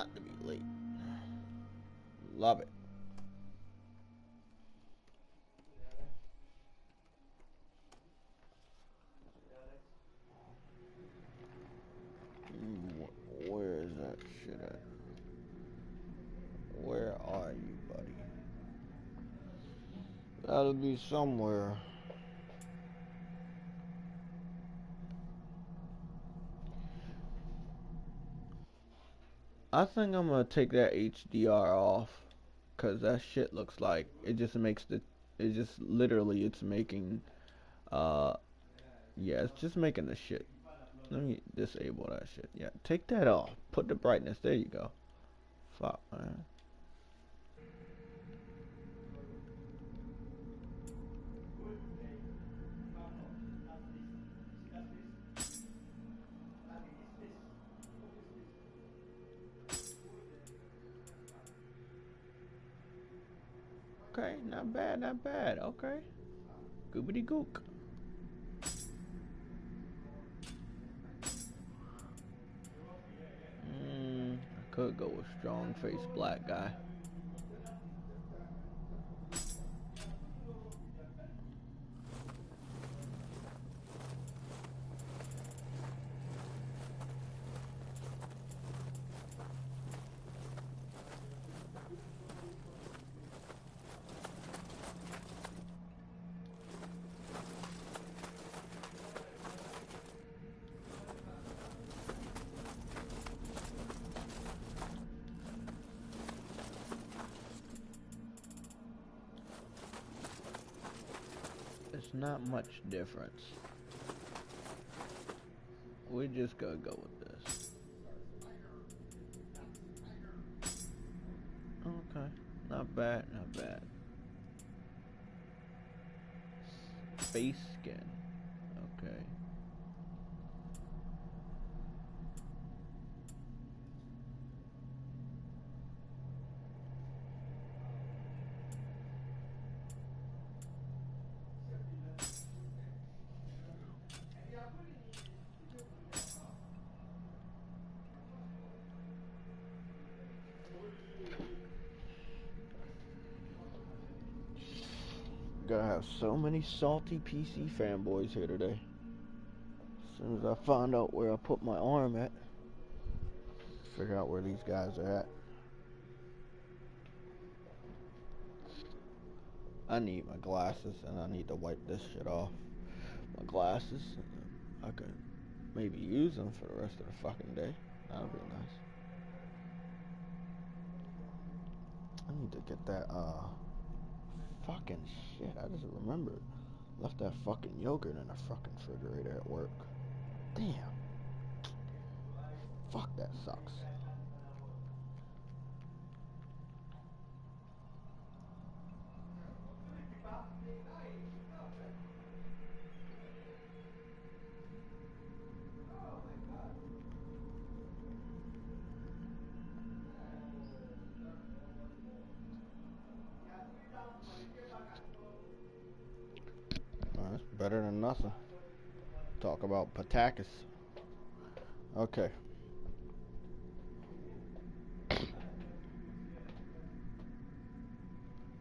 not to be late. Love it. Where is that shit at? Where are you, buddy? That'll be somewhere. I think I'm gonna take that HDR off, cause that shit looks like it just makes it just literally it's making uh yeah, it's just making the shit. Let me disable that shit. Yeah, take that off. Put the brightness. There you go. Fuck, man. Okay, not bad, not bad. Okay. Goobity gook. I could go with strong face black guy. It's not much difference. We just gotta go with this. Okay, not bad, not bad. Face skin. Okay. Gonna have so many salty PC fanboys here today. As soon as I find out where I put my arm at, figure out where these guys are at. I need my glasses and I need to wipe this shit off. My glasses, I could maybe use them for the rest of the fucking day. That would be nice. I need to get that, fucking shit. I just remembered. Left that fucking yogurt in the fucking refrigerator at work. Damn. Fuck, that sucks. That's better than nothing. Talk about Patakis. Okay.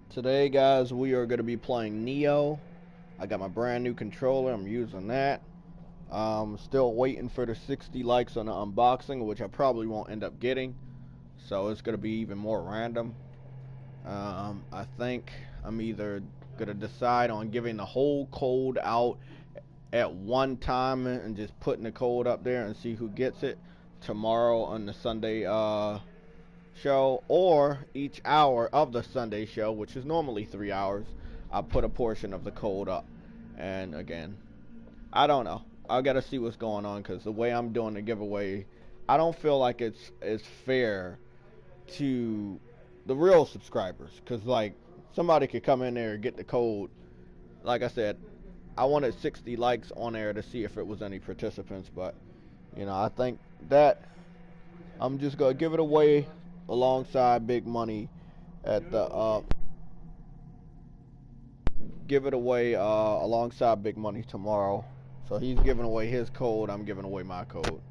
Today, guys, we are going to be playing Nioh. I got my brand new controller. I'm using that. Still waiting for the 60 likes on the unboxing, which I probably won't end up getting. So it's going to be even more random. I think I'm either going to decide on giving the whole code out at one time and just putting the code up there and see who gets it tomorrow on the Sunday show, or each hour of the Sunday show, which is normally 3 hours, I put a portion of the code up. And again, I don't know. I gotta see what's going on, because the way I'm doing the giveaway, I don't feel like it's fair to the real subscribers, because like somebody could come in there and get the code. Like I said, I wanted 60 likes on there to see if it was any participants, but you know, I think that I'm just gonna give it away alongside Big Money at the give it away alongside Big Money tomorrow. So he's giving away his code, I'm giving away my code.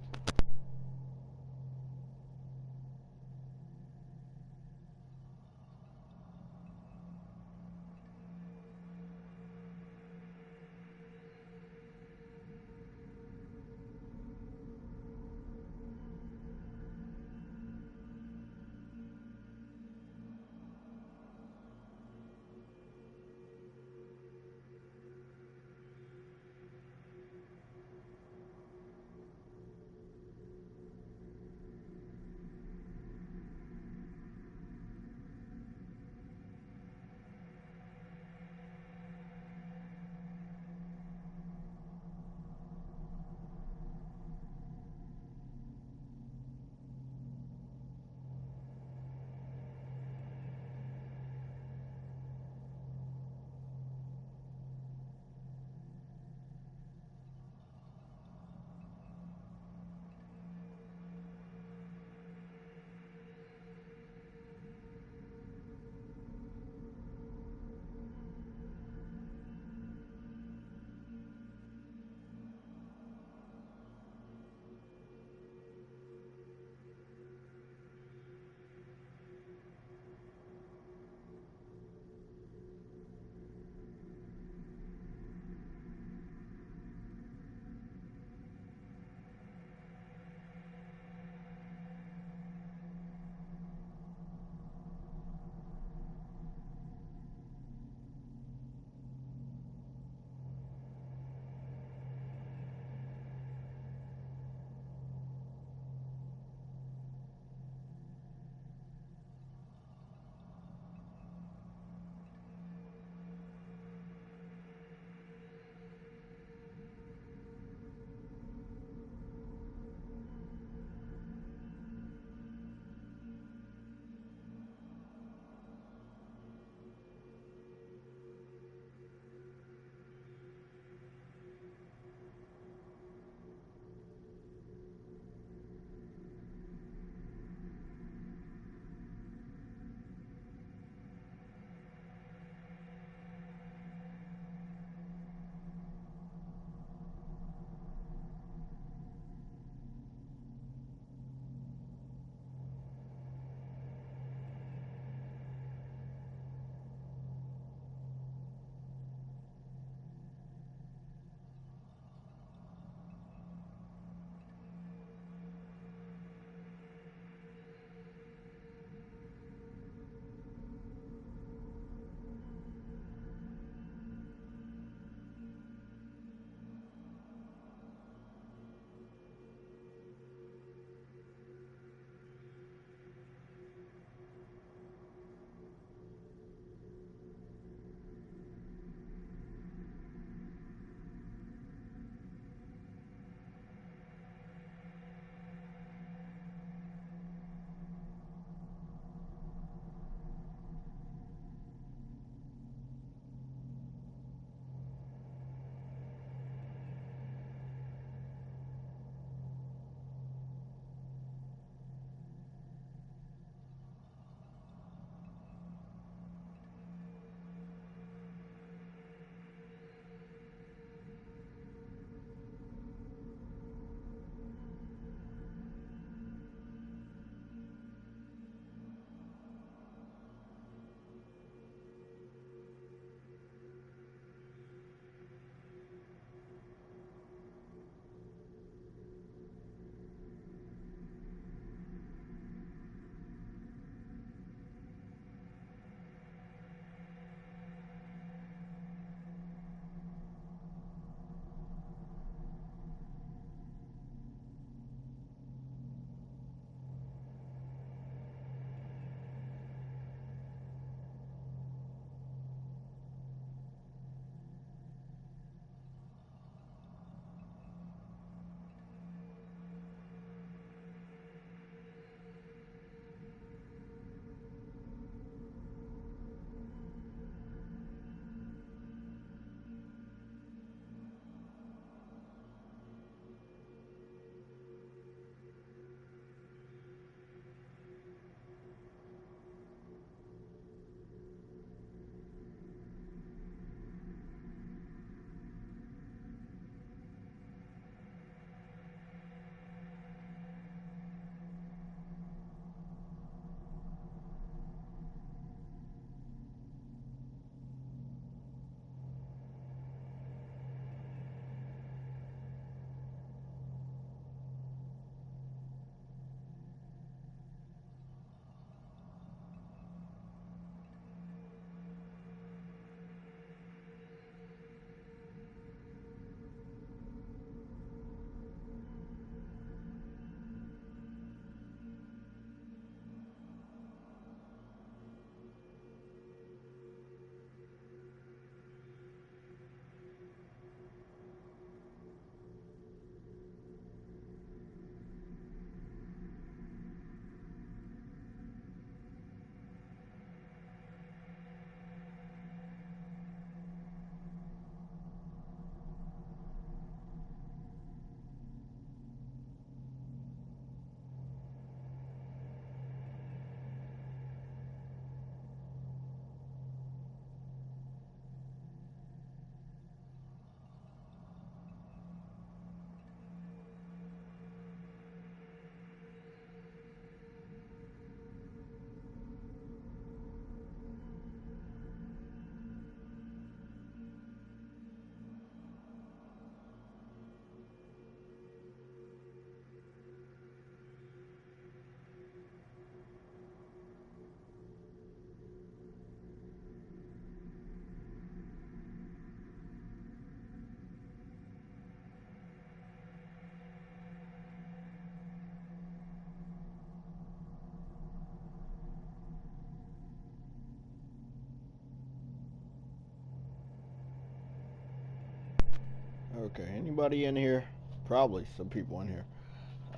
Okay, anybody in here? Probably some people in here.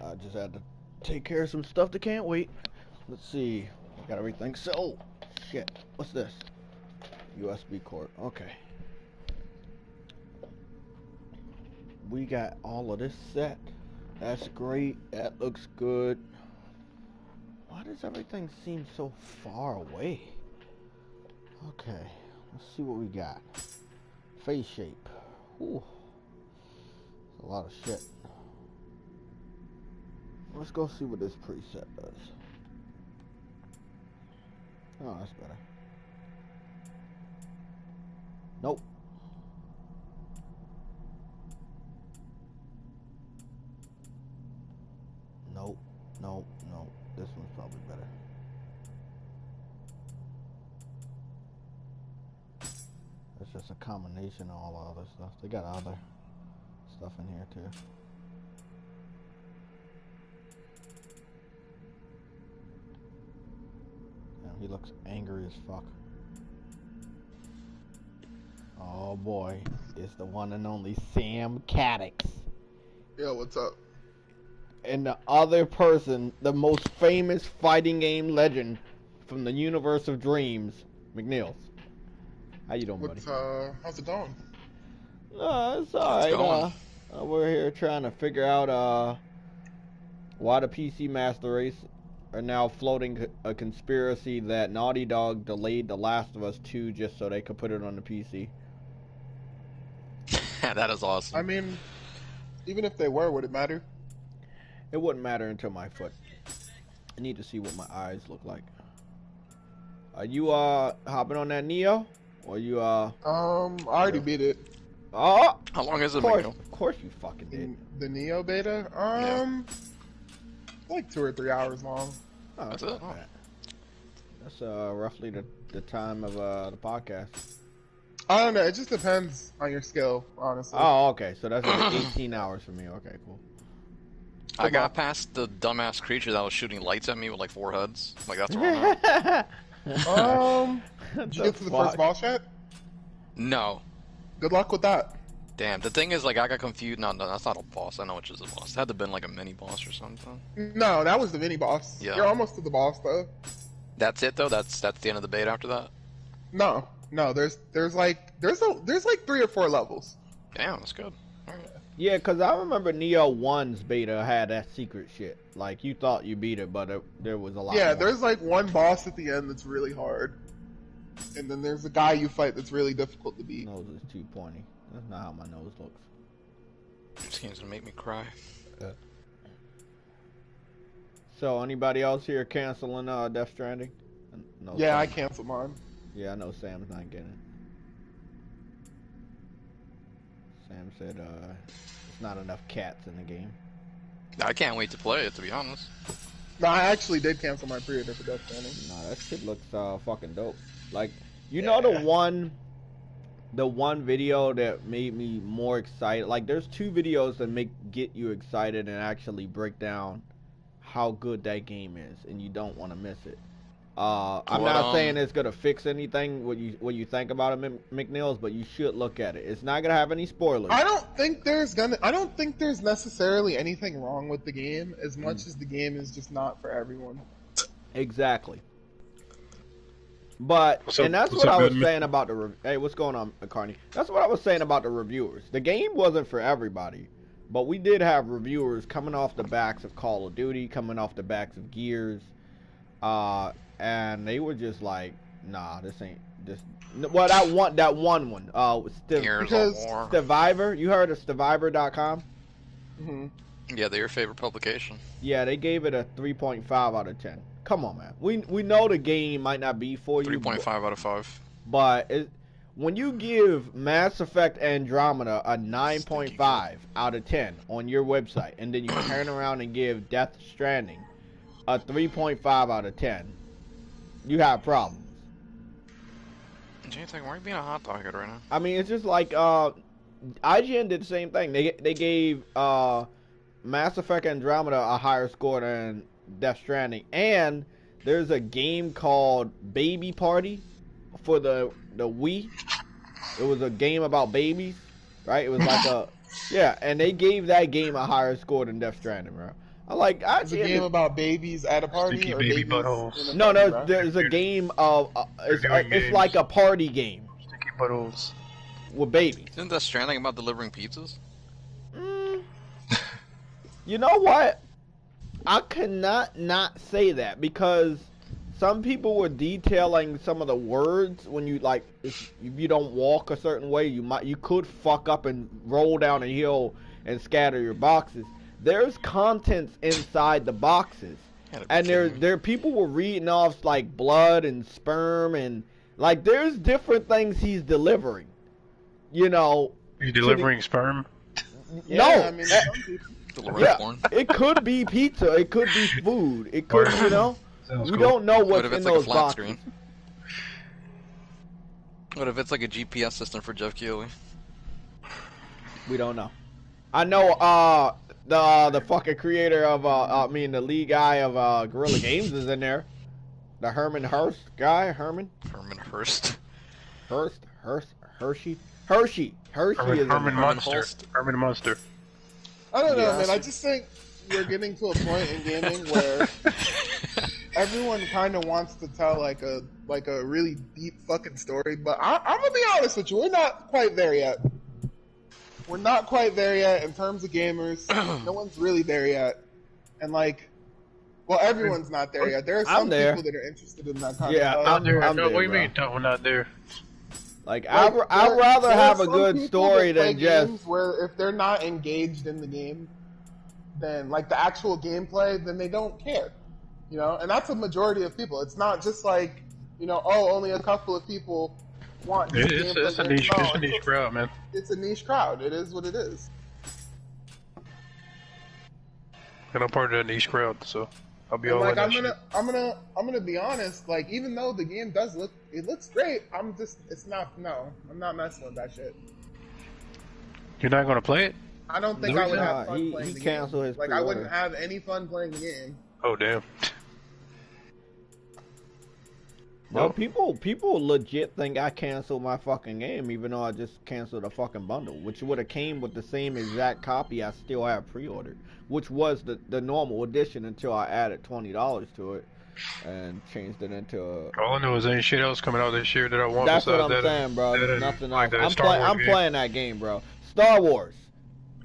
I just had to take care of some stuff that can't wait. Let's see. I got everything. So, shit. What's this? USB cord. Okay. We got all of this set. That's great. That looks good. Why does everything seem so far away? Okay. Let's see what we got. Face shape. Ooh. That's a lot of shit. Let's go see what this preset does. Oh, that's better. Nope. Nope. Nope. Nope. This one's probably better. It's just a combination of all the other stuff. They got other stuff in here too. Damn, he looks angry as fuck. Oh boy, it's the one and only Sam Cadix. Yo, what's up? And the other person, the most famous fighting game legend from the universe of dreams, McNeils. How you doing, buddy? How's it going? It's alright. We're here trying to figure out why the PC Master Race are now floating a conspiracy that Naughty Dog delayed The Last of Us 2 just so they could put it on the PC. That is awesome. I mean, even if they were, would it matter? It wouldn't matter until my foot. I need to see what my eyes look like. Are you hopping on that Nioh? Or you I already beat it. Oh! How long is it, Of Miguel? course you fucking did. The Nioh beta? Like 2 or 3 hours long. Oh, That's it? not bad. That's roughly the time of the podcast. I don't know, it just depends on your skill, honestly. Oh, okay. So that's like 18 hours for me. Okay, cool. I got past the dumbass creature that was shooting lights at me with like 4 heads. Like, that's where I'm at. Did you get to the first boss yet? No. Good luck with that. Damn, the thing is, like, I got confused. No, that's not a boss. I know which is a boss. It had to have been like a mini boss or something. No, that was the mini boss. Yeah. You're almost to the boss though. That's it though. That's the end of the beta after that. No, there's like 3 or 4 levels. Damn, that's good. All right. Yeah, because I remember Nioh 1's beta had that secret shit. Like, you thought you beat it, but there was a lot Yeah, more. there's like one boss at the end that's really hard. And then there's a guy you fight that's really difficult to beat. Nose is too pointy. That's not how my nose looks. This game's gonna make me cry. So, anybody else here canceling Death Stranding? No, Yeah, Sam. I canceled mine. Yeah, I know Sam's not getting it. Sam said there's not enough cats in the game. I can't wait to play it, to be honest. No, I actually did cancel my pre-order for Death Stranding. Nah, that shit looks fucking dope. Like, you know the one video that made me more excited. Like, there's 2 videos that get you excited and actually break down how good that game is, and you don't want to miss it. I'm not saying it's gonna fix anything what you think about it, McNeils, but you should look at it. It's not gonna have any spoilers. I don't think there's necessarily anything wrong with the game as much as the game is just not for everyone. Exactly. But and that's what I was saying about the hey, what's going on, Carney? That's what I was saying about the reviewers. The game wasn't for everybody, but we did have reviewers coming off the backs of Call of Duty, coming off the backs of Gears, and they were just like, nah, this ain't this. Well, that one Stevivor. You heard of Stevivor.com? Mm-hmm. Yeah, they're your favorite publication. Yeah, they gave it a 3.5 out of 10. Come on, man. We know the game might not be for you. 3.5 out of 5. But when you give Mass Effect Andromeda a 9.5 out of 10 on your website, and then you turn around and give Death Stranding a 3.5 out of 10, you have problems. Why are you being a hot dog right now? I mean, it's just like IGN did the same thing. They gave Mass Effect Andromeda a higher score than Death Stranding, and there's a game called Baby Party for the Wii. It was a game about babies, right? It was like Yeah, and they gave that game a higher score than Death Stranding, bro. I'm like, I It's a can't. game about babies at a party Sticky or baby babies buttholes. in a No, party, no, bro. there's a game of Reviewing it's games. like a party game Sticky buttholes. with babies. Isn't Death Stranding about delivering pizzas? Mm, you know what? I cannot not say that because some people were detailing some of the words when you like if you don't walk a certain way, you could fuck up and roll down a hill and scatter your boxes. There's contents inside the boxes. Gotta be And kidding me. there people were reading off like blood and sperm and like there's different things he's delivering. You know, You delivering sperm? Yeah, no, I mean, some people. Delivering yeah, porn. it could be pizza, it could be food, it could, you know. Sounds We cool. don't know What what's if in it's like a those flat boxes. screen? What if it's like a GPS system for Jeff Keighley? We don't know. I know the fucking creator of the lead guy of Guerrilla Games is in there. The Herman Hurst guy, Herman Herman Hurst. Hershey is Herman in there. Munster. Holst. Herman Munster. I don't know, Yeah. man. I just think we're getting to a point in gaming where everyone kind of wants to tell like a really deep fucking story. But I'm gonna be honest with you, we're not quite there yet. We're not quite there yet in terms of gamers. No one's really there yet, and like, well, everyone's not there yet. There are I'm some there. people that are interested in that kind Yeah, of stuff. I'm there, what do you bro. mean? No, we're not there. Like, Like, I'd rather there have are a some good people story that play than just games where if they're not engaged in the game, then like the actual gameplay, then they don't care, you know. And that's a majority of people. It's not just like, you know, oh, only a couple of people want these It's a gameplay niche. games. No, It's a niche crowd, man. it's a niche crowd. It is what it is. And I'm part of that niche crowd, so I'll be And all like in that I'm shit. gonna be honest. Like even though the game does looks great, it's not. No, I'm not messing with that shit. You're not gonna play it? I don't think No, I would nah, have fun he playing the canceled game. his Like I wouldn't pre-order. have any fun playing the game. Oh damn. No, Well, people legit think I canceled my fucking game, even though I just canceled a fucking bundle, which would have came with the same exact copy I still have pre-ordered, which was the normal edition until I added $20 to it and changed it into a. all I know is ain't shit else coming out this year that I want. That's what besides I'm that saying, bro. that and, Nothing like, else. that Star Wars I'm game. playing that game, bro. Star Wars.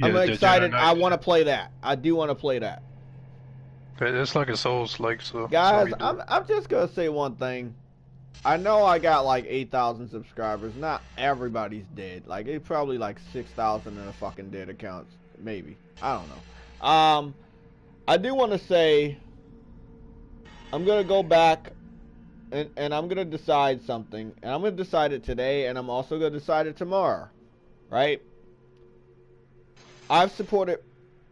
I'm Yeah, the excited. Jedi I Knight. want to play that. I do want to play that. It's like a Souls like so. Guys, so I'm just gonna say one thing. I know I got like 8,000 subscribers. Not everybody's dead. Like it's probably like 6,000 in the fucking dead accounts. Maybe. I don't know. I do want to say I'm gonna go back and I'm gonna decide something. And I'm gonna decide it today, and I'm also gonna decide it tomorrow. Right? I've supported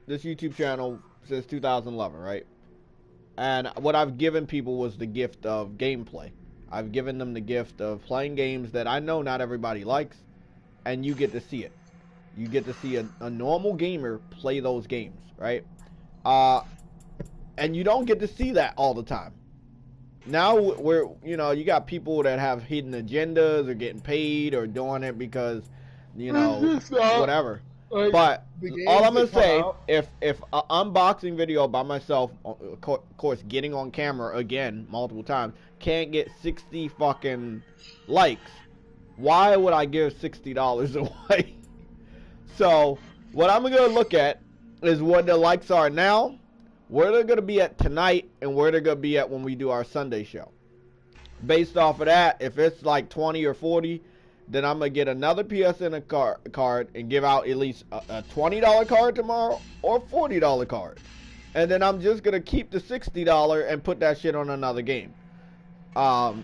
this YouTube channel since 2011, right? And what I've given people was the gift of gameplay. I've given them the gift of playing games that I know not everybody likes, and you get to see it. You get to see a normal gamer play those games, right? And you don't get to see that all the time. Now we're, you got people that have hidden agendas or getting paid or doing it because, whatever. Like, But the games all I'm gonna that come say, out- if an unboxing video by myself, of course, getting on camera again multiple times, can't get 60 fucking likes, why would I give $60 away? So what I'm gonna look at is what the likes are now, where they're gonna be at tonight, and where they're gonna be at when we do our Sunday show. Based off of that, if it's like 20 or 40. Then I'm going to get another PSN card and give out at least a $20 card tomorrow or a $40 card. And then I'm just going to keep the $60 and put that shit on another game. And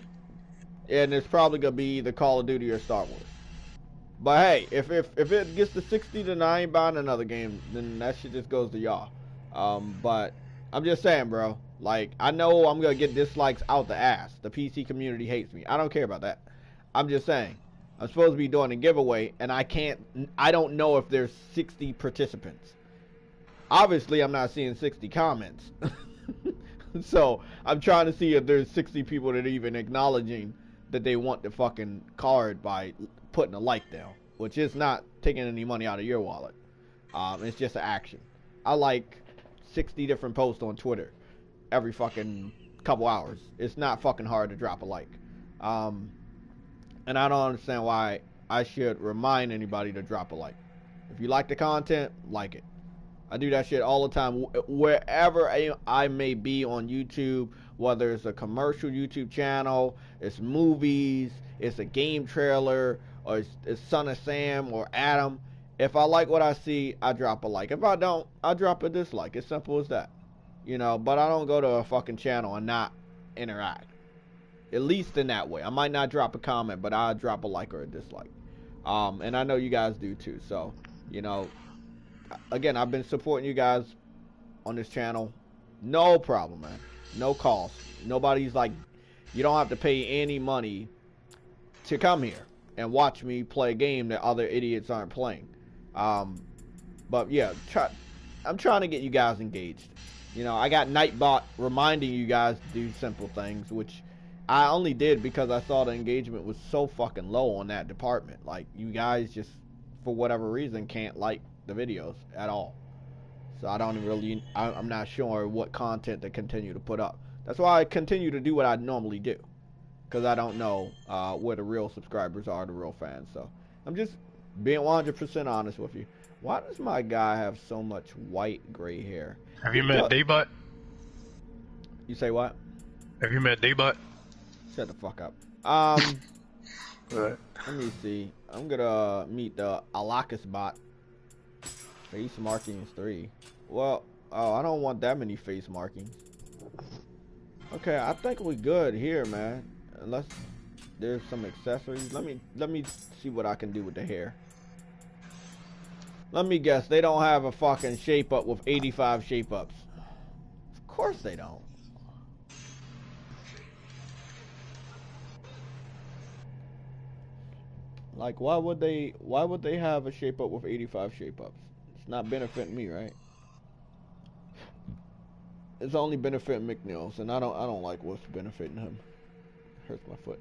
it's probably going to be either Call of Duty or Star Wars. But hey, if it gets to 60, then I ain't buying another game. Then that shit just goes to y'all. But I'm just saying, bro. Like, I know I'm going to get dislikes out the ass. The PC community hates me. I don't care about that. I'm just saying. I'm supposed to be doing a giveaway, and I don't know if there's 60 participants. Obviously, I'm not seeing 60 comments. So, I'm trying to see if there's 60 people that are even acknowledging that they want the fucking card by putting a like down, which is not taking any money out of your wallet. It's just an action. I like 60 different posts on Twitter every fucking couple hours. It's not fucking hard to drop a like. And I don't understand why I should remind anybody to drop a like. If you like the content, like it. I do that shit all the time. Wherever I may be on YouTube, whether it's a commercial YouTube channel, it's movies, it's a game trailer, or it's Son of Sam or Adam. If I like what I see, I drop a like. If I don't, I drop a dislike. It's simple as that. You know, but I don't go to a fucking channel and not interact. At least in that way. I might not drop a comment, but I'll drop a like or a dislike. And I know you guys do too. So, you know, again, I've been supporting you guys on this channel. No problem, man. No cost. Nobody's like, you don't have to pay any money to come here and watch me play a game that other idiots aren't playing. But yeah, I'm trying to get you guys engaged. You know, I got Nightbot reminding you guys to do simple things, which I only did because I saw the engagement was so fucking low on that department. Like, you guys just, for whatever reason, can't like the videos at all. So I don't really, I'm not sure what content to continue to put up. That's why I continue to do what I normally do, because I don't know where the real subscribers are, the real fans. So I'm just being 100% honest with you. Why does my guy have so much white gray hair? Have you met D-Bot? You say what? Have you met D-Bot? Shut the fuck up. Right. Let me see. I'm gonna meet the Alakas bot. Face markings 3. Well, oh, I don't want that many face markings. Okay, I think we good here, man. Unless there's some accessories. Let me see what I can do with the hair. Let me guess, they don't have a fucking shape up with 85 shape ups. Of course they don't. Like, why would they have a shape up with 85 shape ups? It's not benefiting me, right? It's only benefiting McNeils, and I don't like what's benefiting him. Hurts my foot.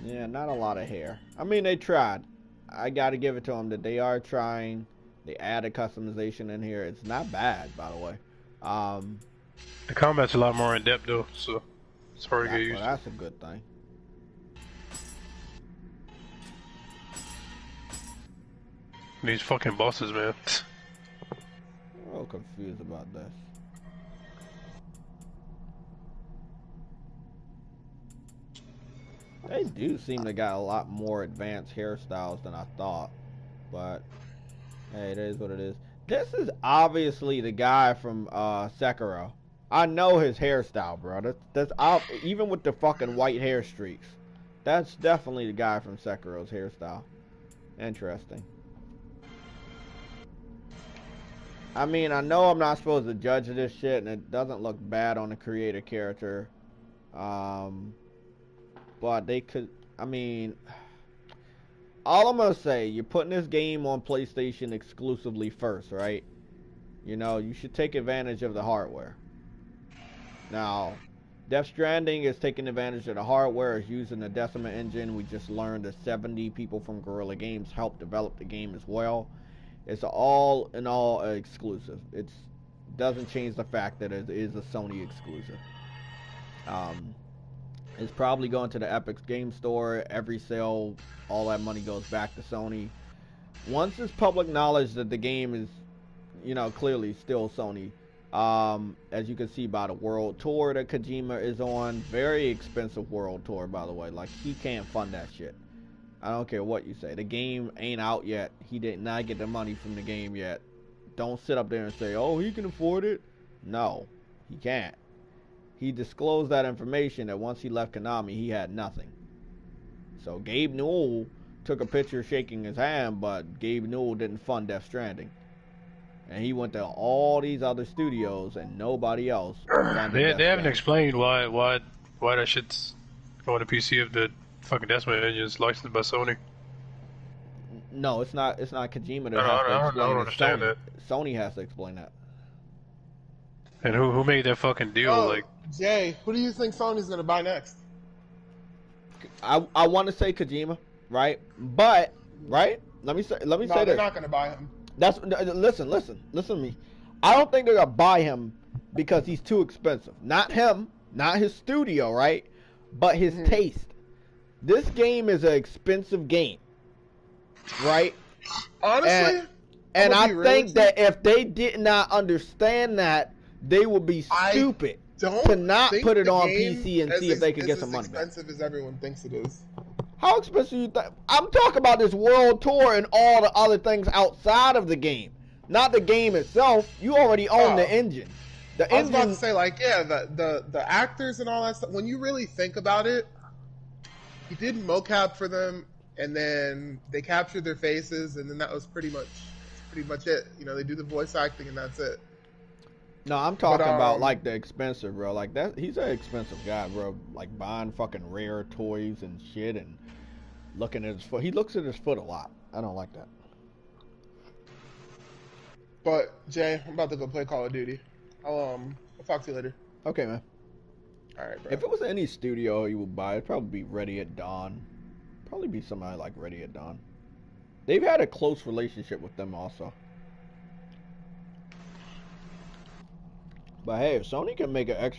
Yeah, not a lot of hair. I mean, they tried. I gotta give it to them that they are trying. They added customization in here. It's not bad, by the way. The combat's a lot more in depth though, so it's hard to get used to. That's a good thing. These fucking bosses, man. I'm a little confused about this. They do seem to got a lot more advanced hairstyles than I thought, but hey, it is what it is. This is obviously the guy from Sekiro. I know his hairstyle, bro. That's even with the fucking white hair streaks. That's definitely the guy from Sekiro's hairstyle. Interesting. I mean, I know I'm not supposed to judge this shit, and it doesn't look bad on the creator character. But they could, I mean, all I'm gonna say, you're putting this game on PlayStation exclusively first, right? You know, you should take advantage of the hardware. Now, Death Stranding is taking advantage of the hardware, is using the Decima engine. We just learned that 70 people from Guerrilla Games helped develop the game as well. It's all in all exclusive. It doesn't change the fact that it is a Sony exclusive. It's probably going to the Epic Game Store. Every sale, all that money goes back to Sony. Once it's public knowledge that the game is, you know, clearly still Sony. As you can see by the world tour that Kojima is on. Very expensive world tour, by the way. Like, he can't fund that shit. I don't care what you say. The game ain't out yet. He did not get the money from the game yet. Don't sit up there and say, oh, he can afford it. No, he can't. He disclosed that information that once he left Konami, he had nothing. So Gabe Newell took a picture shaking his hand, but Gabe Newell didn't fund Death Stranding. And he went to all these other studios, and nobody else funded They haven't Death explained why that shit's going to PC if the fucking Decima engine is licensed by Sony. No, it's not Kojima that I has to don't explain it. understand that. Sony has to explain that. And who made that fucking deal? Oh, Like, Jay, who do you think Sony's gonna buy next? I want to say Kojima, right? But right, let me say No, they're this. not gonna buy him. Listen to me. I don't think they're gonna buy him because he's too expensive. Not him, not his studio, right? But his taste. This game is an expensive game, right? Honestly, And I think that if they did not understand that, they would be stupid to not put it on PC and see if they could get some money back. As expensive as everyone thinks it is. How expensive you think? I'm talking about this world tour and all the other things outside of the game, not the game itself. You already own the engine. I was about to say, like, yeah, the actors and all that stuff. When you really think about it, he did mocap for them, and then they captured their faces, and then that was pretty much it. You know, they do the voice acting, and that's it. No, I'm talking about like the expensive, bro. Like that, he's an expensive guy, bro. Like buying fucking rare toys and shit, and looking at his foot. He looks at his foot a lot. I don't like that. But Jay, I'm about to go play Call of Duty. I'll talk to you later. Okay, man. All right, bro. If it was any studio you would buy, it'd probably be Ready at Dawn. Probably be somebody like Ready at Dawn. They've had a close relationship with them also. But hey, if Sony can make a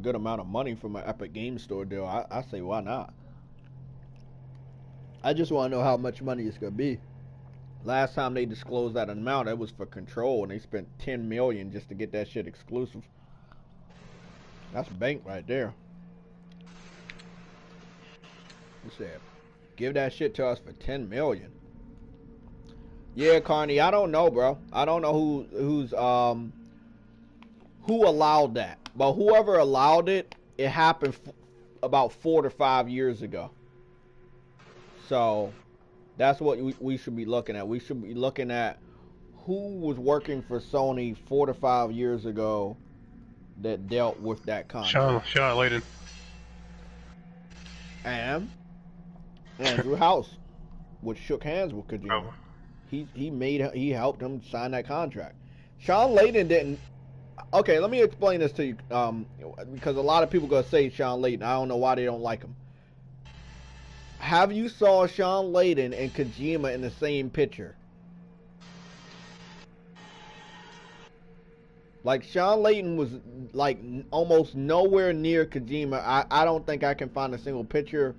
good amount of money from an Epic Game Store deal, I say why not? I just want to know how much money it's gonna be. Last time they disclosed that amount, it was for Control, and they spent $10 million just to get that shit exclusive. That's bank right there. You said, give that shit to us for $10 million. Yeah, Carney, I don't know, bro. I don't know who allowed that, but whoever allowed it, it happened about 4 to 5 years ago. So that's what we should be looking at. We should be looking at who was working for Sony 4 to 5 years ago that dealt with that contract. Sean Layden. And Andrew House, which shook hands with Kojima. Oh. He helped him sign that contract. Sean Layden didn't. Okay, let me explain this to you, because a lot of people gonna say Sean Layden. I don't know why they don't like him. Have you saw Sean Layden and Kojima in the same picture? Like, Sean Layden was like almost nowhere near Kojima. I don't think I can find a single picture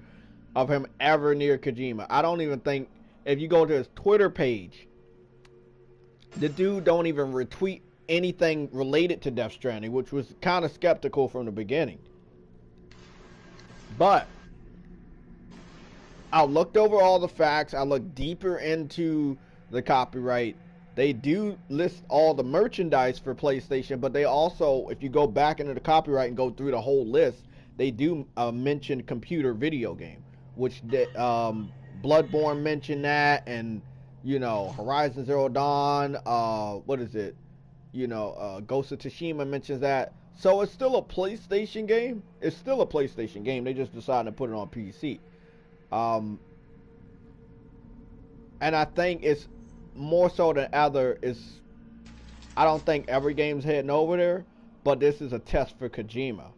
of him ever near Kojima. I don't even think, if you go to his Twitter page, the dude don't even retweet anything related to Death Stranding, which was kind of skeptical from the beginning. But I looked over all the facts. I looked deeper into the copyright. They do list all the merchandise for PlayStation, but they also, if you go back into the copyright and go through the whole list, they do mention computer video game, which Bloodborne mentioned that, and you know, Horizon Zero Dawn, what is it? You know, Ghost of Tsushima mentions that. So it's still a PlayStation game. It's still a PlayStation game. They just decided to put it on PC. And I think it's more so than other. I don't think every game's heading over there, but this is a test for Kojima.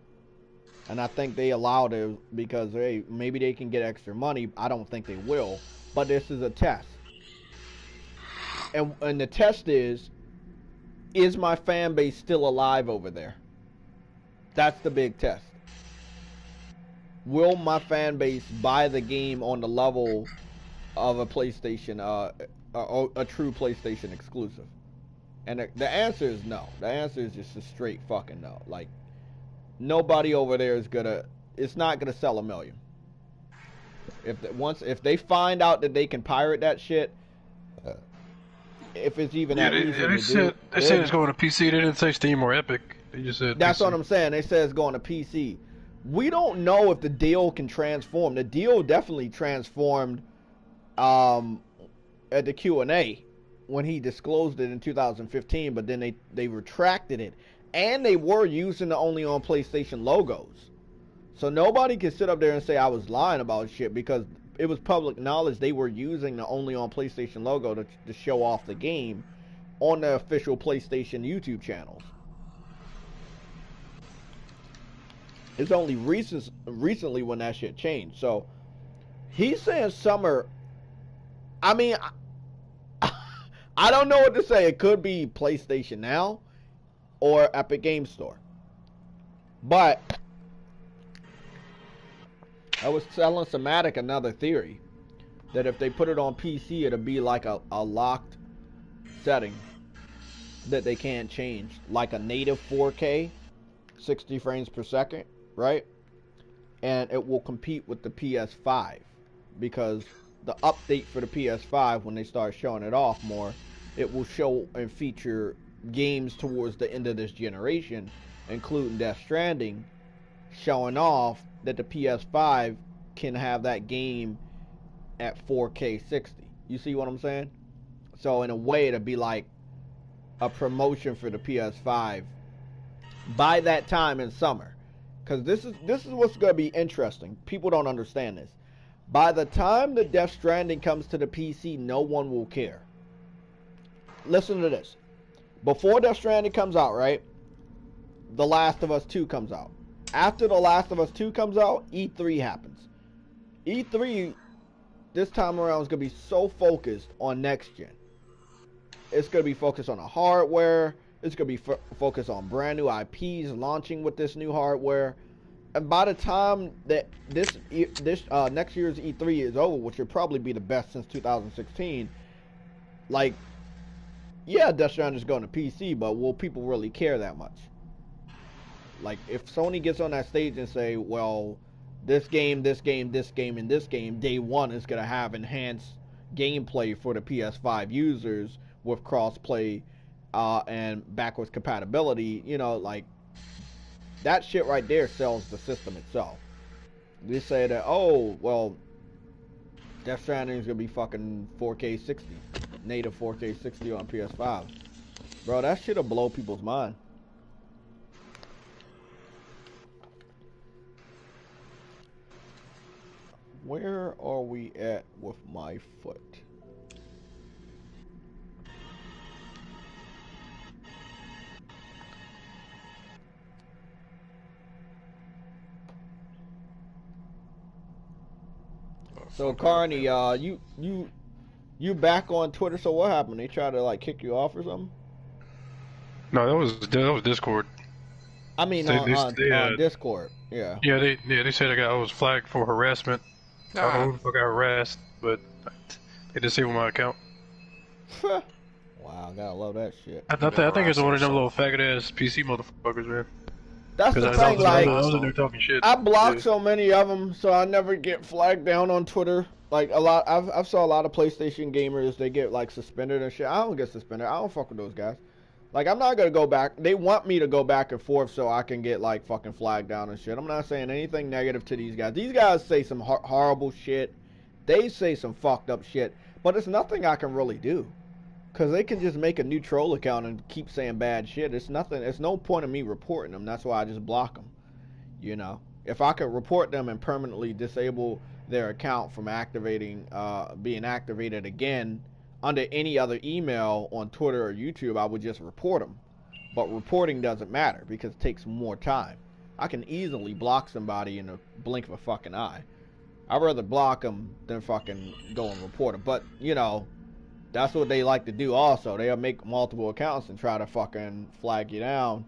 And I think they allowed it because maybe they can get extra money. I don't think they will, but this is a test. And the test is my fan base still alive over there? That's the big test. Will my fan base buy the game on the level of a PlayStation, a true PlayStation exclusive? And the answer is no. The answer is just a straight fucking no. Like, nobody over there it's not gonna sell 1 million. If they find out that they can pirate that shit, if it's even that easy to do. They said it's going to PC. They didn't say Steam or Epic. They just said that's PC. what I'm saying. They said it's going to PC. We don't know if the deal can transform. The deal definitely transformed at the Q&A when he disclosed it in 2015, but then they retracted it. And they were using the only on PlayStation logos. So nobody can sit up there and say I was lying about shit, because it was public knowledge they were using the only on PlayStation logo to show off the game on the official PlayStation YouTube channels. It's only recently when that shit changed. So he's saying summer I mean, I don't know what to say. It could be PlayStation Now or Epic Game Store. But I was telling Somatic another theory that if they put it on PC, it'll be like a locked setting that they can't change, like a native 4K, 60 frames per second, right? And it will compete with the PS5 because the update for the PS5, when they start showing it off more, it will show and feature games towards the end of this generation, including Death Stranding, showing off that the PS5 can have that game at 4K 60. You see what I'm saying? So in a way, it'd be like a promotion for the PS5 by that time in summer. Because this is what's going to be interesting. People don't understand this. By the time the Death Stranding comes to the PC, no one will care. Listen to this. Before Death Stranding comes out, right? The Last of Us 2 comes out. After The Last of Us 2 comes out, E3 happens. E3 this time around is going to be so focused on next gen. It's going to be focused on the hardware. It's going to be focused on brand new IPs launching with this new hardware. And by the time that this next year's E3 is over, which will probably be the best since 2016, like, yeah, Death Stranding is going to PC, but will people really care that much? Like, if Sony gets on that stage and say, well, this game, this game, this game, and this game, day one is going to have enhanced gameplay for the PS5 users with cross-play and backwards compatibility, you know, like, that shit right there sells the system itself. They say that, oh, well, Death Stranding is going to be fucking 4K 60, native 4K 60 on PS5. Bro, that shit'll blow people's mind. Where are we at with my foot? So Carney, you back on Twitter? So what happened? They tried to like kick you off or something? No, that was Discord. I mean on Discord. Yeah. Yeah, they said I was flagged for harassment. I don't know who the fuck I harassed, but they disabled my account. Wow, gotta love that shit. I think it's one of them little faggot ass PC motherfuckers, man. That's the thing, like, I was in there talking shit. I blocked so many of them, so I never get flagged down on Twitter. Like, a lot, I've saw a lot of PlayStation gamers, they get, like, suspended and shit. I don't get suspended. I don't fuck with those guys. Like, I'm not gonna go back. They want me to go back and forth so I can get, like, fucking flagged down and shit. I'm not saying anything negative to these guys. These guys say some horrible shit. They say some fucked up shit. But it's nothing I can really do. Because they can just make a new troll account and keep saying bad shit. It's nothing. It's no point in me reporting them. That's why I just block them. You know? If I could report them and permanently disable their account from being activated again under any other email on Twitter or YouTube, I would just report them. But reporting doesn't matter because it takes more time. I can easily block somebody in a blink of a fucking eye. I'd rather block them than fucking go and report them. But, you know, that's what they like to do also. They'll make multiple accounts and try to fucking flag you down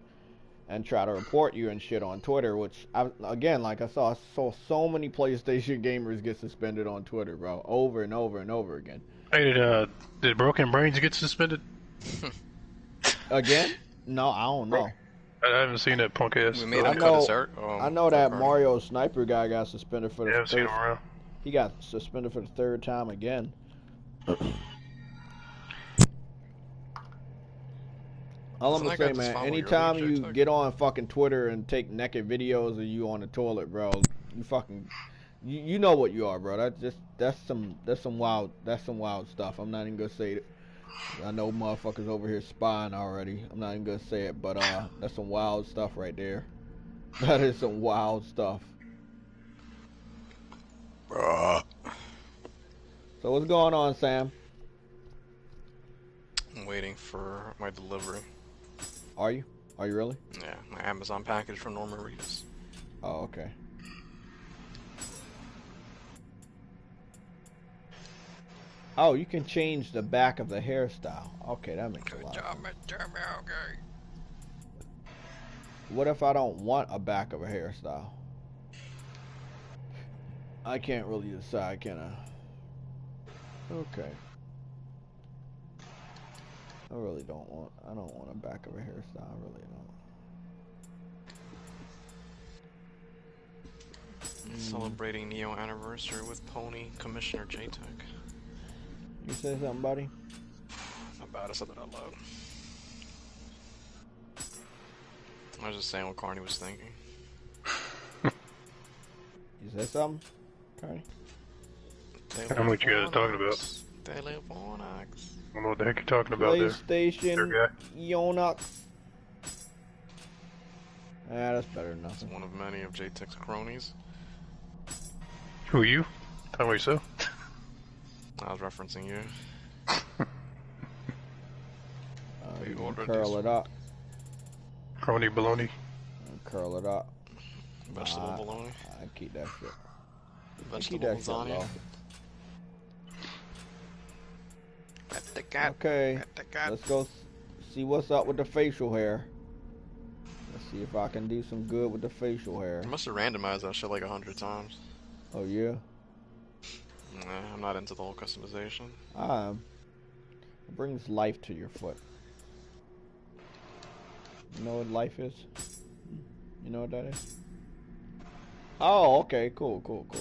and try to report you and shit on Twitter, which, again, like I saw so many PlayStation gamers get suspended on Twitter, bro, over and over and over again. Hey, did Broken Brains get suspended? Again? No, I don't know. I haven't seen that punk ass. We made him cut his hair. I know that Mario Sniper guy got suspended for the I haven't seen him around. He got suspended for the third time again. All I'm gonna say, man, anytime you get on fucking Twitter and take naked videos of you on the toilet, bro, you fucking, you know what you are, bro. That's some wild stuff. I'm not even gonna say it. I know motherfuckers over here spying already. I'm not even gonna say it, but that's some wild stuff right there. That is some wild stuff. So what's going on, Sam? I'm waiting for my delivery. Are you? Are you really? Yeah, my Amazon package from Norman Reedus. Oh, okay. Oh, you can change the back of the hairstyle. Okay, that makes a Good lot of job, sense. Mr. Milky. What if I don't want a back of a hairstyle? I can't really decide, can I? Okay. I really don't want. I don't want a back of a hairstyle. I really don't. Celebrating Nioh anniversary with Pony Commissioner JTech. You say something, buddy? Not bad, I said that out loud. I was just saying what Carney was thinking. You say something, Carney? I don't know what you guys are talking about. Telephonics. I don't know what the heck you're talking about there. PlayStation Yonox. Ah, that's better than It's nothing. one of many of JTech's cronies. Who are you? Talking about yourself? I was referencing you. You can curl it up. Crony baloney. Curl it up. Vegetable bologna. I keep that shit. Vegetable lasagna. Pet the cat. Okay, Pet the cat. let's go see what's up with the facial hair. Let's see if I can do some good with the facial hair. I must have randomized that shit like 100 times. Oh yeah? Nah, I'm not into the whole customization. It brings life to your foot. You know what life is? You know what that is? Oh, okay, cool. Okay,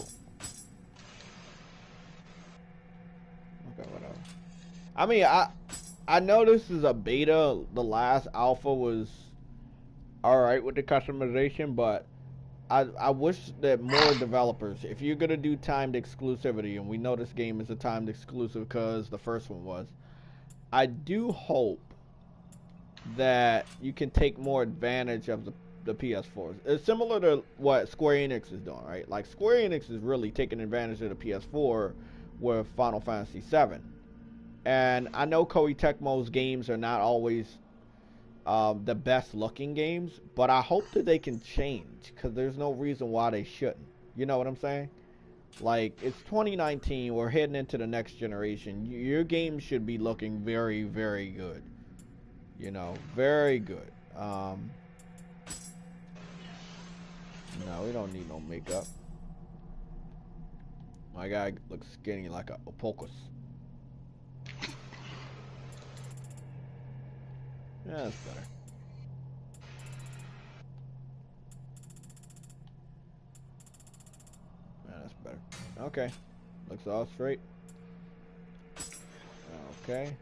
whatever. I mean, I know this is a beta. The last alpha was alright with the customization, but I wish that more developers, if you're gonna do timed exclusivity, and we know this game is a timed exclusive because the first one was, I do hope that you can take more advantage of the PS4s. It's similar to what Square Enix is doing, right? Like Square Enix is really taking advantage of the PS4 with Final Fantasy VII. And I know Koei Tecmo's games are not always the best looking games, but I hope that they can change, because there's no reason why they shouldn't. You know what I'm saying? Like, it's 2019, we're heading into the next generation. Your game should be looking very, very good. You know, very good. No, we don't need no makeup. My guy looks skinny like a pocus. Yeah, that's better. Yeah, that's better. Okay. Looks all straight. Okay.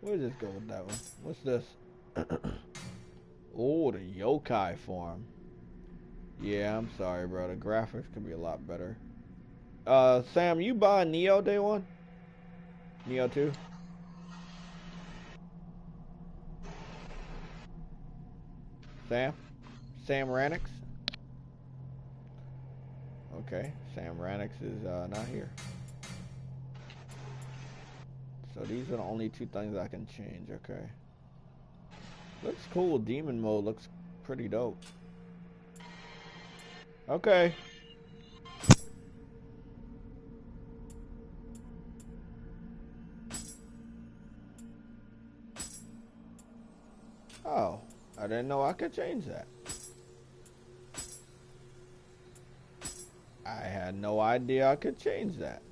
Where does this go with that one? What's this? Oh, the yokai form. Yeah, I'm sorry, bro. The graphics could be a lot better. Sam, you buying Nioh day one? Nioh 2? Sam? Sam Ranix? Okay, Sam Ranix is not here. So these are the only two things I can change, okay. Looks cool. Demon mode looks pretty dope. Okay. Oh, I didn't know I could change that. I had no idea I could change that.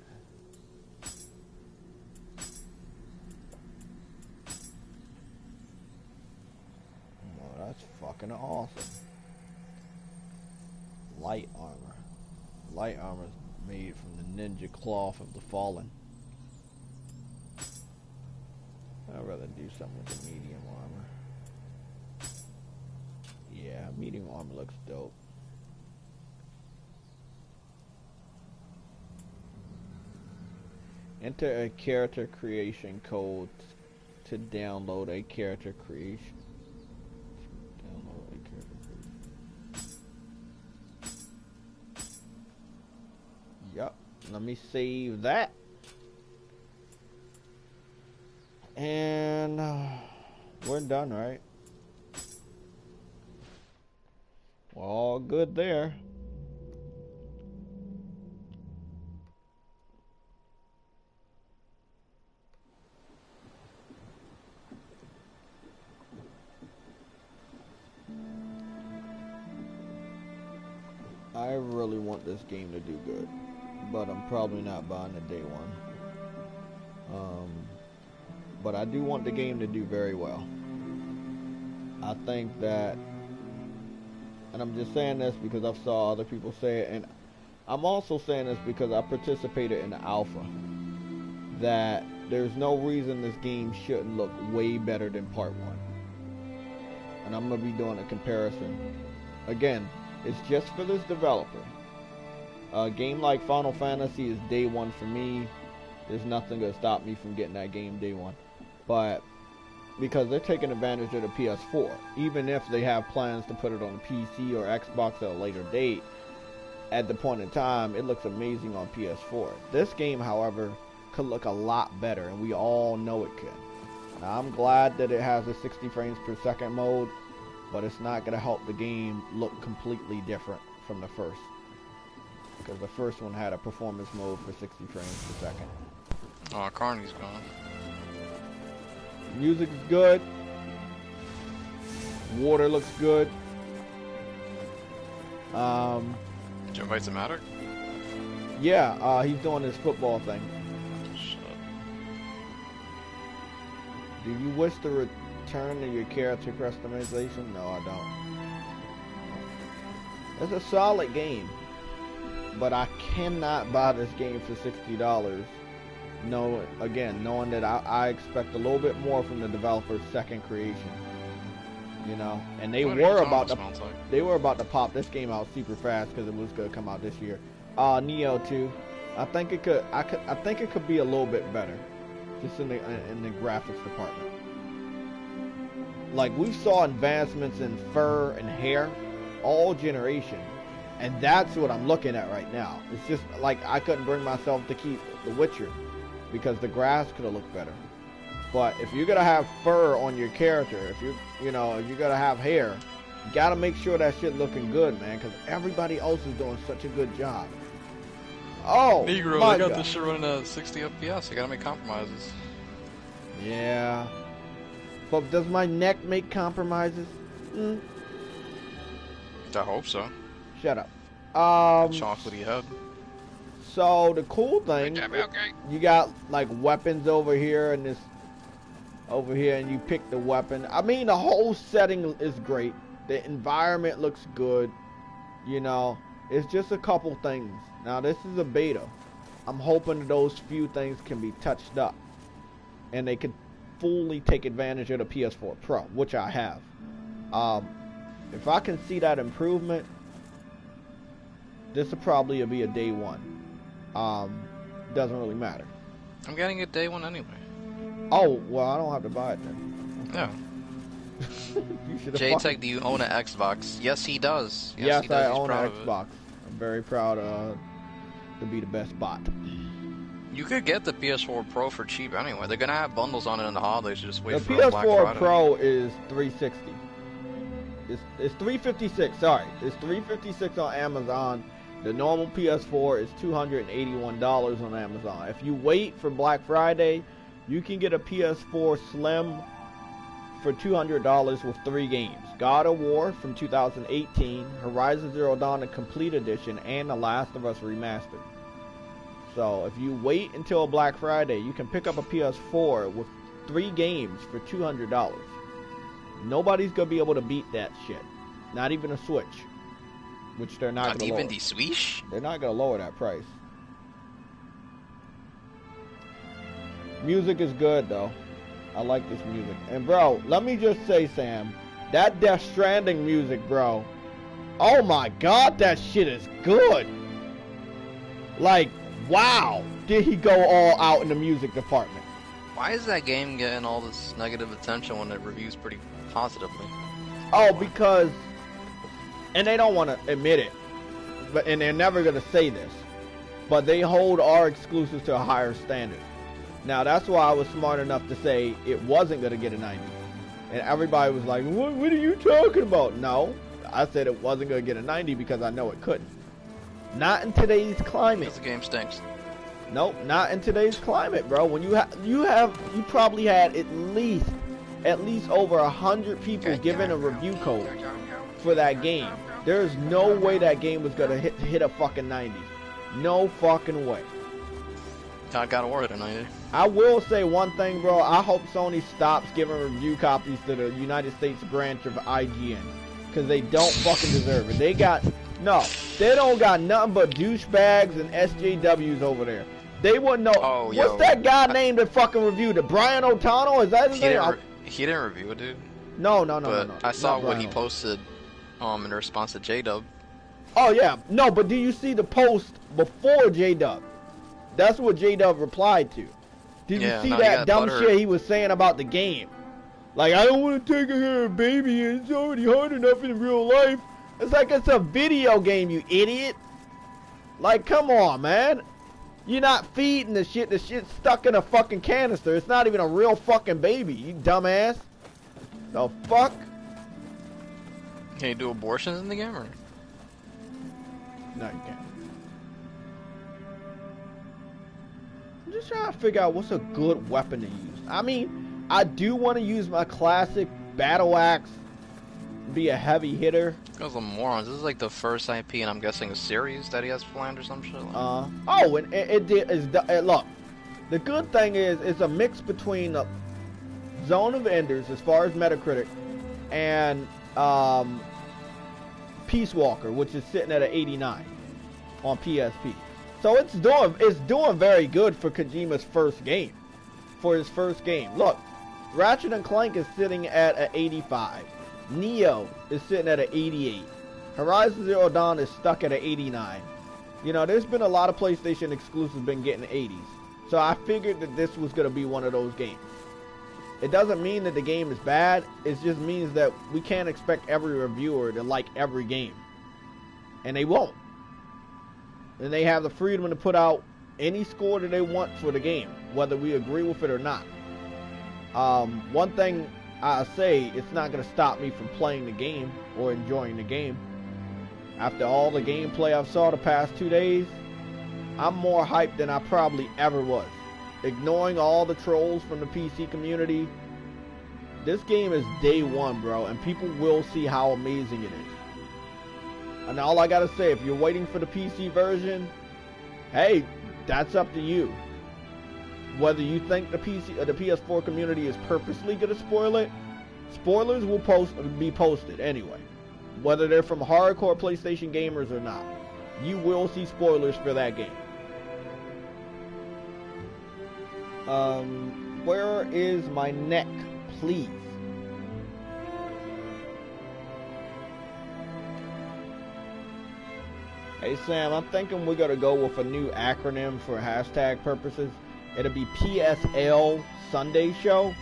Well, that's fucking awesome. Light armor. Light armor is made from the ninja cloth of the fallen. I'd rather do something with the medium armor. Yeah, medium armor looks dope. Enter a character creation code to download a character creation. Download a character creation. Yup. Let me save that. And we're done, right? We're all good there. I really want this game to do good, but I'm probably not buying it day one. But I do want the game to do very well. I think that, and I'm just saying this because I've saw other people say it, and I'm also saying this because I participated in the alpha, that there's no reason this game shouldn't look way better than part one. And I'm going to be doing a comparison. Again, it's just for this developer. A game like Final Fantasy is day one for me. There's nothing going to stop me from getting that game day one. But because they're taking advantage of the PS4, even if they have plans to put it on PC or Xbox at a later date, at the point in time, it looks amazing on PS4. This game, however, could look a lot better, and we all know it can. Now, I'm glad that it has a 60 frames per second mode, but it's not going to help the game look completely different from the first. Because the first one had a performance mode for 60 frames per second. Oh, Carney's gone. Music is good. Water looks good. Did you invite the Matter? Yeah, he's doing his football thing. Shut up. Do you wish to return to your character customization? No, I don't. It's a solid game, but I cannot buy this game for $60. Knowing that I expect a little bit more from the developer's second creation. You know, and they were about to pop this game out super fast because it was gonna come out this year. Nioh 2, I think it could be a little bit better, just in the graphics department. Like, we saw advancements in fur and hair all generation, and that's what I'm looking at right now. It's just like I couldn't bring myself to keep The Witcher because the grass could have looked better. But if you're gonna have fur on your character, if you're gonna have hair, you gotta make sure that shit looking good, man, because everybody else is doing such a good job. Oh, Negro, my I got God. this shit running at 60 FPS. I gotta make compromises. Yeah, but does my neck make compromises? I hope so. Shut up. Chocolatey head. So the cool thing, Okay. you got like weapons over here and this over here, and you pick the weapon. I mean, the whole setting is great. The environment looks good. You know, it's just a couple things. Now this is a beta. I'm hoping that those few things can be touched up, and they can fully take advantage of the PS4 Pro, which I have. If I can see that improvement, this will probably be a day one. Doesn't really matter. I'm getting it day one anyway. Oh, well, I don't have to buy it then. Yeah. You should have JTech, do you own an Xbox? Yes, he does. Yes, he does. I He's own proud an of it. Xbox. I'm very proud to be the best bot. You could get the PS4 Pro for cheap anyway. They're gonna have bundles on it in the holidays. Just wait The for a Black PS4 Friday. Pro is $360. It's $356. Sorry, it's $356 on Amazon. The normal PS4 is $281 on Amazon. If you wait for Black Friday, you can get a PS4 Slim for $200 with 3 games: God of War from 2018, Horizon Zero Dawn the Complete Edition, and The Last of Us Remastered. So if you wait until Black Friday, you can pick up a PS4 with 3 games for $200. Nobody's gonna be able to beat that shit. Not even a Switch, which they're not gonna lower. Even the Switch? They're not gonna lower that price. Music is good though. I like this music. And bro, let me just say, Sam, that Death Stranding music, bro. Oh my God, that shit is good. Like, wow, did he go all out in the music department? Why is that game getting all this negative attention when it reviews pretty positively? Oh, because, and they don't want to admit it, and they're never gonna say this, but they hold our exclusives to a higher standard. Now, that's why I was smart enough to say it wasn't going to get a 90. And everybody was like, what are you talking about? No, I said it wasn't going to get a 90 because I know it couldn't. Not in today's climate. Because the game stinks. Nope, not in today's climate, bro. When you probably had at least over 100 people giving a review code for that game. There's no way that game was gonna hit a fucking 90. No fucking way. I got awarded a 90. I will say one thing, bro. I hope Sony stops giving review copies to the United States branch of IGN, because they don't fucking deserve it. They don't got nothing but douchebags and SJWs over there. They wouldn't know. Oh, what's that guy named that fucking reviewed it? Brian O'Tonnell? Is that his name? He didn't review it, dude. No. I saw what he posted in response to J-Dub. Oh, yeah. No, but do you see the post before J-Dub? That's what J-Dub replied to. Did you see that dumb shit he was saying about the game? Like, I don't want to take care of a baby, and it's already hard enough in real life. It's like it's a video game, you idiot. Like, come on, man. You're not feeding the shit. The shit's stuck in a fucking canister. It's not even a real fucking baby, you dumbass. The fuck? Can you do abortions in the game, or? No, you can't. I'm just trying to figure out what's a good weapon to use. I mean, I do want to use my classic battle axe, be a heavy hitter. Those are morons. This is like the first IP, and I'm guessing a series that he has planned or some shit. Oh, and look, the good thing is it's a mix between the Zone of Enders as far as Metacritic and Peace Walker, which is sitting at an 89 on PSP. So it's doing very good for Kojima's first game. For his first game. Look, Ratchet and Clank is sitting at an 85. Nioh is sitting at an 88. Horizon Zero Dawn is stuck at an 89. You know, there's been a lot of PlayStation exclusives been getting 80s. So I figured that this was going to be one of those games. It doesn't mean that the game is bad. It just means that we can't expect every reviewer to like every game. And they won't. And they have the freedom to put out any score that they want for the game, whether we agree with it or not. One thing I say, it's not going to stop me from playing the game or enjoying the game. After all the gameplay I've saw the past 2 days, I'm more hyped than I probably ever was. Ignoring all the trolls from the PC community, this game is day one, bro, and people will see how amazing it is. And all I gotta say, if you're waiting for the PC version, hey, that's up to you. Whether you think the PC or the PS4 community is purposely gonna spoil it, spoilers will be posted anyway. Whether they're from hardcore PlayStation gamers or not, you will see spoilers for that game. Where is my neck, please? Hey Sam, I'm thinking we're gonna go with a new acronym for hashtag purposes. It'll be PSL Sunday Show,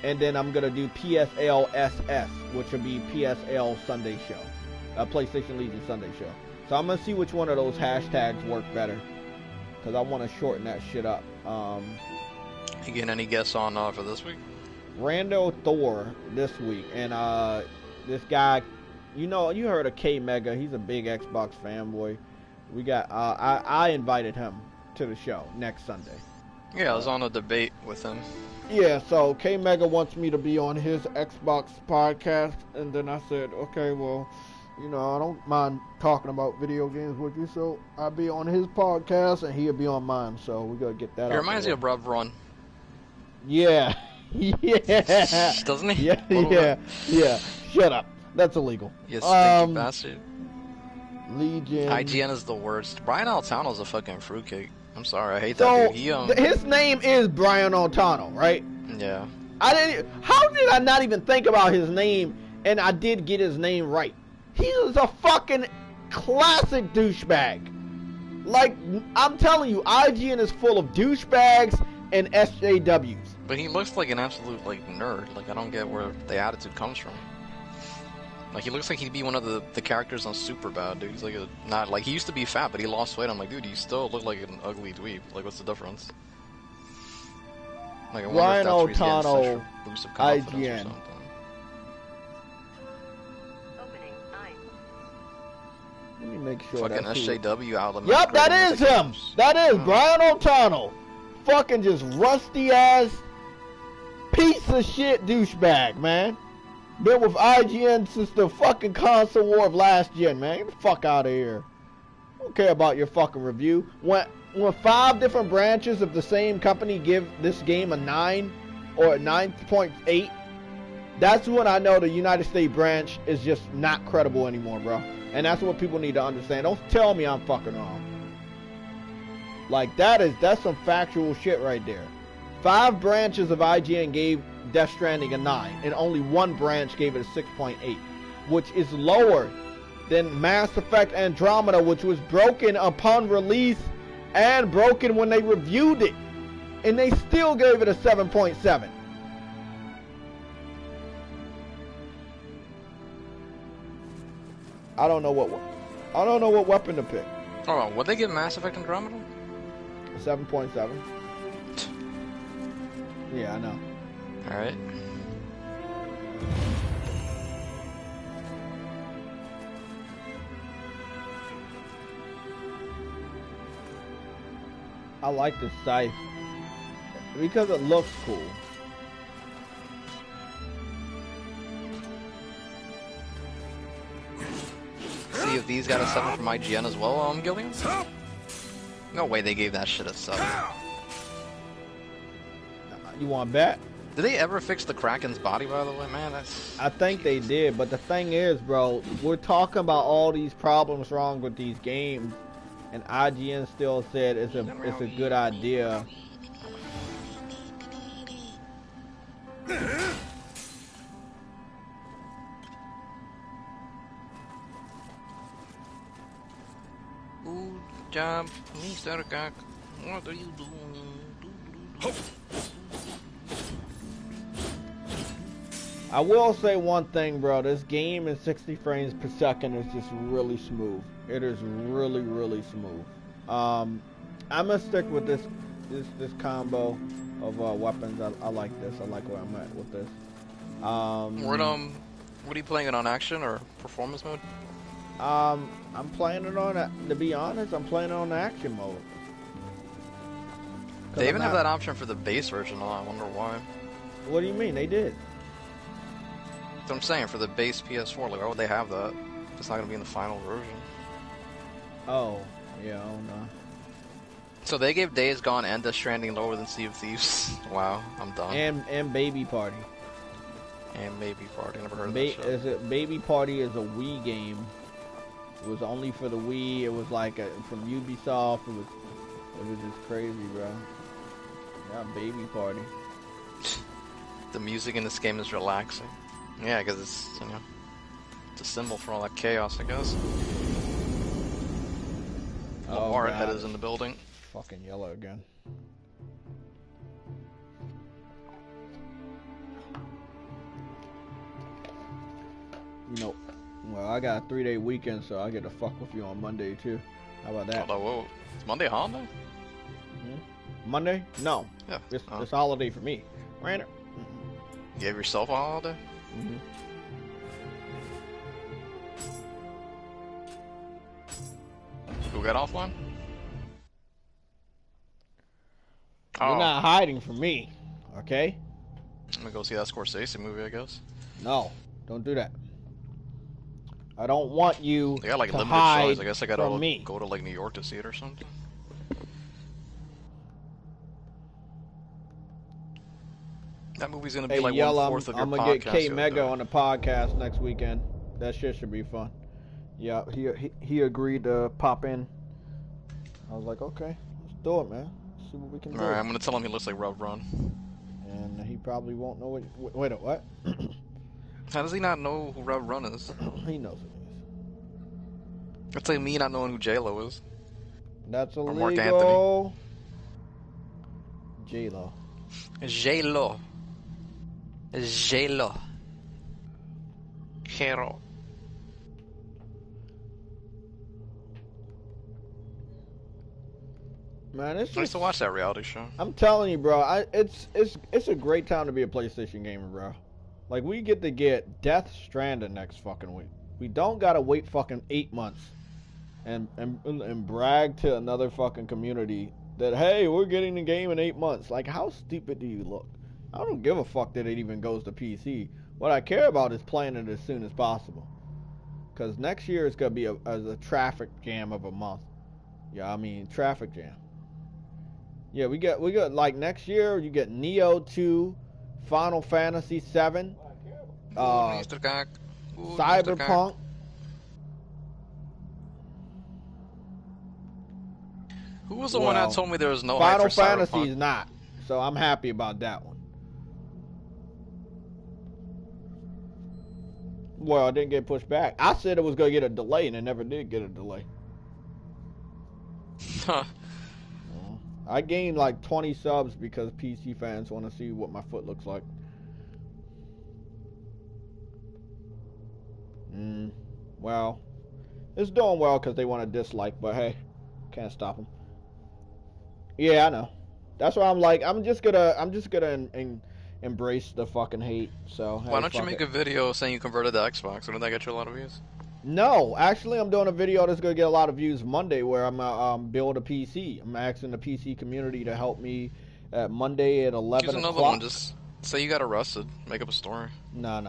and then I'm gonna do PSLSS, which will be PSL Sunday Show, PlayStation Legion Sunday Show. So I'm gonna see which one of those hashtags work better, because I want to shorten that shit up. You getting any guests on for this week? Rando Thor this week, and this guy, you heard of K Mega. He's a big Xbox fanboy. We got I invited him to the show next Sunday. Yeah, I was on a debate with him. Yeah, so K Mega wants me to be on his Xbox podcast, and then I said, okay, well, I don't mind talking about video games with you, so I'll be on his podcast and he'll be on mine. So we gotta get that. It reminds me of Rob Run. Yeah. Yeah. Doesn't he? Yeah. Shut up. That's illegal. You stinky bastard. Legion. IGN is the worst. Brian Altano's a fucking fruitcake. I'm sorry, I hate that dude. His name is Brian Altano, right? Yeah. How did I not even think about his name, and I did get his name right? He is a fucking classic douchebag. Like, I'm telling you, IGN is full of douchebags and SJWs. But he looks like an absolute, nerd. I don't get where the attitude comes from. He looks like he'd be one of the characters on Superbad, dude. He's he used to be fat, but he lost weight. I'm like, dude, you still look like an ugly dweeb. What's the difference? Like I wonder Brian if that's where he's getting such O'Tonnell, a boost of confidence or IGN. something. Opening 9. Let me make sure Fucking that's who. SJW outlet. Yep, that is him. That is Brian O'Tonnell. Fucking just rusty ass piece of shit douchebag, man. Been with IGN since the fucking console war of last gen, man. Get the fuck out of here. Don't care about your fucking review. When 5 different branches of the same company give this game a 9 or a 9.8, that's when I know the United States branch is just not credible anymore, bro. And that's what people need to understand. Don't tell me I'm fucking wrong. Like, that's some factual shit right there. 5 branches of IGN gave Death Stranding a 9, and only 1 branch gave it a 6.8, which is lower than Mass Effect Andromeda, which was broken upon release and broken when they reviewed it, and they still gave it a 7.7. I don't know what weapon to pick. Oh, what they give Mass Effect Andromeda? 7.7. Yeah, I know. Alright. I like the scythe because it looks cool. See if these got a 7 from IGN as well, Gillian? No way they gave that shit a 7. You want to bet? Did they ever fix the Kraken's body, by the way? Man, that's... I think they did, but the thing is, bro, we're talking about all these problems wrong with these games, and IGN still said it's a good idea. Good job, Mr. Cock. What are you doing? I will say one thing, bro. This game in 60 frames per second is just really smooth. It is really, really smooth. I'm gonna stick with this combo of weapons. I like this. I like where I'm at with this. What are you playing it on, action or performance mode? I'm playing it on, to be honest, I'm playing it on action mode. They even have that option for the base version. I wonder why. What do you mean? They did. That's what I'm saying, for the base PS4. Like, why would they have that? It's not gonna be in the final version. Oh, yeah, I don't know. So they gave Days Gone and Death Stranding lower than Sea of Thieves. Wow, I'm done. And Baby Party. And Baby Party. Never heard of that shit. Baby Party is a Wii game. It was only for the Wii. It was like from Ubisoft. It was just crazy, bro. Yeah, Baby Party. The music in this game is relaxing. Yeah, because it's, it's a symbol for all that chaos, I guess. Oh, Warhead Head is in the building. Fucking yellow again. You know, well, I got a 3-day weekend, so I get to fuck with you on Monday too. How about that? Although, whoa, it's Monday a holiday? Monday? No. Yeah. It's a holiday for me. Ran it. You gave yourself a holiday? Mm-hmm. Who got offline? You're not hiding from me, okay? I'm gonna go see that Scorsese movie, I guess. No, don't do that. I don't want you They got like to limited hide showings. I guess I gotta from me. go to like New York to see it or something. That movie's gonna be Hey, like Yell, 1/4 of your I'm gonna podcast. get K the other Mega day. on the podcast next weekend. That shit should be fun. Yeah, he agreed to pop in. I was like, okay, let's do it, man. Let's see what we can do. Alright, I'm gonna tell him he looks like Rob Run. And he probably won't know what. Wait, what? How does he not know who Rob Run is? He knows who it is. It's like me not knowing who J-Lo is. That's Or illegal. Mark Anthony. J-Lo. J-Lo. J-Lo. Hero. Man, it's I used just, to watch that reality show. I'm telling you, bro. It's a great time to be a PlayStation gamer, bro. Like, we get to get Death Stranding next fucking week. We don't gotta wait fucking 8 months and brag to another fucking community that, hey, we're getting the game in 8 months. Like, how stupid do you look? I don't give a fuck that it even goes to PC. What I care about is playing it as soon as possible. Because next year is gonna be a traffic jam of a month. Yeah, I mean traffic jam. Yeah, we got like next year you get Nioh 2, Final Fantasy 7, Mr. Cock. Cyberpunk. Who was the one that told me there was no Final hype for Fantasy Cyberpunk? is not, so I'm happy about that one. Well, it didn't get pushed back. I said it was gonna get a delay, and it never did get a delay. Huh. I gained like 20 subs because PC fans want to see what my foot looks like. Well, it's doing well because they want to dislike, but hey, can't stop them. Yeah, I know. That's why I'm like, I'm just gonna embrace the fucking hate. So hey, Why don't you fuck make it. a video saying you converted to Xbox? Wouldn't that get you a lot of views? No, actually, I'm doing a video that's gonna get a lot of views Monday, where I'm build a PC. I'm asking the PC community to help me at Monday at 11 Use another o'clock. one. Just say you got arrested. Make up a story. No.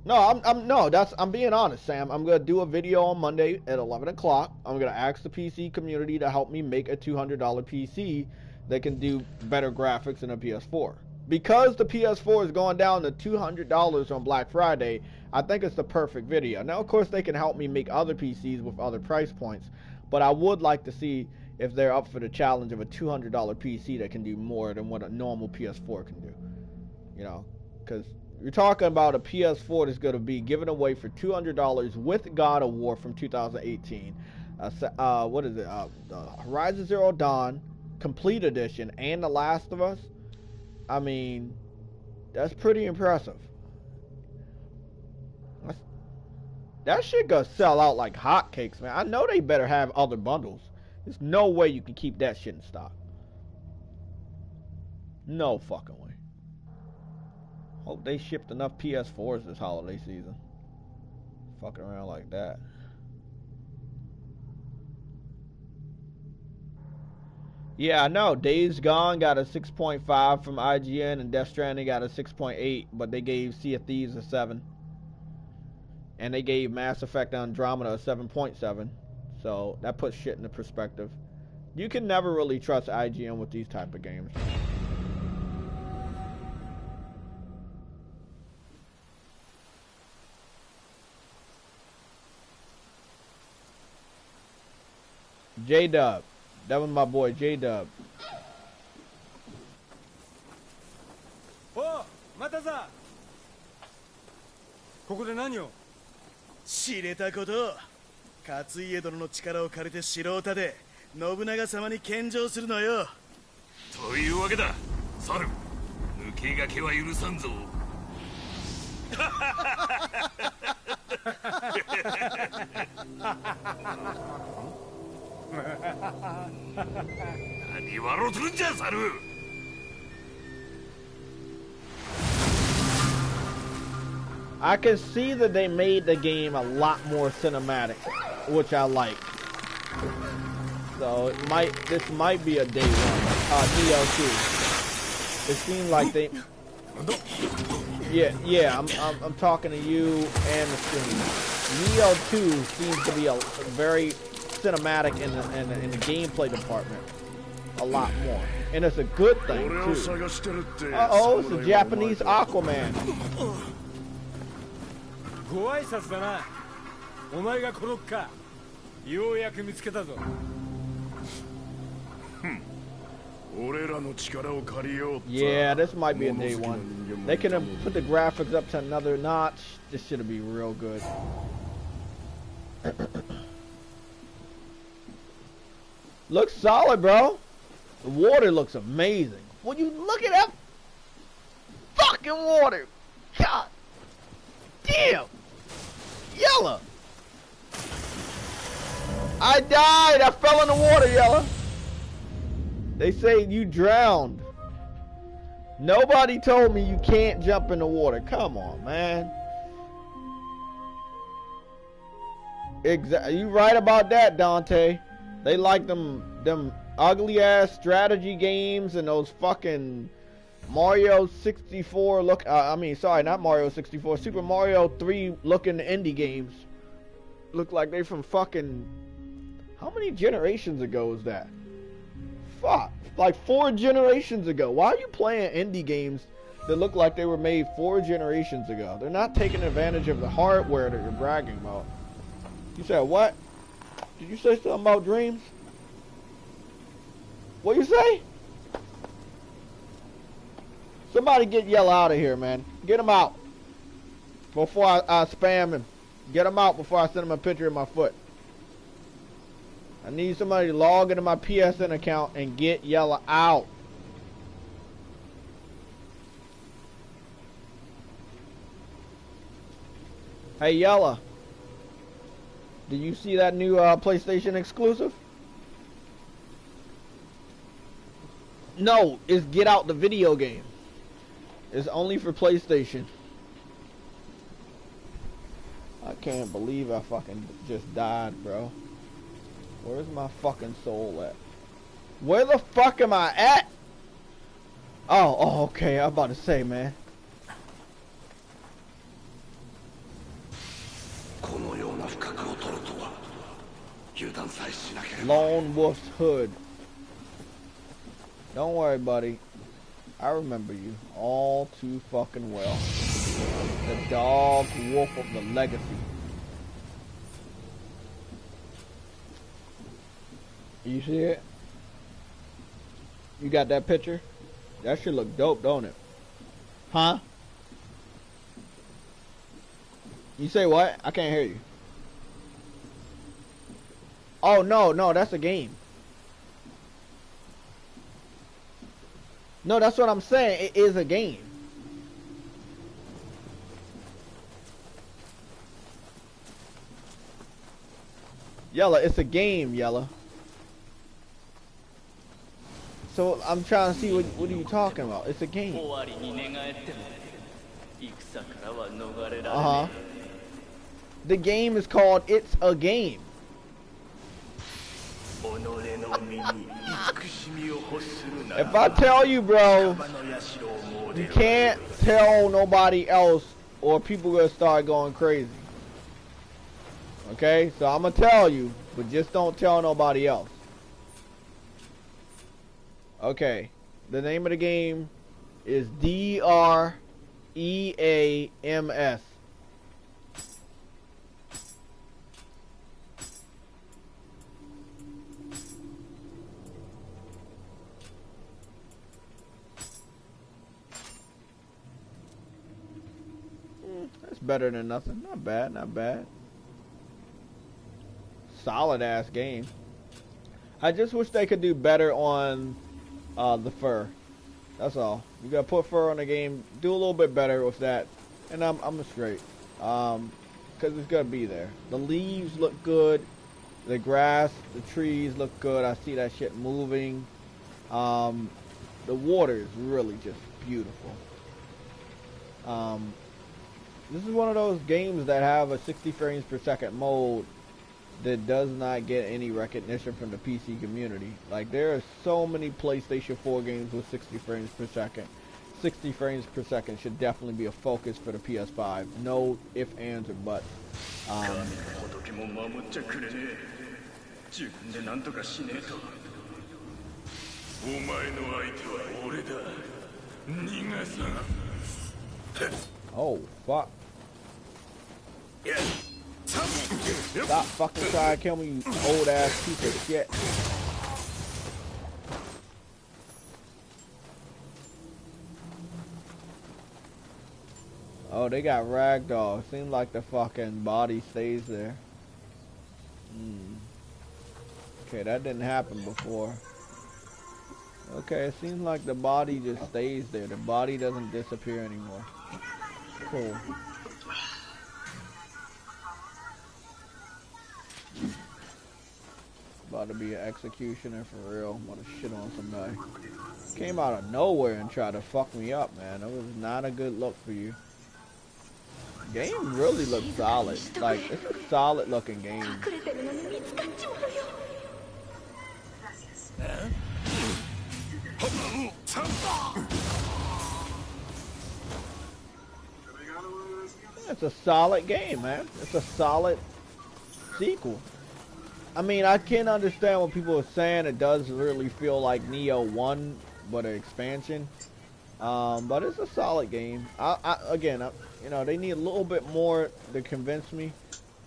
I'm being honest, Sam. I'm gonna do a video on Monday at 11 o'clock. I'm gonna ask the PC community to help me make a $200 PC that can do better graphics than a PS4. Because the PS4 is going down to $200 on Black Friday, I think it's the perfect video. Now, of course, they can help me make other PCs with other price points, but I would like to see if they're up for the challenge of a $200 PC that can do more than what a normal PS4 can do. You know, because you're talking about a PS4 that's going to be given away for $200 with God of War from 2018. What is it? Horizon Zero Dawn Complete Edition and The Last of Us. I mean, that's pretty impressive. That shit gonna sell out like hotcakes, man. I know they better have other bundles. There's no way you can keep that shit in stock. No fucking way. Hope they shipped enough PS4s this holiday season. Fucking around like that. Yeah, I know. Days Gone got a 6.5 from IGN, and Death Stranding got a 6.8, but they gave Sea of Thieves a 7. And they gave Mass Effect Andromeda a 7.7. So that puts shit into perspective. You can never really trust IGN with these type of games. J-Dub. That was my boy J-Dub. Oh, またさ。ここで何を？知れたこと。勝家殿の力を借りて城を建て、信長様に献上するのよ。というわけだ、猿。抜け駆けは許さんぞ。何笑うとるんじゃ、猿。I can see that they made the game a lot more cinematic, which I like. So this might be a day one. Nioh 2. It seemed like they. Yeah. I'm talking to you and the stream. Nioh 2 seems to be a very cinematic in the gameplay department. A lot more, and it's a good thing too. Uh-oh, it's the Japanese Aquaman. ご挨拶だな。お前がコロッカ。ようやく見つけたぞ。俺らの力を借りよう。 Yeah, this might be a day one. They can put the graphics up to another notch. This should be real good. Looks solid, bro. The water looks amazing. When you look at that fucking water, God damn, Yella. I died. I fell in the water, Yella. They say you drowned. Nobody told me you can't jump in the water. Come on, man. You right about that, Dante. They like them ugly ass strategy games and those fucking Mario 64 look. Sorry, not Mario 64. Super Mario 3 looking indie games. Look like they from fucking. How many generations ago is that? Fuck, like 4 generations ago. Why are you playing indie games that look like they were made 4 generations ago? They're not taking advantage of the hardware that you're bragging about. You said what? Did you say something about dreams? What you say? Somebody get Yellow out of here, man. Get him out. Before I spam him. Get him out before I send him a picture of my foot. I need somebody to log into my PSN account and get Yellow out. Hey, Yellow. Did you see that new PlayStation exclusive? No, it's Get Out the video game. It's only for PlayStation. I can't believe I fucking just died, bro. Where's my fucking soul at? Where the fuck am I at? Oh, okay. I'm about to say, man. Lone Wolf's Hood. Don't worry, buddy. I remember you all too fucking well. The dog wolf of the legacy. You see it? You got that picture? That shit look dope, don't it? Huh? You say what? I can't hear you. Oh, no, that's a game. No, that's what I'm saying. It is a game. Yellow, it's a game, Yellow. So I'm trying to see what are you talking about? It's a game. Uh-huh. The game is called It's a Game. If I tell you, bro, you can't tell nobody else or people gonna start going crazy. Okay? So I'm gonna tell you, but just don't tell nobody else. Okay. The name of the game is DREAMS. That's better than nothing. Not bad, not bad. Solid ass game. I just wish they could do better on the fur. That's all. You gotta put fur on the game. Do a little bit better with that, and I'm straight. Cause it's gonna be there. The leaves look good. The grass, the trees look good. I see that shit moving. The water is really just beautiful. This is one of those games that have a 60 frames per second mode that does not get any recognition from the PC community. Like, there are so many PlayStation 4 games with 60 frames per second. 60 frames per second should definitely be a focus for the PS5. No ifs, ands, or buts. Oh, fuck. Stop fucking trying to kill me, you old ass piece of shit. Oh, they got ragdoll. Seems like the fucking body stays there. Okay, that didn't happen before. Okay, it seems like the body just stays there. The body doesn't disappear anymore. Cool. About to be an executioner for real. About to shit on somebody. Came out of nowhere and tried to fuck me up, man. It was not a good look for you. Game really looks solid. Like, it's a solid looking game. It's a solid game, man. It's a solid sequel. I mean, I can understand what people are saying. It does really feel like Nioh 1, but an expansion. But it's a solid game. Again, you know, they need a little bit more to convince me.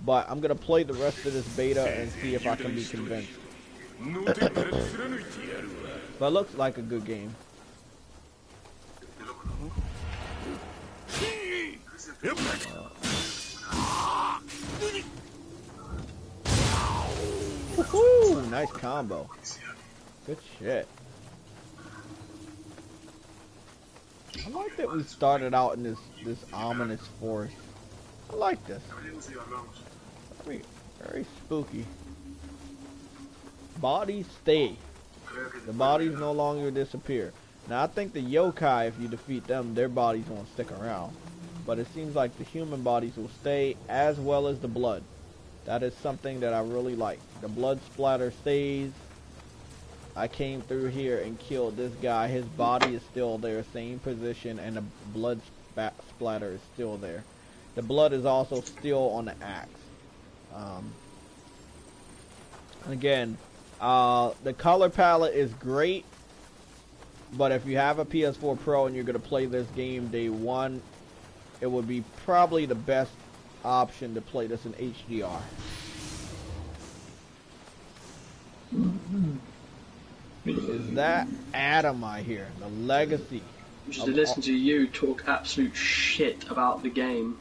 But I'm gonna play the rest of this beta and see if I can be convinced. But it looks like a good game. Woohoo! Nice combo. Good shit. I like that we started out in this ominous forest. I like this. Very spooky. Bodies stay. The bodies no longer disappear. Now I think the yokai, if you defeat them, their bodies won't stick around. But it seems like the human bodies will stay, as well as the blood. That is something that I really like. The blood splatter stays. I came through here and killed this guy. His body is still there, same position, and the blood splatter is still there. The blood is also still on the axe. Again, the color palette is great, but if you have a PS4 Pro and you're going to play this game day one, it would be probably the best option to play this in HDR. Is that Adam I hear? The legacy. Just to listen to you talk absolute shit about the game.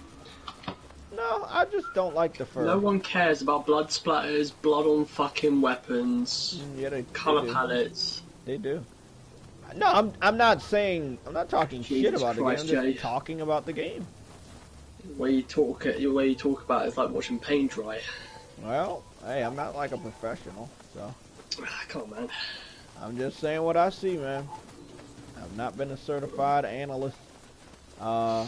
No, I just don't like the fur. No one cares about blood splatters, blood on fucking weapons, color palettes. They do. No, I'm not saying, I'm not talking shit about the game. I'm just talking about the game. The way you talk about it is like watching paint dry. Well, hey, I'm not like a professional, so. Come on, man. I'm just saying what I see, man. I've not been a certified analyst. But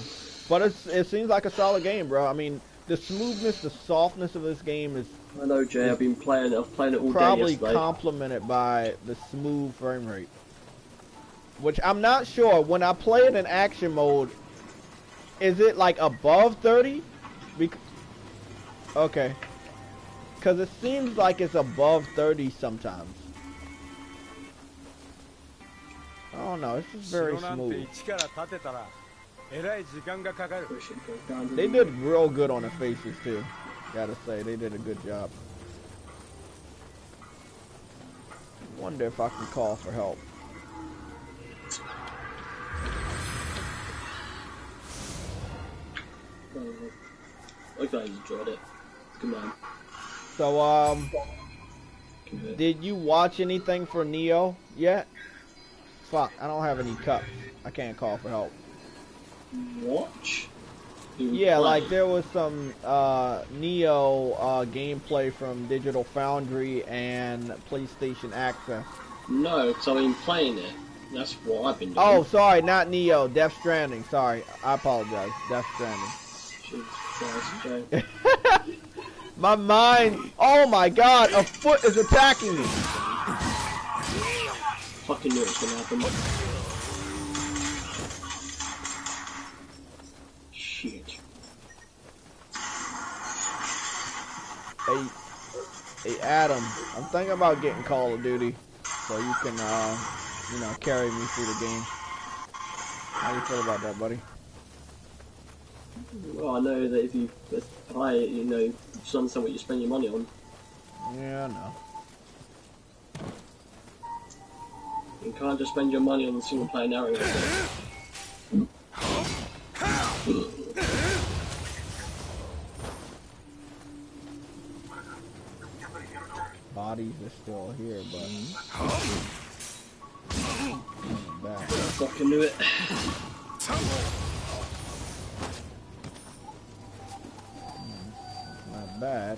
it seems like a solid game, bro. I mean, the smoothness, the softness of this game is... I know, Jay. I've been playing it. I've played it all day probably yesterday. Complemented by the smooth frame rate. Which I'm not sure. When I play it in action mode, is it like above 30? Okay. Because it seems like it's above 30 sometimes. I don't know. This is very smooth. They did real good on the faces too. Gotta say, they did a good job. Wonder if I can call for help. I guys enjoyed it. Good man. So, did you watch anything for Nioh yet? Fuck, I don't have any cups. I can't call for help. Watch? Yeah, like there was some Nioh gameplay from Digital Foundry and PlayStation Access. No, because I've been playing it. That's what I've been doing. Oh, sorry, not Nioh. Death Stranding. Sorry, I apologize. Death Stranding. Jesus Christ, My mind. Oh my God! A foot is attacking me. Fucking knew it was gonna happen. Shit. Hey, Adam. I'm thinking about getting Call of Duty, so you can, you know, carry me through the game. How do you feel about that, buddy? Well, I know that if you buy it, you know, you just understand what you spend your money on. Yeah, I know. You can't just spend your money on the single player narrative. Bodies are still here, but back. Fucking knew it. Not bad.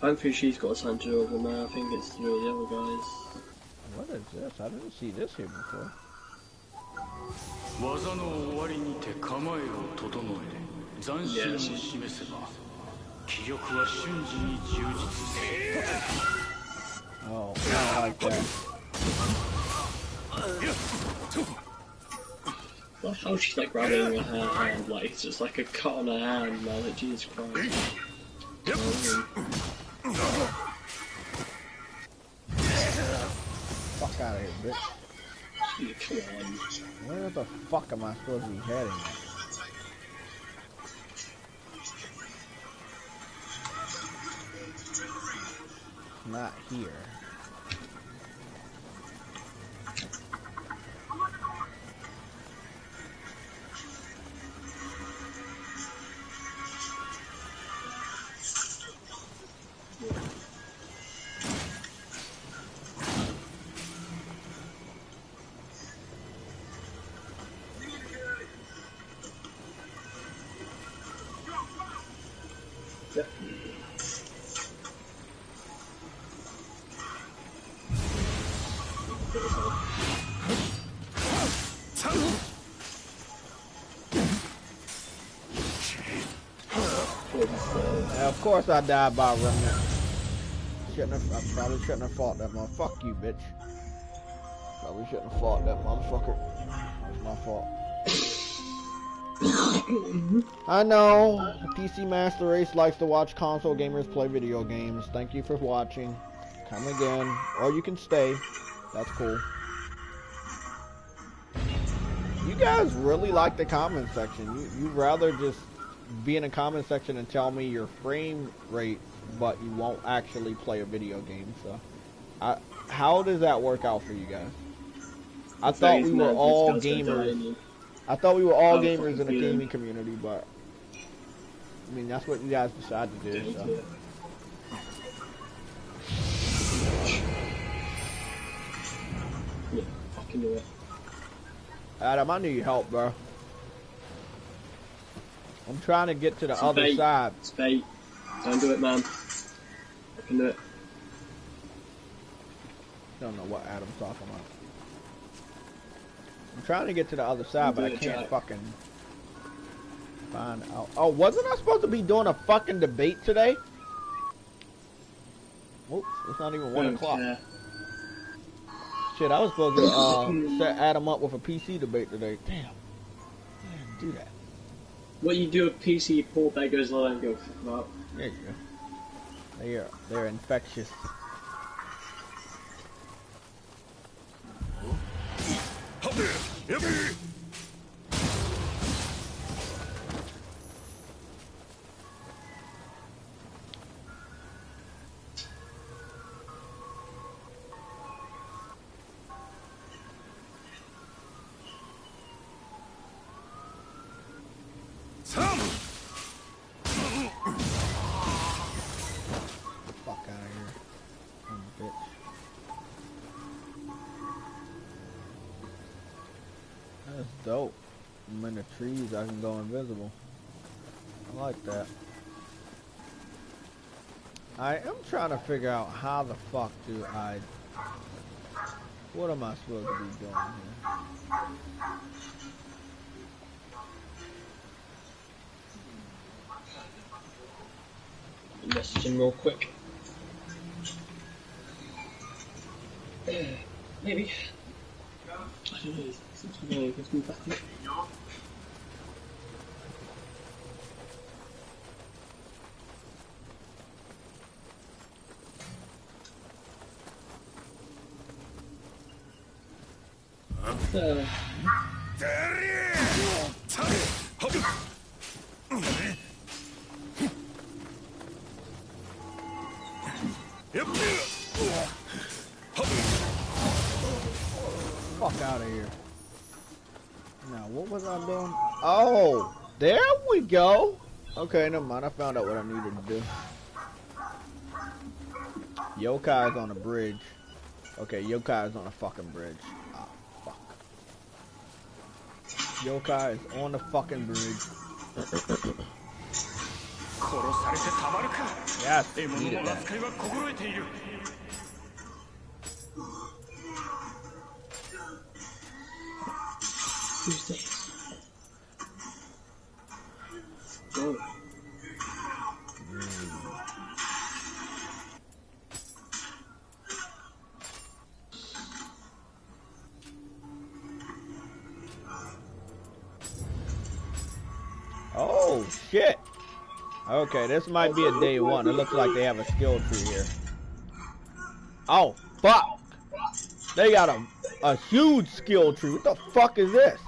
I don't think she's got a son to over now. I think it's through the other guys. What is this? I didn't see this here before. Oh, I like that. Well, how she's like grabbing her hand, like it's just like a cut on her hand, man. Like, Jesus Christ. Fuck out of here, bitch. Come on. Where the fuck am I supposed to be heading? Not here. Yep. Of course I died by remnant. I probably shouldn't have fought that motherfucker. Fuck you, bitch. Probably shouldn't have fought that motherfucker. That was my fault. I know. PC Master Race likes to watch console gamers play video games. Thank you for watching. Come again. Or you can stay. That's cool. You guys really like the comment section. You'd rather just be in a comment section and tell me your frame rate, but you won't actually play a video game. So, how does that work out for you guys? I thought we were all gamers. I thought we were all gamers in the gaming community, but I mean that's what you guys decided to do. So. Yeah, fucking do it. Adam, I need your help, bro. I'm trying to get to the other side. It's bait. Don't do it, man. I can do it. Don't know what Adam's talking about. I'm trying to get to the other side, but I can't fucking find out. Oh, wasn't I supposed to be doing a fucking debate today? Oops, it's not even 1 o'clock. Shit, I was supposed to set Adam up with a PC debate today. Damn. I didn't do that. What you do with PC poor beggars, I don't give a fuck about. There you go. They're infectious. Dope. I'm in the trees, I can go invisible. I like that. I am trying to figure out how the fuck do I... What am I supposed to be doing here? Message him real quick. Maybe. I don't know. Let's move back up. Fuck out of here. Now, what was I doing? Oh, there we go. Okay, never mind. I found out what I needed to do. Yokai's on a bridge. Okay, Yokai's on a fucking bridge. Ah, fuck. Yokai is on the fucking bridge. Yes, needed that. Who's this? Oh. Oh shit. Okay, this might be a day one. It looks like they have a skill tree here. Oh fuck! They got a huge skill tree. What the fuck is this?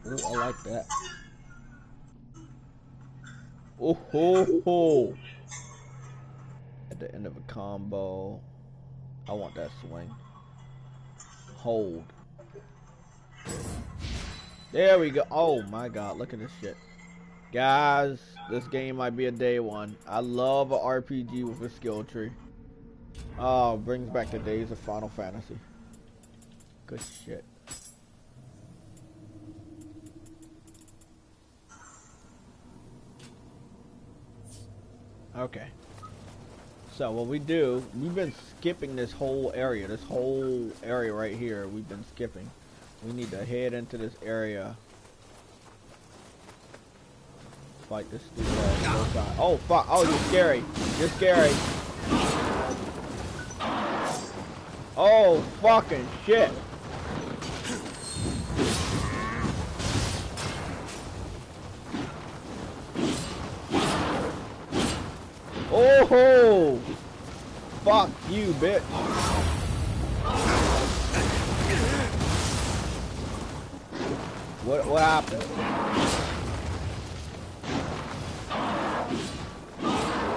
Oh, I like that. Oh ho ho! At the end of a combo, I want that swing. Hold. There we go. Oh my god, look at this shit. Guys, this game might be a day one. I love a RPG with a skill tree. Oh, brings back the days of Final Fantasy. Good shit. Okay. So what we do, we've been skipping this whole area right here, we've been skipping. We need to head into this area. Fight this stupid ass guy. Oh fuck, oh you're scary. You're scary. Oh fucking shit. Oh, fuck you, bitch. What happened?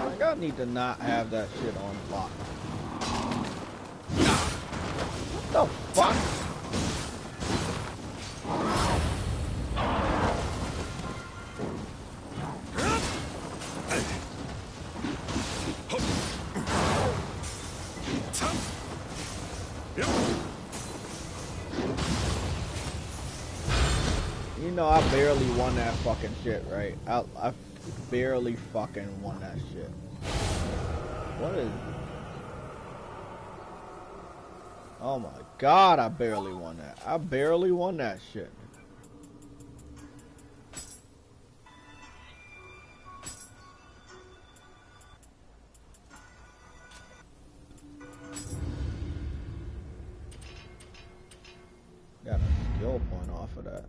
Like, I need to not have that shit on lock. What the fuck? You know, I barely won that fucking shit, right? I barely fucking won that shit. What is... Oh my god, I barely won that. I barely won that shit. Got a skill point off of that.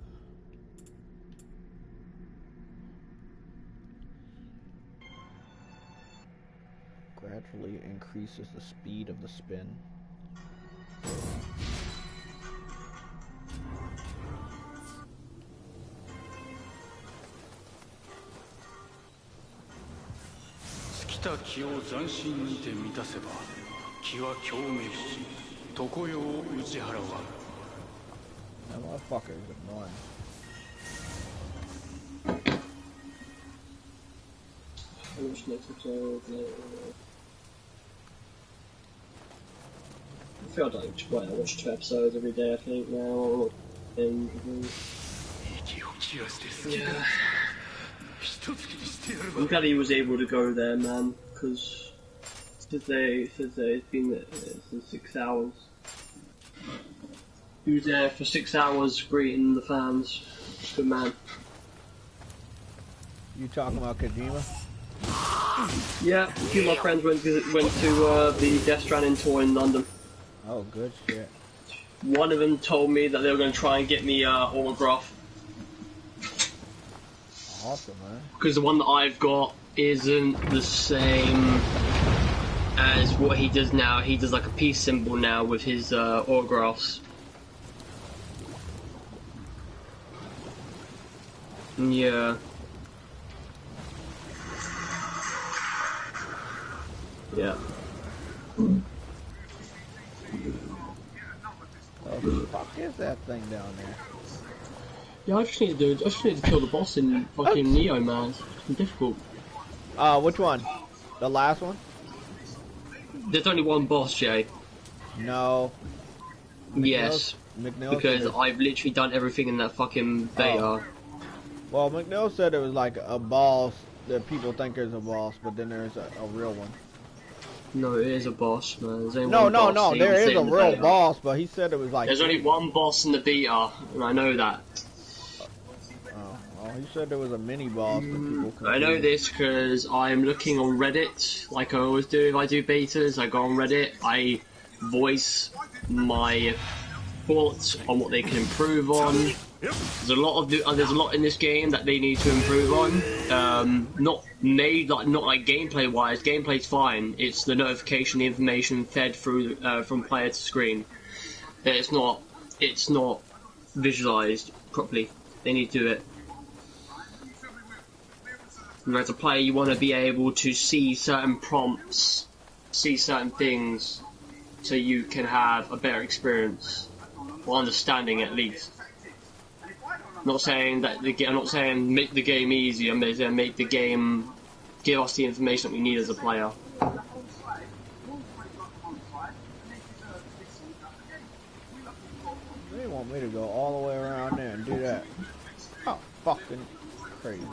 Gradually increases the speed of the spin. That motherfucker is annoying. I feel like I watch 2 episodes every day, I think, now. And, yeah. I'm glad he was able to go there, man, because he's been there since 6 hours. He was there for 6 hours greeting the fans. Good man. You talking about Kojima? Yeah, a few of my friends went to the Death Stranding tour in London. Oh, good shit. One of them told me that they were going to try and get me autograph. Awesome, man. Because the one that I've got isn't the same as what he does now. He does like a peace symbol now with his autographs. Yeah. Yeah. Oh, the fuck is that thing down there? Yeah, I just need to kill the boss in fucking Nioh, man. It's difficult. Which one? The last one? There's only one boss, Jay. No. Yes. McNeil Because I've literally done everything in that fucking beta. Well, McNeil said it was like a boss that people think is a boss, but then there's a real one. No, it is a boss, man. There's only No, one no, boss, no. so you There can is say a in the real beta. boss, but he said it was like. There's only one boss in the beta, and I know that. Oh, well, he said there was a mini boss that people. I know this because I'm looking on Reddit, like I always do if I do betas. I go on Reddit, I voice my thoughts on what they can improve on. There's a lot in this game that they need to improve on. Not gameplay wise. Gameplay's fine. It's the notification, the information fed through from player to screen. It's not visualized properly. They need to do it. And as a player, you want to be able to see certain prompts, see certain things, so you can have a better experience, or understanding at least. I'm not saying make the game easy. I'm saying make the game give us the information that we need as a player. They want me to go all the way around there and do that. Oh, fucking crazy.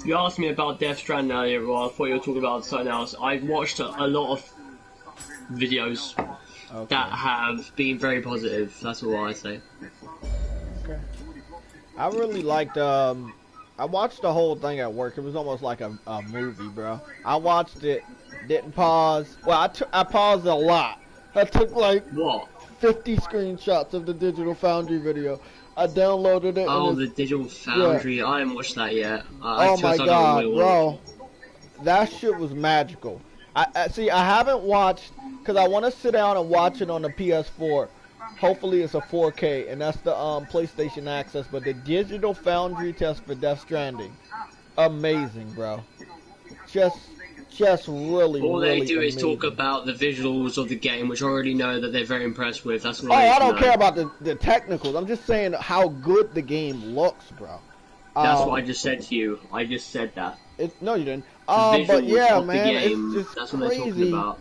You asked me about Death Stranding earlier, well, I thought you were talking about something else. I've watched a lot of videos that have been very positive. That's all I say. Okay. I really liked. I watched the whole thing at work. It was almost like a movie, bro. I watched it, didn't pause. Well, I paused a lot. I took like 50 screenshots of the Digital Foundry video. I downloaded it. Oh, the Digital Foundry. Yeah. I haven't watched that yet. Oh my god, bro. That shit was magical. I see, I haven't watched, because I want to sit down and watch it on the PS4. Hopefully it's a 4K, and that's the PlayStation Access. But the Digital Foundry test for Death Stranding, amazing, bro. Just really, all they really do amazing. is talk about the visuals of the game, which I already know that they're very impressed with. That's what I don't care about the technicals. I'm just saying how good the game looks, bro. That's what I just said to you. I just said that. No, you didn't. The but yeah, of man, the game, it's just that's crazy. What they're talking about.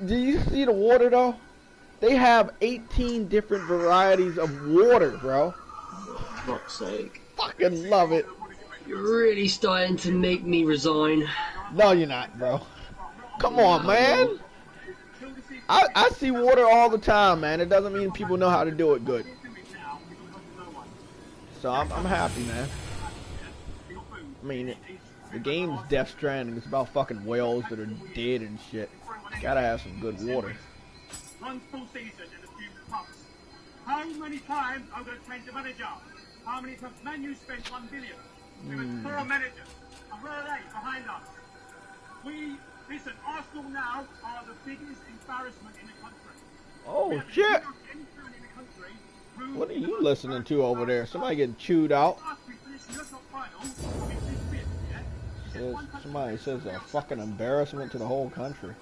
Do you see the water though? They have 18 different varieties of water, bro. For fuck's sake. Fucking love it. You're really starting to make me resign. No, you're not, bro. Come on, man. I see water all the time, man. It doesn't mean people know how to do it good. So I'm happy, man. I mean, the game's Death Stranding. It's about fucking whales that are dead and shit. Gotta have some good water. One full season in a few months. How many times I'm going to change the manager? How many times? Man, you spent 1 billion. We went 4 managers. And where are they? Behind us. Listen, Arsenal now are the biggest embarrassment in the country. Oh, shit. What are you listening to over there? Somebody getting chewed out. Somebody says a fucking embarrassment to the whole country.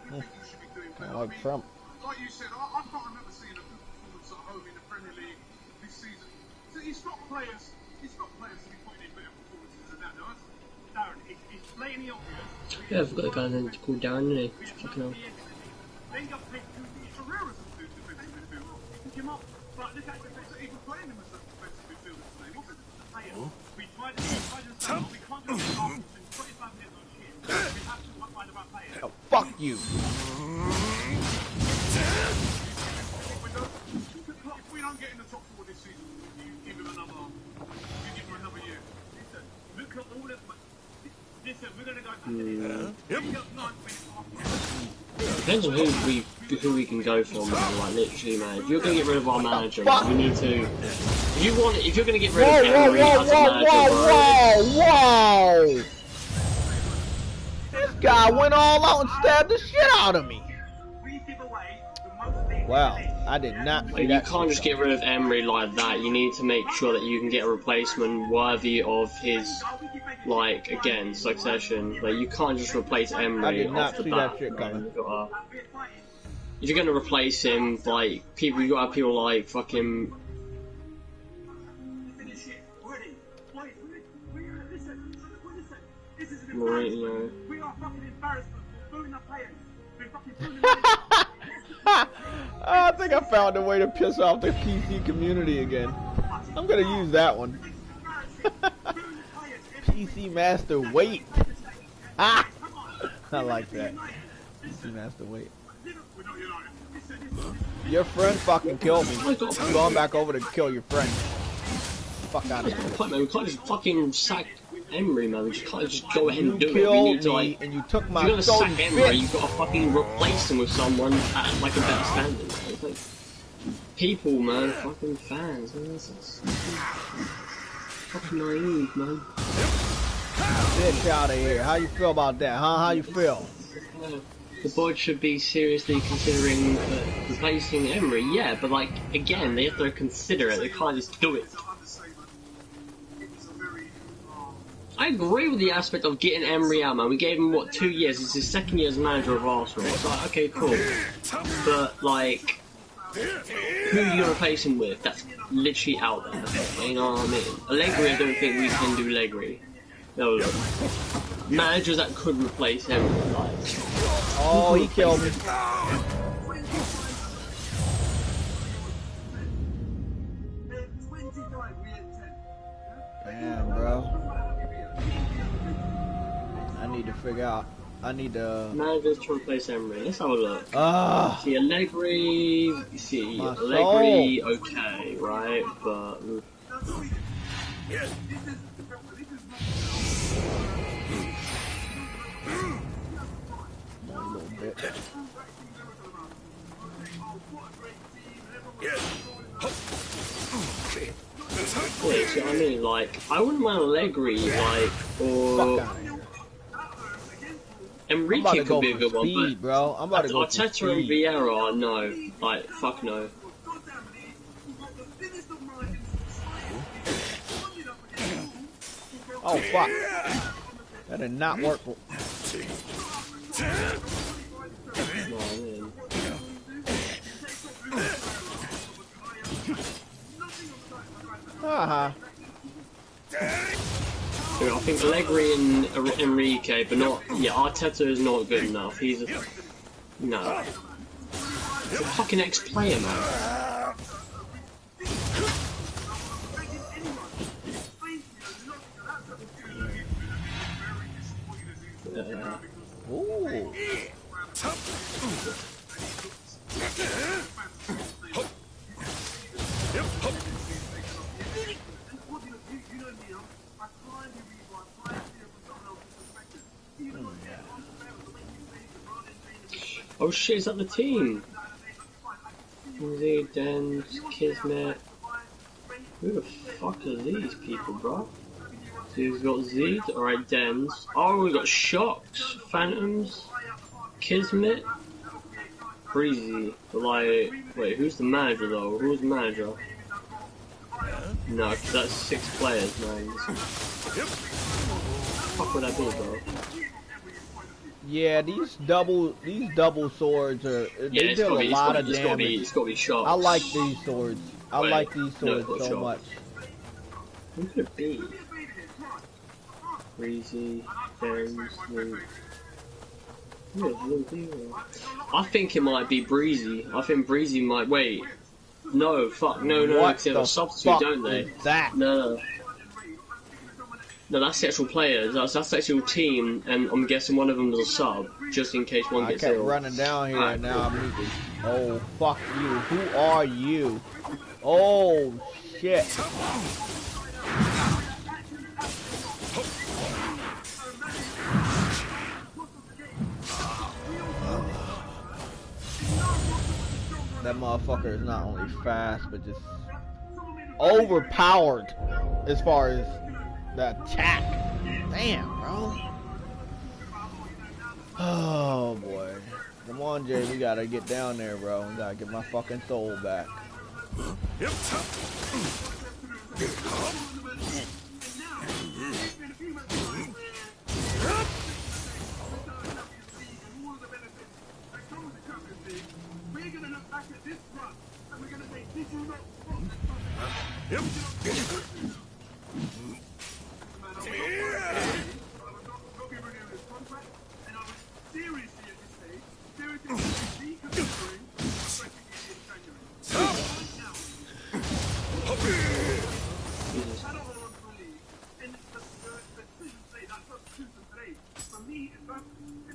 Kind of like Trump. Like you said, I can't remember seeing a good performance at home in the Premier League this season. So it's not players to be putting in better performances than that. No, Darren, it's blatantly obvious. Yeah, I've got a guy named called Darren, isn't he? Fucking hell. Then you got to take it's a rare as a defensive midfielder. Pick him up, but look at the defense. Even playing him as a defensive midfielder today, wasn't it? We tried to say, we can't do it after 25 minutes on shit. We have to find the right player. Oh, fuck you. If we don't get in the top 4 this season, you give him another year. Listen, look at all of listen, we're gonna go back to this. Depends on who we can go for, man. Like literally, man. If you're gonna get rid of our manager, man, we need to. If you're gonna get rid of Emery as a manager, whoa! This guy went all out and stabbed the shit out of me. Wow, I did not see you that. can't just get rid of Emery like that. You need to make sure that you can get a replacement worthy of his, like, again, succession. Like, you can't just replace Emery off the bat. If you're gonna replace him, like, you gotta have people like fucking. Right, yeah. We are fucking embarrassment for booing the players. We're fucking booing the I think I found a way to piss off the PC community again. I'm gonna use that one. PC Master Wait. Ah! I like that. PC Master Wait. Your friend fucking killed me. I'm going back over to kill your friend. Fuck out of here. Man, we can't just fucking sack Emery, man. We just can't just go ahead and do it. You We need killed to, me like, and you took my if you're gonna stolen sack Emery, fish. you've got to fucking replace him with someone at like a better standard. It's like, people, man, fucking fans, man. It's fucking naive, man. Bitch out of here. How you feel about that, huh? How you feel? The board should be seriously considering replacing Emery, yeah, but like, again, they have to consider it, they can't just do it. I agree with the aspect of getting Emery out, man. We gave him, what, 2 years? It's his second year as manager of Arsenal. It's like, okay, cool. But, like, who are you gonna replace him with? That's literally out there. You know what I mean? Allegri, I don't think we can do Allegri. No, look. Managers that could replace him, like... Oh, he killed me. Damn, bro. I need to figure out. I need to. Managers to replace Emery. Let's have a look. See Allegri. You see Allegri. Okay, right, but. One little bit. Wait, see what I mean? Like, I wouldn't mind Allegri, like, or Enrique could be a good speed, one, but bro. I'm about to go Arteta and Vieira, no, like, fuck no. Oh fuck! That did not work. Haha. I think Allegri and Enrique, but not. Yeah, Arteta is not good enough. He's a no. He's a fucking ex-player, man. Ooh. Oh shit, is that the team? Z, Dens, Kismet. Who the fuck are these people, bro? So we've got Z, alright, Dens. Oh, we've got Shocks, Phantoms, Kismet, Breezy. But like, wait, who's the manager though? Who's the manager? No, 'cause that's 6 players, man. What the fuck would that be, bro? Yeah, these double swords are they deal a lot of damage. It's gotta be Shocks. I like these swords. I like these swords so much. Who could it be? Breezy, Dens, I think it might be Breezy. I think Breezy might. Wait. No, fuck. No, because they have a substitute, don't they? That? No. No, that's the actual players. That's the actual team, and I'm guessing one of them is a sub, just in case one gets ill. I kept running down here, and now I'm leaving. Oh, fuck you. Who are you? Oh, shit. That motherfucker is not only fast, but just overpowered as far as the attack. Damn, bro. Oh, boy. Come on, Jay. We gotta get down there, bro. We gotta get my fucking soul back.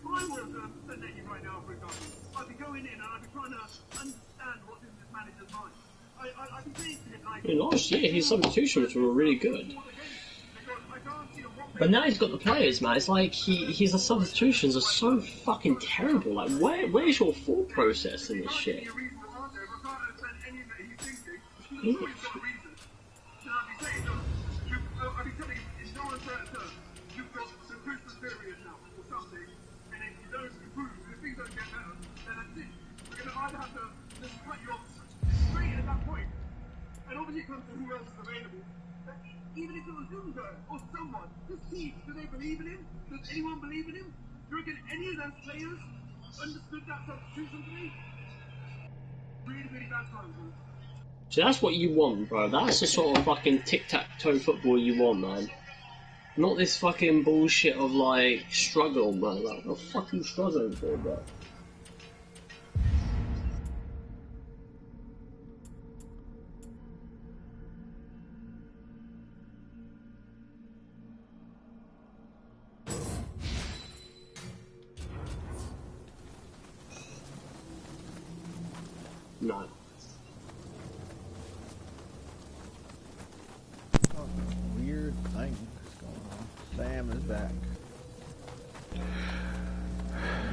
if I were a native right now, for example, I'd be going in and I'd be trying to understand what's in this manager's mind. I'd be saying to him like... Last year, his substitutions were really good. But now he's got the players, man. It's like his substitutions are so fucking terrible. Like, where's your thought process in this shit? And obviously it comes to who else is available. Even if it was Dunga or someone, this team, do they believe in him? Does anyone believe in him? Do you reckon any of those players understood that substitution today? Really, really bad times, man. So that's what you want, bro. That's the sort of fucking tic-tac-toe football you want, man. Not this fucking bullshit of, like, struggle, man. Like, what the fuck are you struggling for, bro? No. Weird thing is going on. Sam is back.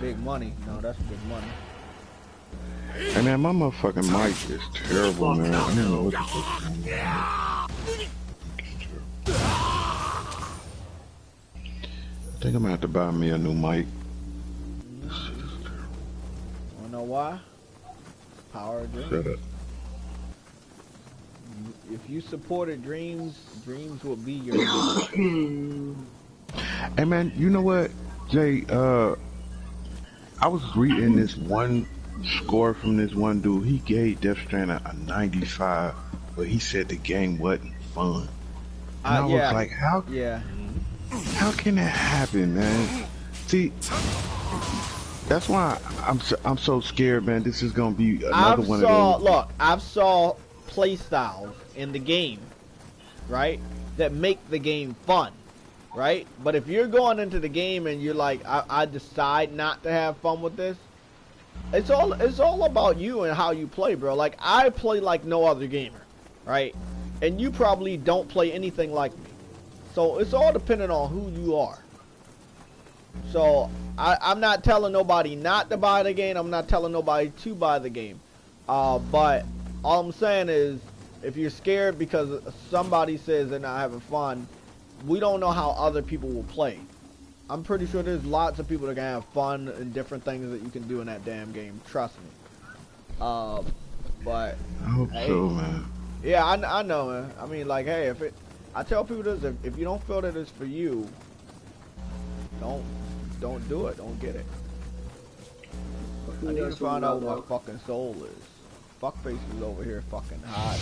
Big money. No, that's big money. Hey man, my motherfucking mic is terrible, man. I don't know what the fuck. I think I'm gonna have to buy me a new mic. Wanna know why? Power of dreams. Shut up. If you supported dreams, dreams will be your Hey man, you know what, Jay? I was reading this one score from this one dude. He gave Death Stranding a 95, but he said the game wasn't fun. And I was like, how can that happen, man? See, that's why I'm so scared, man. This is gonna be another one of those. Look, I've saw play styles in the game, right, that make the game fun, right? But if you're going into the game and you're like, I decide not to have fun with this, it's all about you and how you play, bro. Like, I play like no other gamer, right? And you probably don't play anything like me. So it's all dependent on who you are. So I'm not telling nobody not to buy the game. I'm not telling nobody to buy the game. But all I'm saying is, if you're scared because somebody says they're not having fun, we don't know how other people will play. I'm pretty sure there's lots of people that can have fun and different things that you can do in that damn game. Trust me. But I hope so, man. Yeah, I know, man. I mean, like, hey, I tell people this: if you don't feel that it's for you, don't do it. Don't get it. I need to find out what my fucking soul is. Fuckface is over here fucking hot.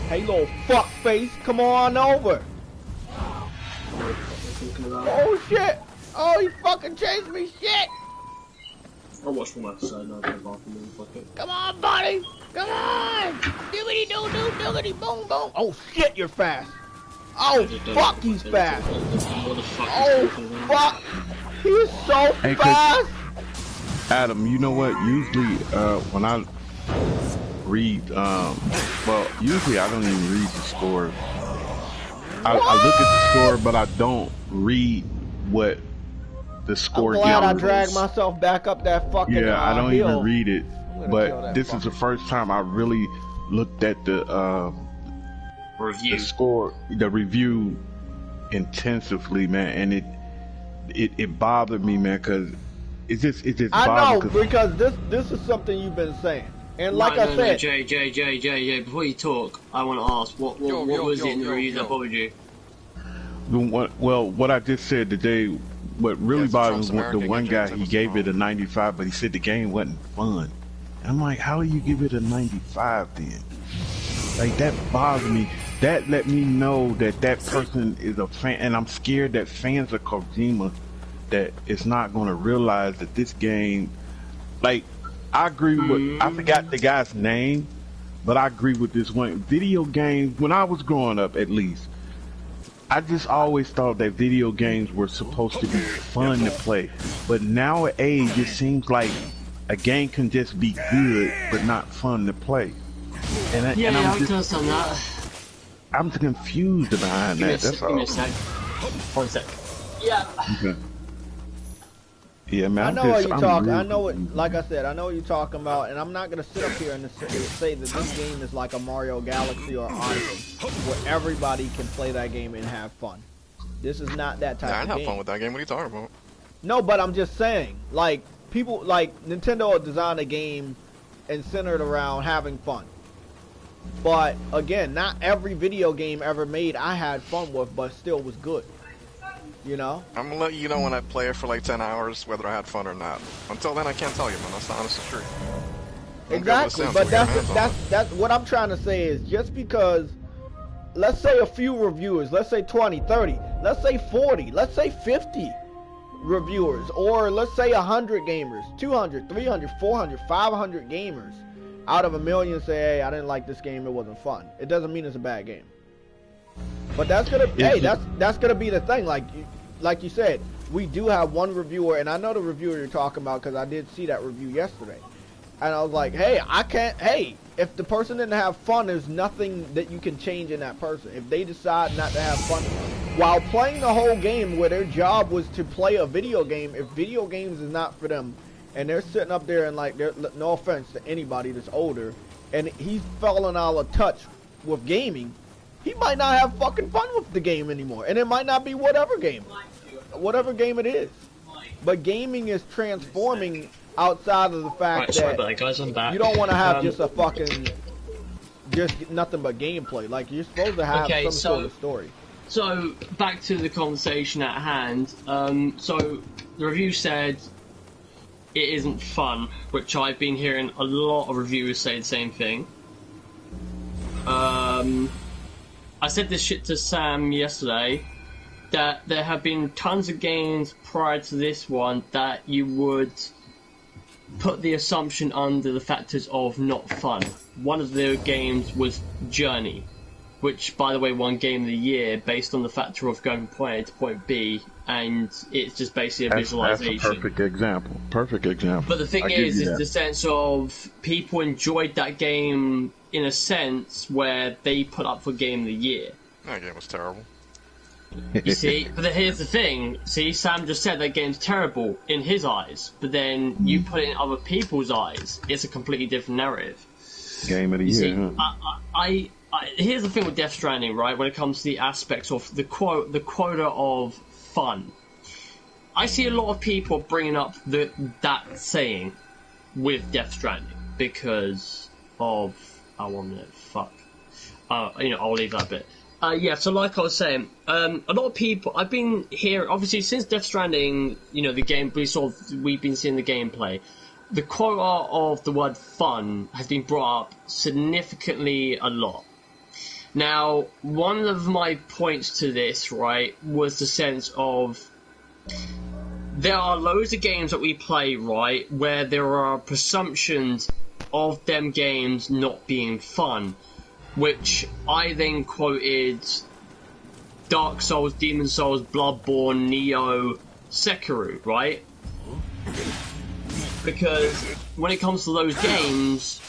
Hey, little fuckface, come on over. Oh shit! Oh, he fucking chased me, shit! I'll watch one episode and I'll go back and then fuck it. Come on, buddy! Come on! Doogity doo doo doogity boom boom! Oh shit, you're fast! Oh fuck, he's fast! Oh fuck! He's so fast! Adam, you know what? Usually, when I read, well, usually I don't even read the score. I look at the score, but I don't read what the score gives. I'm glad I dragged myself back up that fucking hill. I don't even read it. But this is the first time I really looked at the review, the score, the review intensively, man, and it bothered me, man, because it's just I know, because this is something you've been saying. And like I said, Jay, before you talk, I want to ask, what was it in the review that bothered you? What I just said today, what really bothered me was the one guy, he gave it a 95, but he said the game wasn't fun. And I'm like, how do you give it a 95 then? Like, that bothered me. That let me know that person is a fan, and I'm scared that fans of Kojima, that it's not going to realize that this game, like, I agree with, I forgot the guy's name, but I agree with this one. Video games, when I was growing up at least, I just always thought that video games were supposed to be fun to play, but nowadays it seems like a game can just be good but not fun to play. And I can understand that. I'm confused behind that. That's all. Give me a sec. 1 sec. Yeah. Okay. Yeah, man. I know what you're talking. I know what. Like I said, I know what you're talking about, and I'm not gonna sit up here and say that this game is like a Mario Galaxy or Odyssey, where everybody can play that game and have fun. This is not that type of game. I'd have fun with that game. What are you talking about? No, but I'm just saying, like people, like Nintendo designed a game and centered around having fun. But again, not every video game ever made I had fun with, but still was good. You know? I'm gonna let you know when I play it for like 10 hours whether I had fun or not. Until then, I can't tell you, man. That's the honest truth. Exactly, but that's what I'm trying to say is just because, let's say a few reviewers, let's say 20, 30, let's say 40, let's say 50 reviewers, or let's say 100 gamers, 200, 300, 400, 500 gamers out of a million say, hey, I didn't like this game, it wasn't fun. It doesn't mean it's a bad game. But that's gonna, hey, that's gonna be the thing. Like you said, we do have one reviewer, and I know the reviewer you're talking about because I did see that review yesterday, and I was like, hey, hey, if the person didn't have fun, there's nothing that you can change in that person. If they decide not to have fun while playing the whole game, where their job was to play a video game, if video games is not for them, and they're sitting up there and like, no offense to anybody that's older, and he's falling out of touch with gaming. He might not have fucking fun with the game anymore. And it might not be whatever game it is. But gaming is transforming outside of the fact that guys, I'm back. You don't want to have just a fucking, just nothing but gameplay. Like, you're supposed to have some sort of story. So, back to the conversation at hand. So, the review said it isn't fun, which I've been hearing a lot of reviewers say the same thing. I said this shit to Sam yesterday, that there have been tons of games prior to this one that you would put the assumption under the factors of not fun. One of the games was Journey, which, by the way, won Game of the Year based on the factor of going from point A to point B, and it's just basically a visualization. That's a perfect example. Perfect example. But the thing is the sense of people enjoyed that game in a sense where they put up for Game of the Year. That game was terrible. You see, but here's the thing. See, Sam just said that game's terrible in his eyes, but then you put it in other people's eyes, it's a completely different narrative. Game of the Year, huh? Here's the thing with Death Stranding, right? When it comes to the aspects of the quota of fun, I see a lot of people bringing up that saying with Death Stranding because of I'll leave that bit. So like I was saying, a lot of people, I've been hearing, obviously since Death Stranding, the game, we've been seeing the gameplay. The quota of the word fun has been brought up significantly a lot. Now, one of my points to this, right, was the sense of there are loads of games that we play, right, where there are presumptions of them games not being fun, which I then quoted Dark Souls, Demon Souls, Bloodborne, Nioh, Sekiro, right? Because when it comes to those games,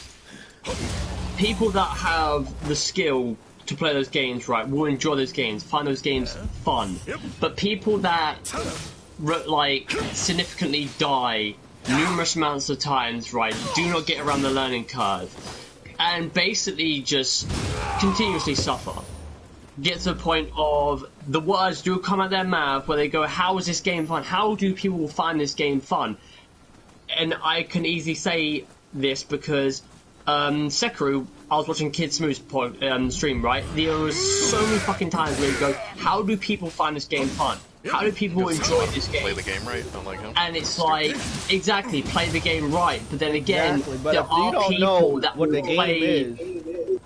people that have the skill to play those games, right, will enjoy those games, find those games fun. But people that, significantly die numerous amounts of times, right, do not get around the learning curve, and basically just continuously suffer. Get to the point of the words do come out their mouth where they go, how is this game fun? How do people find this game fun? And I can easily say this because Sekiro, I was watching Kid Smooth's stream, right? There was so many fucking times where he goes, how do people find this game fun? How do people enjoy this game? Play the game right, unlike him. And it's like, exactly, play the game right. But then again, but there are people that will play.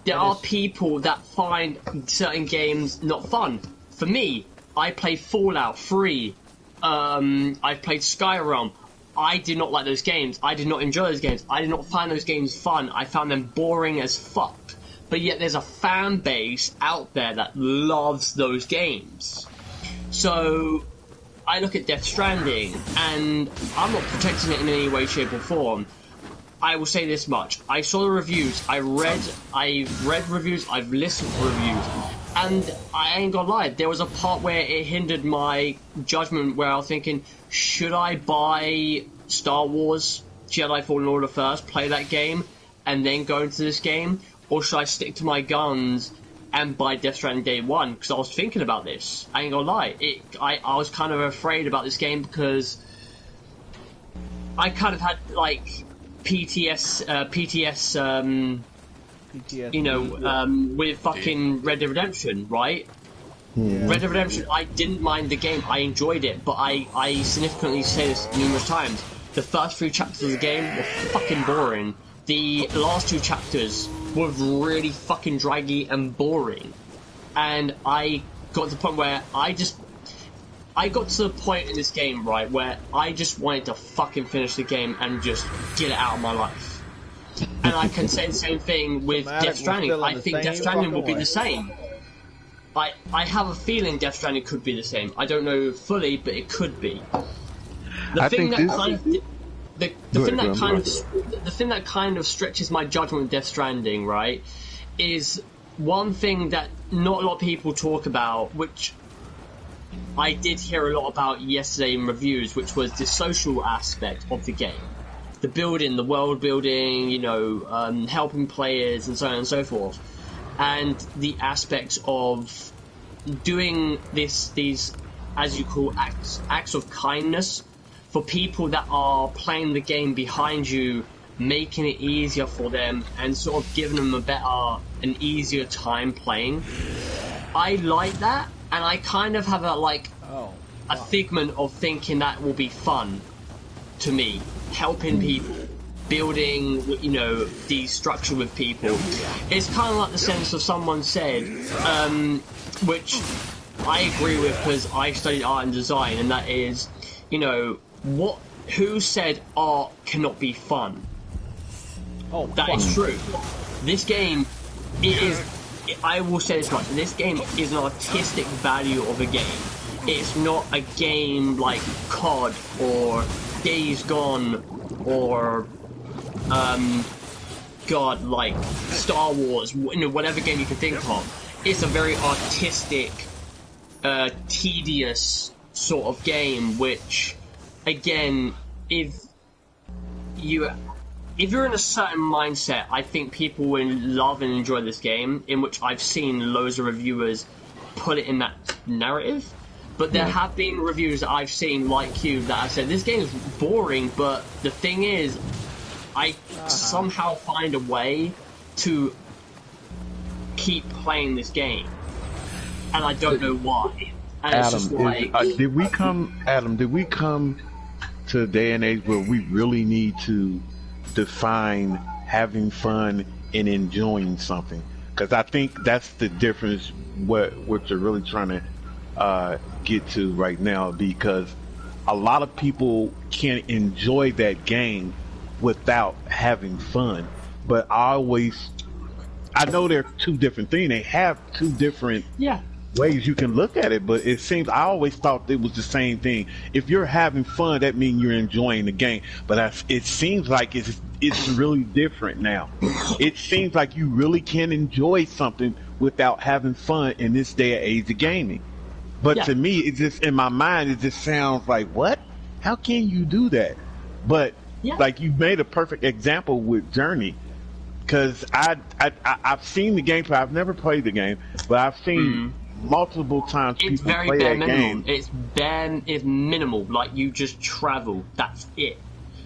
There are is. People that find certain games not fun. For me, I play Fallout 3. I've played Skyrim. I did not like those games. I did not enjoy those games. I did not find those games fun. I found them boring as fuck. but yet there's a fan base out there that loves those games. So I look at Death Stranding, and I'm not protecting it in any way, shape, or form. I will say this much: I saw the reviews, I've read reviews, I've listened to reviews, and I ain't gonna lie, there was a part where it hindered my judgment, where I was thinking, should I buy Star Wars Jedi Fallen Order first, play that game, and then go into this game, or should I stick to my guns and buy Death Stranding day one? Because I was thinking about this. I ain't gonna lie. I was kind of afraid about this game because I kind of had, like, PTS, you know, with fucking Red Dead Redemption, right? Yeah. Red Dead Redemption, I didn't mind the game. I enjoyed it, but I significantly say this numerous times. The first 3 chapters of the game were fucking boring. The last 2 chapters were really fucking draggy and boring. And I got to the point where I got to the point in this game, right, where I just wanted to fucking finish the game and just get it out of my life. And I can say the same thing with Death Stranding. I think Death Stranding will be the same. I have a feeling Death Stranding could be the same. I don't know fully, but it could be. The thing that kind of stretches my judgment with Death Stranding, right, is one thing that not a lot of people talk about, which I did hear a lot about yesterday in reviews, which was the social aspect of the game. The building, the world building, you know, helping players and so on and so forth. And the aspects of doing these, as you call, acts of kindness for people that are playing the game behind you, making it easier for them and sort of giving them an easier time playing. I like that, and I kind of have a figment of thinking that will be fun to me, helping people, building, you know, the structure with people. It's kind of like the sense of someone said, which I agree with because I studied art and design, and that is, you know, who said art cannot be fun? Oh, that is true. This game, I will say this much, this game is an artistic value of a game. It's not a game like COD or Days Gone or like Star Wars, you know, whatever game you can think of. It's a very artistic, tedious sort of game, which, again, if you're in a certain mindset, I think people will love and enjoy this game, in which I've seen loads of reviewers put it in that narrative. But there have been reviews that I've seen, like you, that have said, this game is boring, but the thing is, I somehow find a way to keep playing this game. And I don't know why. And Adam, it's just like... did we come to a day and age where we really need to define having fun and enjoying something? Because I think that's the difference, what you're really trying to get to right now, because a lot of people can enjoy that game without having fun. But I know they're 2 different things. They have 2 different ways you can look at it, but it seems, I always thought it was the same thing. If you're having fun, that means you're enjoying the game. But it seems like it's really different now. It seems like you really can enjoy something without having fun in this day and age of gaming. But to me, it just, in my mind, it just sounds like, what? How can you do that? But like, you made a perfect example with Journey, because I've seen the gameplay. I've never played the game, but I've seen multiple times it's people very play bare that minimal. game. It's minimal. Like, you just travel. That's it.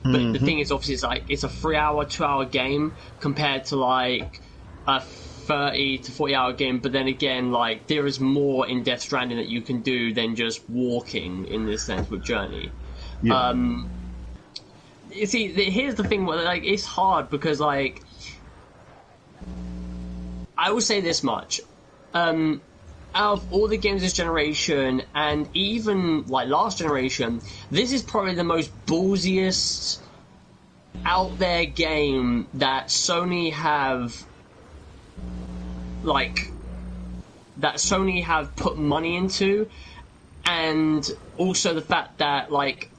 But the thing is, obviously, it's a 3-hour, 2-hour game compared to like a 30 to 40-hour game. But then again, like, there is more in Death Stranding that you can do than just walking in this sense with Journey. You see, here's the thing, like, it's hard because, like, I will say this much. Out of all the games this generation, and even, like, last generation, this is probably the most ballsiest out there game that Sony have like that Sony have put money into, and also the fact that like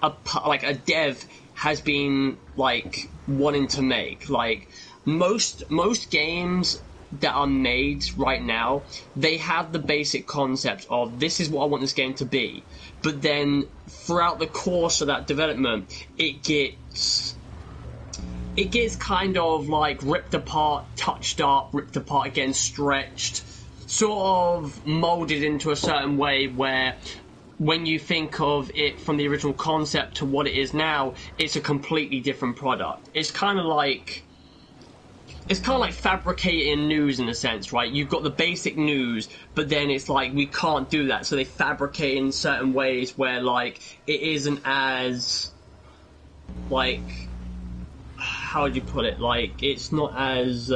a dev has been like wanting to make like most games that are made right now, they have the basic concept of this is what I want this game to be, but then throughout the course of that development it gets kind of like ripped apart, touched up, ripped apart again, stretched, sort of molded into a certain way where when you think of it from the original concept to what it is now, it's a completely different product. It's kind of like fabricating news in a sense, right? You've got the basic news, but then it's like we can't do that, so they fabricate in certain ways where like it isn't as like, how would you put it? Like it's not as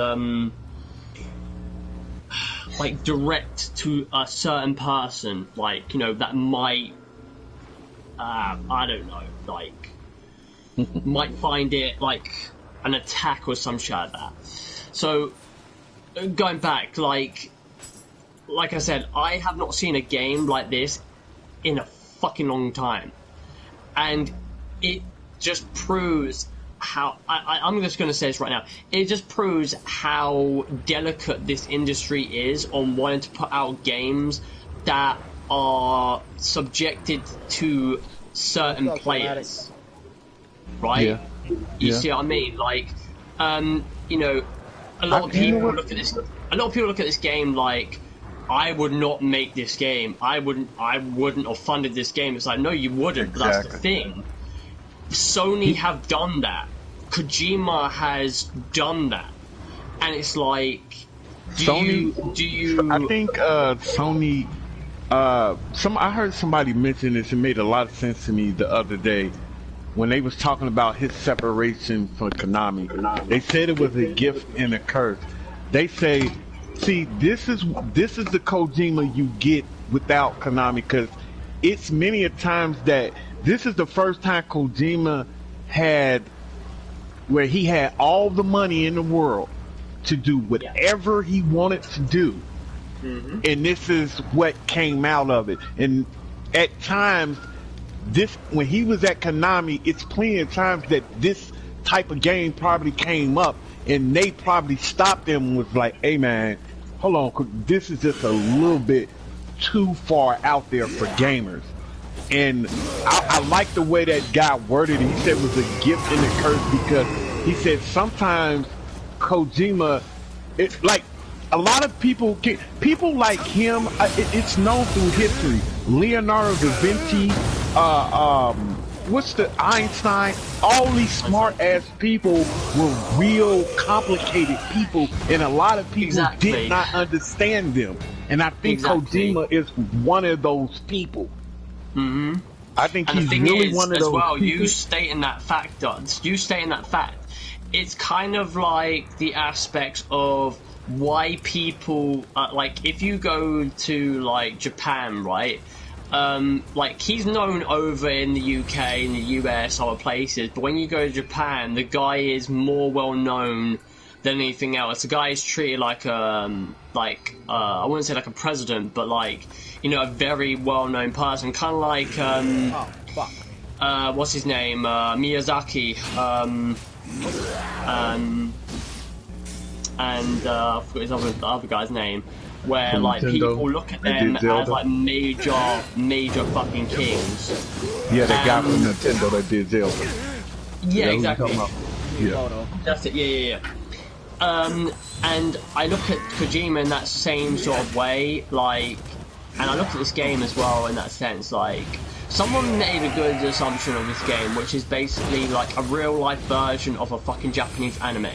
like direct to a certain person, like, you know, that might I don't know, like might find it like an attack or some shit like that. So going back, like I said, I have not seen a game like this in a fucking long time, and it just proves how I'm just going to say this right now. It just proves how delicate this industry is on wanting to put out games that are subjected to certain players, right? Yeah. You see what I mean? Like, you know, a lot of people look at this. A lot of people look at this game like, I would not make this game. I wouldn't have funded this game. It's like, no, you wouldn't. Exactly. But that's the thing. Sony have done that. Kojima has done that, and it's like, do you? I think Sony. I heard somebody mention this. It made a lot of sense to me the other day when they was talking about his separation from Konami. They said it was a gift and a curse. They say, see, this is the Kojima you get without Konami, because it's many a times that this is the first time Kojima had where he had all the money in the world to do whatever he wanted to do. Mm-hmm. And this is what came out of it. And at times, when he was at Konami, it's plenty of times that this type of game probably came up, and they probably stopped him and was like, hey man, hold on, this is just a little bit too far out there for gamers. And I like the way that guy worded it. He said it was a gift and a curse, because he said sometimes Kojima, it's like a lot of people like him. It's known through history. Leonardo da Vinci, what's the Einstein? All these smart ass people were real complicated people, and a lot of people did not understand them. And I think Kojima is one of those people. Mm-hmm. I think he's really one of those people. You stating that fact, it's kind of like the aspects of why people like, if you go to like Japan, right? Like, he's known over in the UK, in the US, other places, but when you go to Japan, the guy is more well known than anything else. The guy is treated like I wouldn't say like a president, but like, you know, a very well known person, kind of like what's his name, Miyazaki, and I forgot his other guy's name, where like Nintendo, people look at them as like major fucking kings. Yeah, that guy from Nintendo that did Zelda. Yeah, exactly. Yeah. That's it. Yeah. And I look at Kojima in that same sort of way, like, and I look at this game as well in that sense. Like, someone made a good assumption of this game, which is basically like a real life version of a fucking Japanese anime,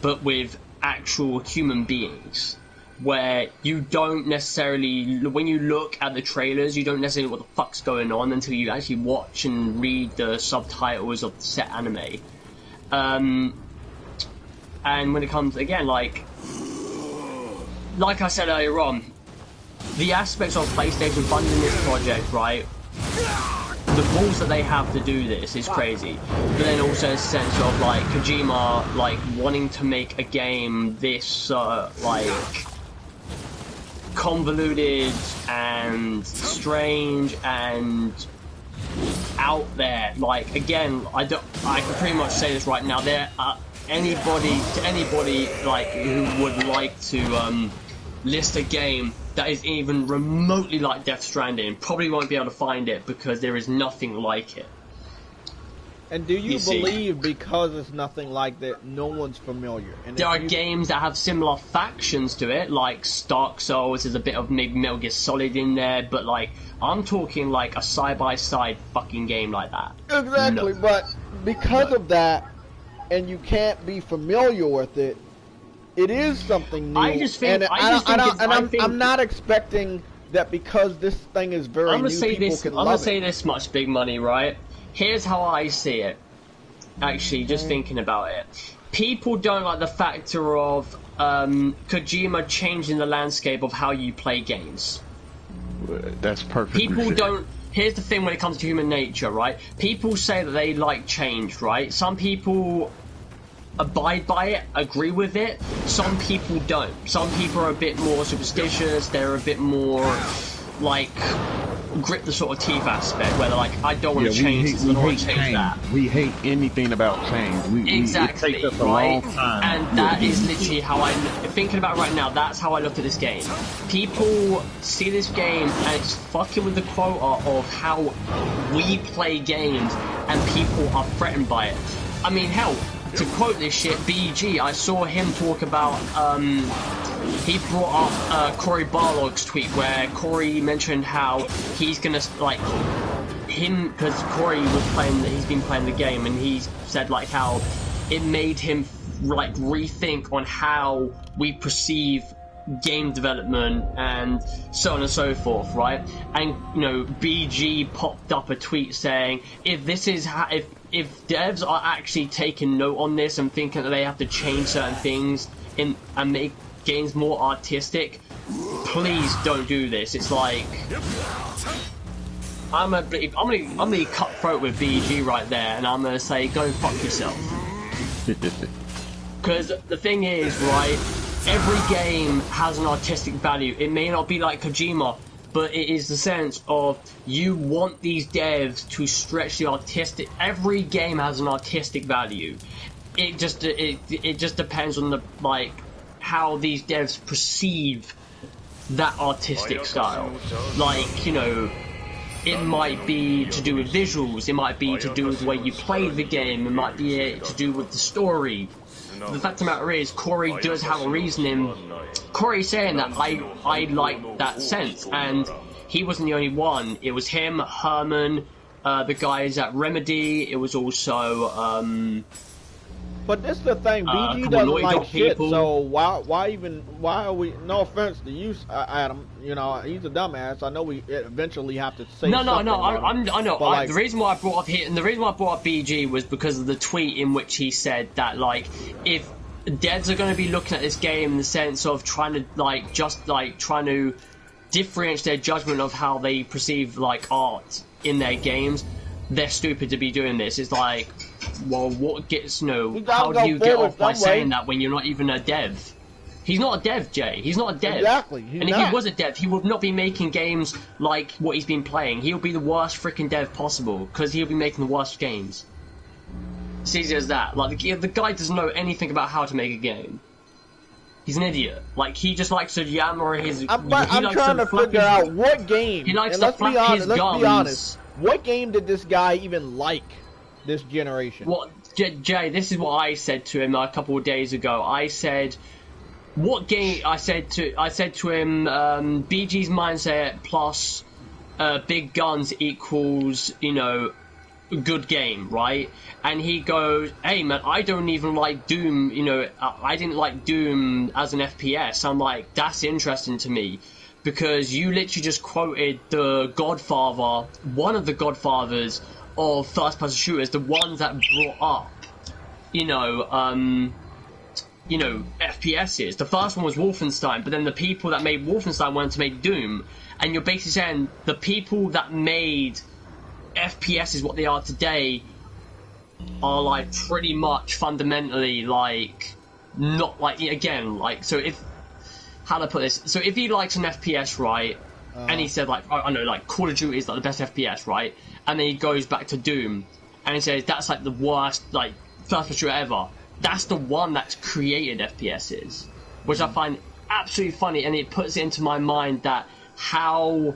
but with actual human beings, where you don't necessarily, when you look at the trailers, you don't necessarily know what the fuck's going on until you actually watch and read the subtitles of the set anime. And when it comes, again, like I said earlier on, the aspects of PlayStation funding this project, right, the balls that they have to do this is crazy. But then also a sense of like Kojima like wanting to make a game this like convoluted and strange and out there. Like again, I can pretty much say this right now. There are anybody like who would like to list a game that is even remotely like Death Stranding probably won't be able to find it because there is nothing like it. And do you believe because it's nothing like that, no one's familiar? And there are games that have similar factions to it, like Dark Souls. There's a bit of maybe Metal Gear Solid in there, but like I'm talking like a side-by-side fucking game like that. Exactly, but because of that, and you can't be familiar with it, it is something new. I'm not expecting that because this thing is very new, people can love it. I'm gonna say this much, Big Money, right? Here's how I see it. Actually, just thinking about it, people don't like the factor of Kojima changing the landscape of how you play games. That's perfect. People don't. Here's the thing when it comes to human nature, right? People say that they like change, right? Some people abide by it, agree with it. Some people don't. Some people are a bit more superstitious. They're a bit more like grip the sort of teeth aspect where they're like, I don't want to change this, I don't want to change that. We hate anything about change. Exactly, it takes us a right? long time. And that is literally how I'm thinking about it right now. That's how I look at this game. People see this game and it's fucking with the quota of how we play games, and people are threatened by it. I mean, hell, to quote this shit, BG, I saw him talk about, he brought up Cory Barlog's tweet where Cory mentioned how he's gonna, like, him, because Cory was playing, he's been playing the game, and he said, like, how it made him, like, rethink on how we perceive game development and so on and so forth, right? And, you know, BG popped up a tweet saying, if this is how, if devs are actually taking note on this and thinking that they have to change certain things and make games more artistic, please don't do this. It's like I'm gonna be cutthroat with BG right there, and I'm gonna say go fuck yourself. Because the thing is, right, every game has an artistic value. It may not be like Kojima, but it is the sense of you want these devs to stretch the artistic. Every game has an artistic value. It just depends on the like how these devs perceive that artistic style. Like, you know, it might be to do with visuals. It might be to do with the way you play the game. It might be to do with the story. The fact of the matter is, Cory does have a reasoning. Cory's saying that I like that sense, and he wasn't the only one. It was him, Herman, the guys at Remedy. It was also but this is the thing, BG doesn't like shit, so why are we, no offense to you, Adam, you know, he's a dumbass, I know we eventually have to say something. I know, like, the reason why I brought up here, and the reason why I brought up BG was because of the tweet in which he said that, like, if devs are going to be looking at this game in the sense of trying to, like, trying to differentiate their judgment of how they perceive, like, art in their games, they're stupid to be doing this. It's like, well, what gets, you know, how do you get off by saying that when you're not even a dev? He's not a dev, Jay. He's not a dev. Exactly. And if he was a dev, he would not be making games like what he's been playing. He'll be the worst freaking dev possible, because he'll be making the worst games. It's easy as that. Like, the guy doesn't know anything about how to make a game. He's an idiot. Like, he just likes to yammer his... I'm trying to figure out what game... He likes to flap his guns. Let's be honest. What game did this guy even like this generation? Well, Jay, this is what I said to him a couple of days ago. I said, what game... I said to him, BG's mindset plus big guns equals, you know, good game, right? And he goes, hey man, I don't even like Doom, you know, I didn't like Doom as an FPS. I'm like, that's interesting to me, because you literally just quoted the Godfather, one of the Godfathers of first-person shooters, the ones that brought up, you know, FPSs. The first one was Wolfenstein, but then the people that made Wolfenstein wanted to make Doom, and you're basically saying the people that made FPS is what they are today are like pretty much fundamentally like not like again like so if how do I put this? So if he likes an FPS, right, and he said like I know like Call of Duty is like the best FPS, right, and then he goes back to Doom and he says that's like the worst like first person shooter ever. That's the one that's created FPSs, which I find absolutely funny, and it puts it into my mind that how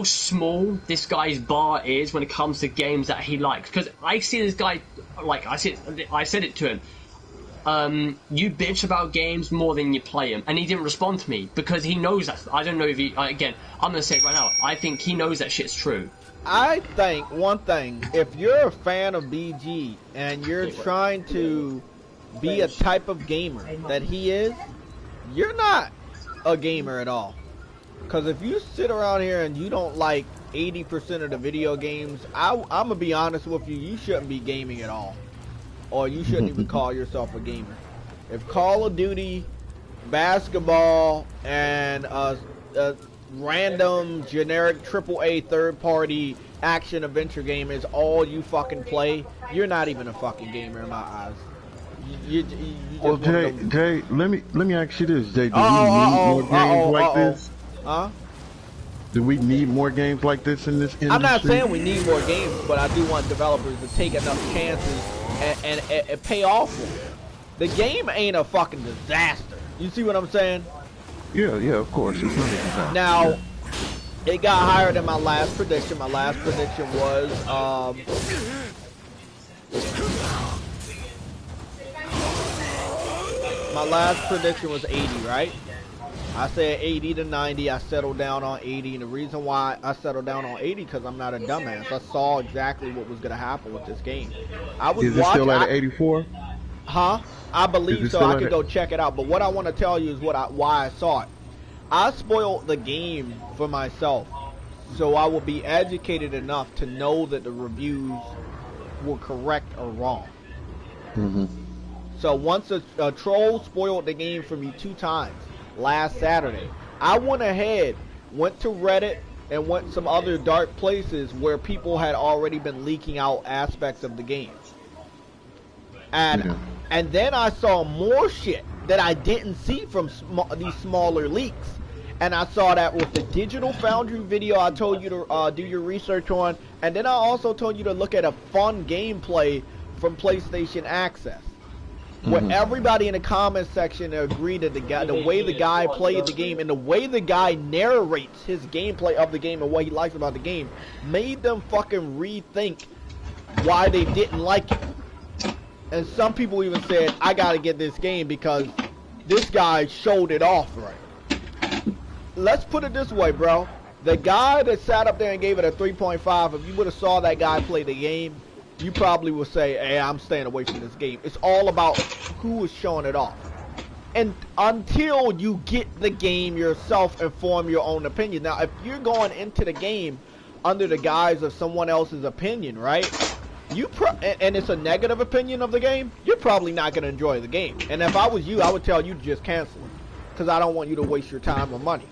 small this guy's bar is when it comes to games that he likes. Because I see this guy, like I said it to him. You bitch about games more than you play them, and he didn't respond to me because he knows that. I don't know if he. Again, I'm gonna say it right now. I think he knows that shit's true. I think one thing: if you're a fan of BG and you're trying to be a type of gamer that he is, you're not a gamer at all. Because if you sit around here and you don't like 80% of the video games, I'm going to be honest with you, you shouldn't be gaming at all. Or you shouldn't even call yourself a gamer. If Call of Duty, basketball, and a random generic AAA third-party action-adventure game is all you fucking play, you're not even a fucking gamer in my eyes. You well, Jay, let me ask you this, Jay. Do we need more games like this? Huh? Do we need more games like this in this industry? I'm not saying we need more games, but I do want developers to take enough chances and pay off for it. The game ain't a fucking disaster. You see what I'm saying? Yeah, of course. It's not a disaster. Now, it got higher than my last prediction. My last prediction was, my last prediction was 80, right? I said 80 to 90. I settled down on 80. And the reason why I settled down on 80 because I'm not a dumbass. I saw exactly what was going to happen with this game. Is it still at 84? Huh? I believe so. I could go check it out. But what I want to tell you is why I saw it. I spoiled the game for myself. So I will be educated enough to know that the reviews were correct or wrong. Mm-hmm. So once a troll spoiled the game for me 2 times. Last Saturday, I went ahead, went to Reddit, and went some other dark places where people had already been leaking out aspects of the game. And then I saw more shit that I didn't see from these smaller leaks. And I saw that with the Digital Foundry video I told you to do your research on. And then I also told you to look at a fun gameplay from PlayStation Access. Where everybody in the comment section agreed that the way the guy played the game and the way the guy narrates his gameplay of the game and what he likes about the game made them fucking rethink why they didn't like it. And some people even said, I gotta get this game because this guy showed it off right. Let's put it this way, bro. The guy that sat up there and gave it a 3.5, if you would have saw that guy play the game, you probably will say, hey, I'm staying away from this game. It's all about who is showing it off. And until you get the game yourself and form your own opinion. Now, if you're going into the game under the guise of someone else's opinion, right? And it's a negative opinion of the game, you're probably not going to enjoy the game. And if I was you, I would tell you to just cancel it. Because I don't want you to waste your time or money.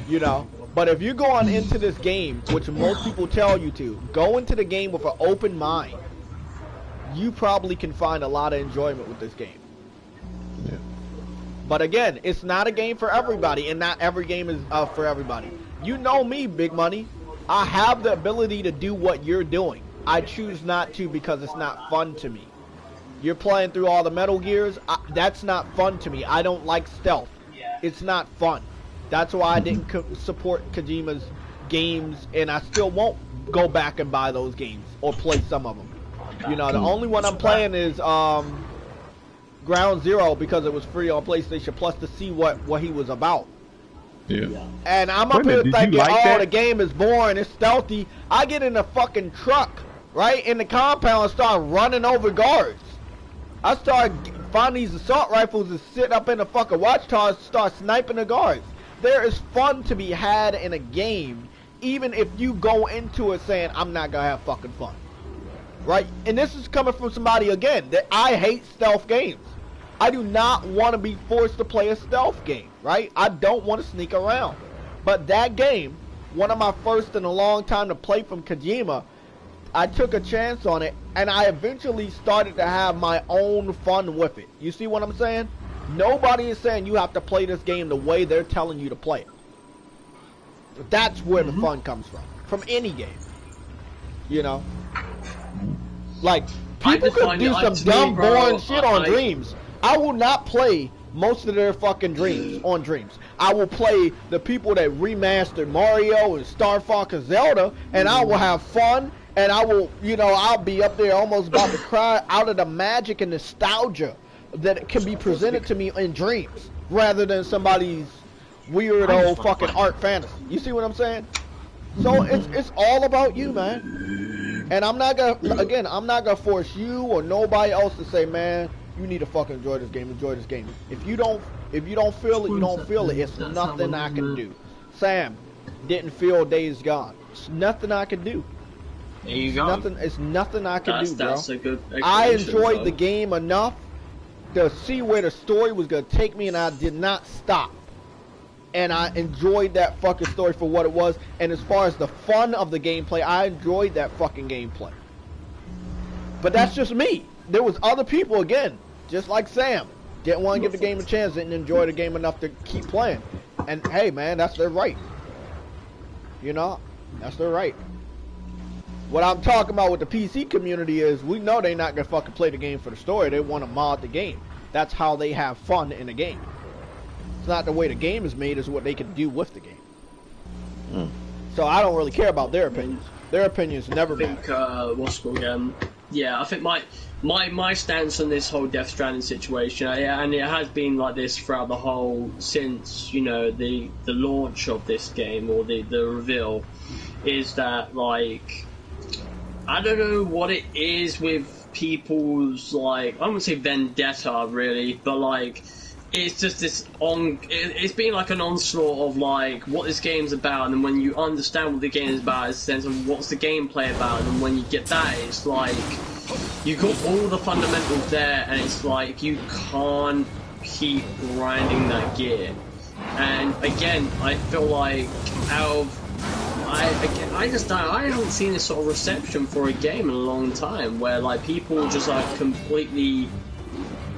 You know? But if you're going into this game, which most people tell you to, go into the game with an open mind. You probably can find a lot of enjoyment with this game. Yeah. But again, it's not a game for everybody, and not every game is for everybody. You know me, Big Money. I have the ability to do what you're doing. I choose not to because it's not fun to me. You're playing through all the Metal Gears. That's not fun to me. I don't like stealth. It's not fun. That's why I didn't support Kojima's games, and I still won't go back and buy those games or play some of them. You know, the only one I'm playing is Ground Zero because it was free on PlayStation Plus to see what he was about. Yeah. And I'm up here thinking, the game is boring, it's stealthy. I get in a fucking truck, right, in the compound and start running over guards. I start finding these assault rifles and sit up in the fucking watchtower and start sniping the guards. There is fun to be had in a game, even if you go into it saying, I'm not gonna have fucking fun. Right? And this is coming from somebody, again, that I hate stealth games. I do not want to be forced to play a stealth game, right? I don't want to sneak around. But that game one of my first in a long time to play from Kojima, I took a chance on it, and I eventually started to have my own fun with it. You see what I'm saying? Nobody is saying you have to play this game the way they're telling you to play it. That's where the fun comes from any game. You know? Like, people could do some dumb, boring shit on Dreams. I will not play most of their fucking Dreams on Dreams. I will play the people that remastered Mario and Star Fox and Zelda, and I will have fun, and I will, you know, I'll be up there almost about to cry out of the magic and nostalgia that can be presented to me in Dreams, rather than somebody's weird old fucking art fantasy. You see what I'm saying? So it's all about you, man. And I'm not gonna force you or nobody else to say, man, you need to fucking enjoy this game. Enjoy this game. If you don't feel it, you don't feel it. It's nothing I can do. Sam didn't feel Days Gone. It's nothing I can do. There you go. It's nothing I can do, bro. That's a good I enjoyed the game enough to see where the story was gonna take me, and I did not stop. And I enjoyed that fucking story for what it was. And as far as the fun of the gameplay, I enjoyed that fucking gameplay. But that's just me. There was other people, again, just like Sam, didn't want to give the game a chance, didn't enjoy the game enough to keep playing. And hey, man, that's their right. You know, that's their right. What I'm talking about with the PC community is, we know they're not gonna fucking play the game for the story. They want to mod the game. That's how they have fun in the game. It's not the way the game is made, it's what they can do with the game. So I don't really care about their opinions. Their opinions never matter. What's it called again? Yeah, I think my stance on this whole Death Stranding situation, and it has been like this throughout the whole, since, you know, the launch of this game, or the reveal, is that, like, I don't know what it is with people's, like, I wouldn't say vendetta really, but like, it's just this it's been like an onslaught of like what this game's about, and then when you understand what the game is about, it's a sense of what's the gameplay about, and then when you get that, it's like you've got all the fundamentals there, and it's like you can't keep grinding that gear. And again, I feel like I haven't seen this sort of reception for a game in a long time, where like people just like completely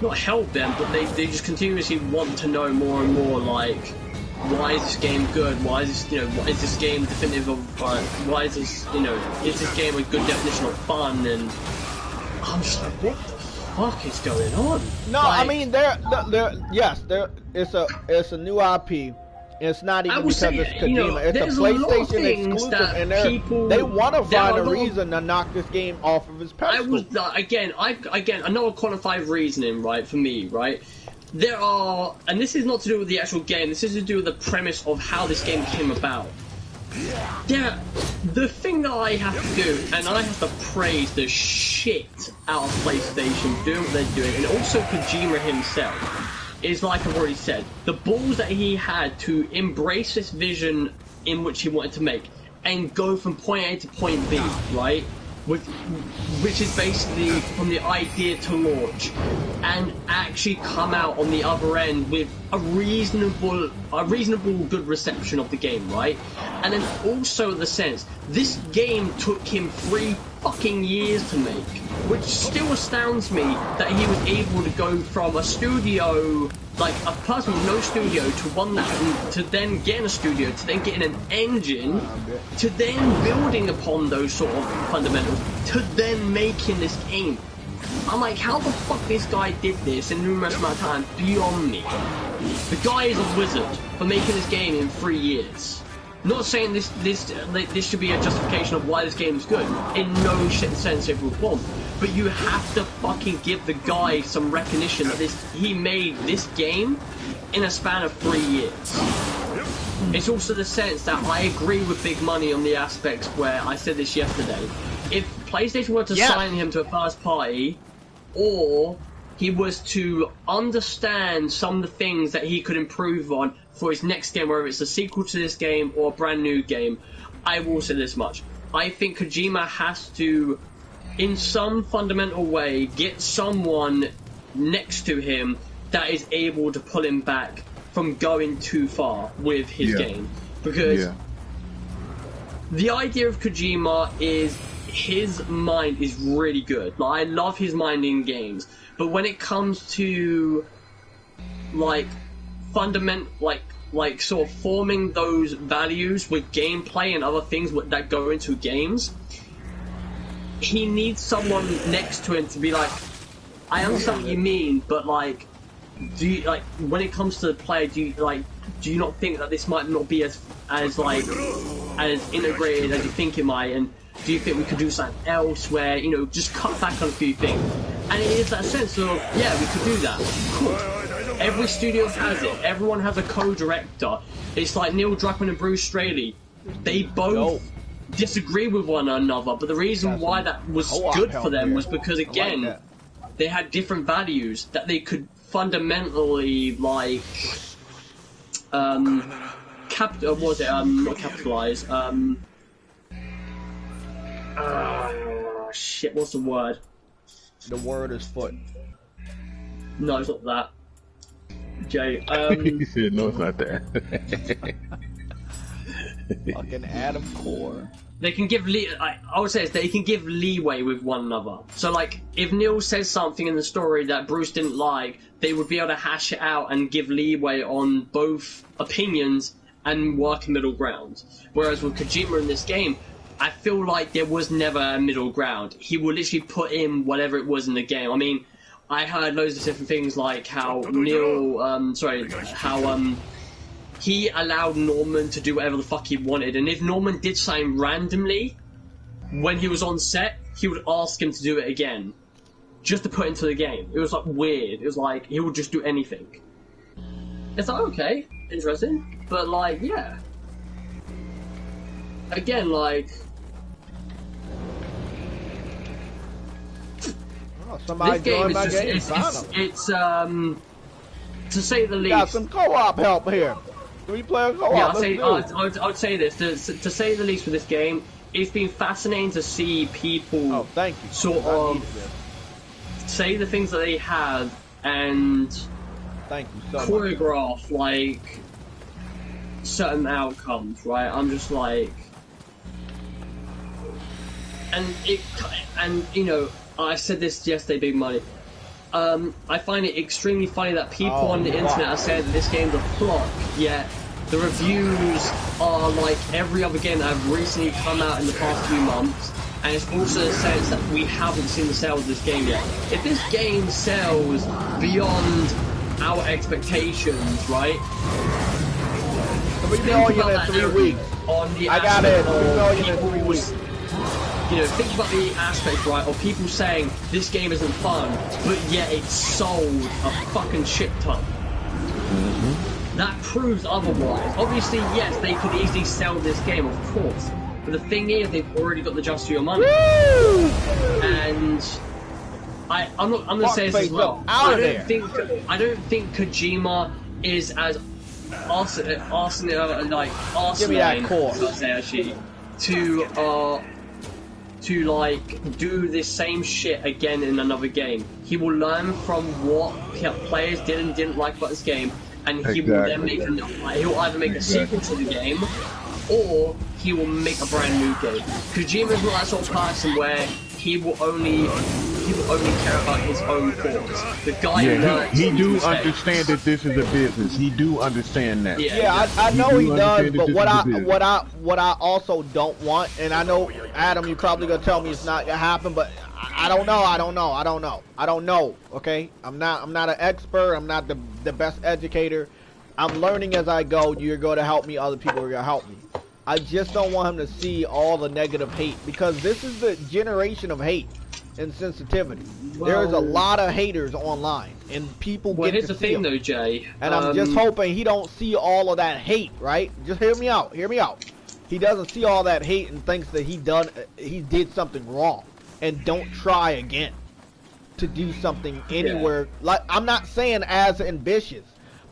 not help them, but they just continuously want to know more and more, like, why is this game good? Why is this, you know, is this game definitive of, why is this, you know, is this game a good definition of fun? And I'm just like, what the fuck is going on? No, like, I mean, it's a new IP. It's not even because it's Kojima. You know, it's a PlayStation exclusive, and they want to find a reason to knock this game off of its pedestal. Again, another qualified reasoning, right, for me, right? There are, and this is not to do with the actual game, this is to do with the premise of how this game came about. The thing that I have to do, and I have to praise the shit out of PlayStation doing what they're doing, and also Kojima himself, is, like I've already said, the balls that he had to embrace this vision in which he wanted to make and go from point A to point B, right? Which is basically from the idea to launch, and actually come out on the other end with a reasonable good reception of the game, right? And then also the sense, this game took him 3 fucking years to make, which still astounds me that he was able to go from a studio, like a person with no studio, to one that, to then get in a studio, to then getting an engine, to then building upon those sort of fundamentals, to then making this game. I'm like, how the fuck this guy did this in numerous amount of time, beyond me. The guy is a wizard for making this game in 3 years. Not saying this should be a justification of why this game is good, in no sense, shape, or form. But you have to fucking give the guy some recognition that he made this game in a span of 3 years. It's also the sense that I agree with Big Money on the aspects where I said this yesterday. If PlayStation were to sign him to a first party, or he was to understand some of the things that he could improve on for his next game, whether it's a sequel to this game or a brand new game, I will say this much. I think Kojima has to, in some fundamental way, get someone next to him that is able to pull him back from going too far with his game. Because the idea of Kojima is his mind is really good. Like, I love his mind in games, but when it comes to like like sort of forming those values with gameplay and other things that go into games, he needs someone next to him to be like, I understand what you mean, but like, do you, like, when it comes to the play, do you not think that this might not be as integrated as you think it might, and do you think we could do something else where, you know, just cut back on a few things? And it is that sense of, yeah, we could do that. Cool. Every studio has it. Everyone has a co-director. It's like Neil Druckmann and Bruce Straley. They both disagree with one another, but the reason why that was good for them was because, again, they had different values that they could fundamentally, like, not capitalize, shit, what's the word? The word is foot. No, it's not that. Jay, He said, no, it's not that. Fucking Adam Core. They can give I would say they can give leeway with one another. So, like, if Neil says something in the story that Bruce didn't like, they would be able to hash it out and give leeway on both opinions and work a middle ground. Whereas with Kojima in this game, I feel like there was never a middle ground. He would literally put in whatever it was in the game. I mean, I heard loads of different things, like how he allowed Norman to do whatever the fuck he wanted, and if Norman did something randomly when he was on set, he would ask him to do it again, just to put into the game. It was like weird. It was like he would just do anything. It's like, okay, interesting, but like, yeah. Again, like, somebody this game joined my is game. it's to say the least. Got some co-op help here. 3-player co-op. Yeah, I'd say this to say the least with this game. It's been fascinating to see people sort of say the things that they have and choreograph like certain outcomes. Right? I'm just like, and you know. I said this yesterday, Big Money. I find it extremely funny that people on the internet are saying that this game's a flop, yet the reviews are like every other game that have recently come out in the past few months, and it's also a sense that we haven't seen the sales of this game yet. If this game sells beyond our expectations, right? 3 million in 3 weeks. I got it. 3 million in 3 weeks. You know, think about the aspect, right, of people saying this game isn't fun, but yet it sold a fucking shit ton. Mm-hmm. That proves otherwise. Obviously, yes, they could easily sell this game, of course. But the thing is, they've already got the just for your money. Woo! And I'm gonna say this as well. I don't think Kojima is as asinine to like do this same shit again in another game. He will learn from what players did and didn't like about this game, and he will then make he'll either make a sequel to the game, or he will make a brand new game. Kojima's not that sort of person where he will only care about his own thoughts. The guy he do understand that this is a business. He do understand that. Yeah, I know he does, but what I also don't want, and I know Adam, you're probably gonna tell me it's not gonna happen, but I don't know. Okay, I'm not an expert. I'm not the best educator. I'm learning as I go. You're gonna help me. Other people are gonna help me. I just don't want him to see all the negative hate, because this is the generation of hate and sensitivity. There's a lot of haters online, and people get here's to the see thing, them. though, Jay. And I'm just hoping he don't see all of that hate, right? Just hear me out. He doesn't see all that hate and thinks that he did something wrong, and don't try again to do something anywhere. Like, I'm not saying as ambitious,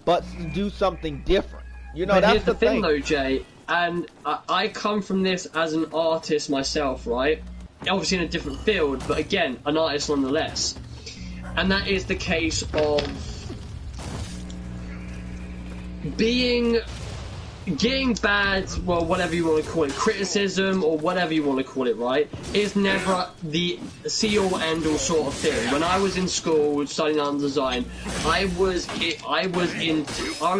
but to do something different. You know, but that's here's the thing, though, Jay. And I come from this as an artist myself, right? Obviously in a different field, but again, an artist nonetheless. And that is the case of being getting bad, well, whatever you want to call it, criticism or whatever you want to call it, right, is never the see-all, end-all sort of thing. When I was in school studying art and design, I was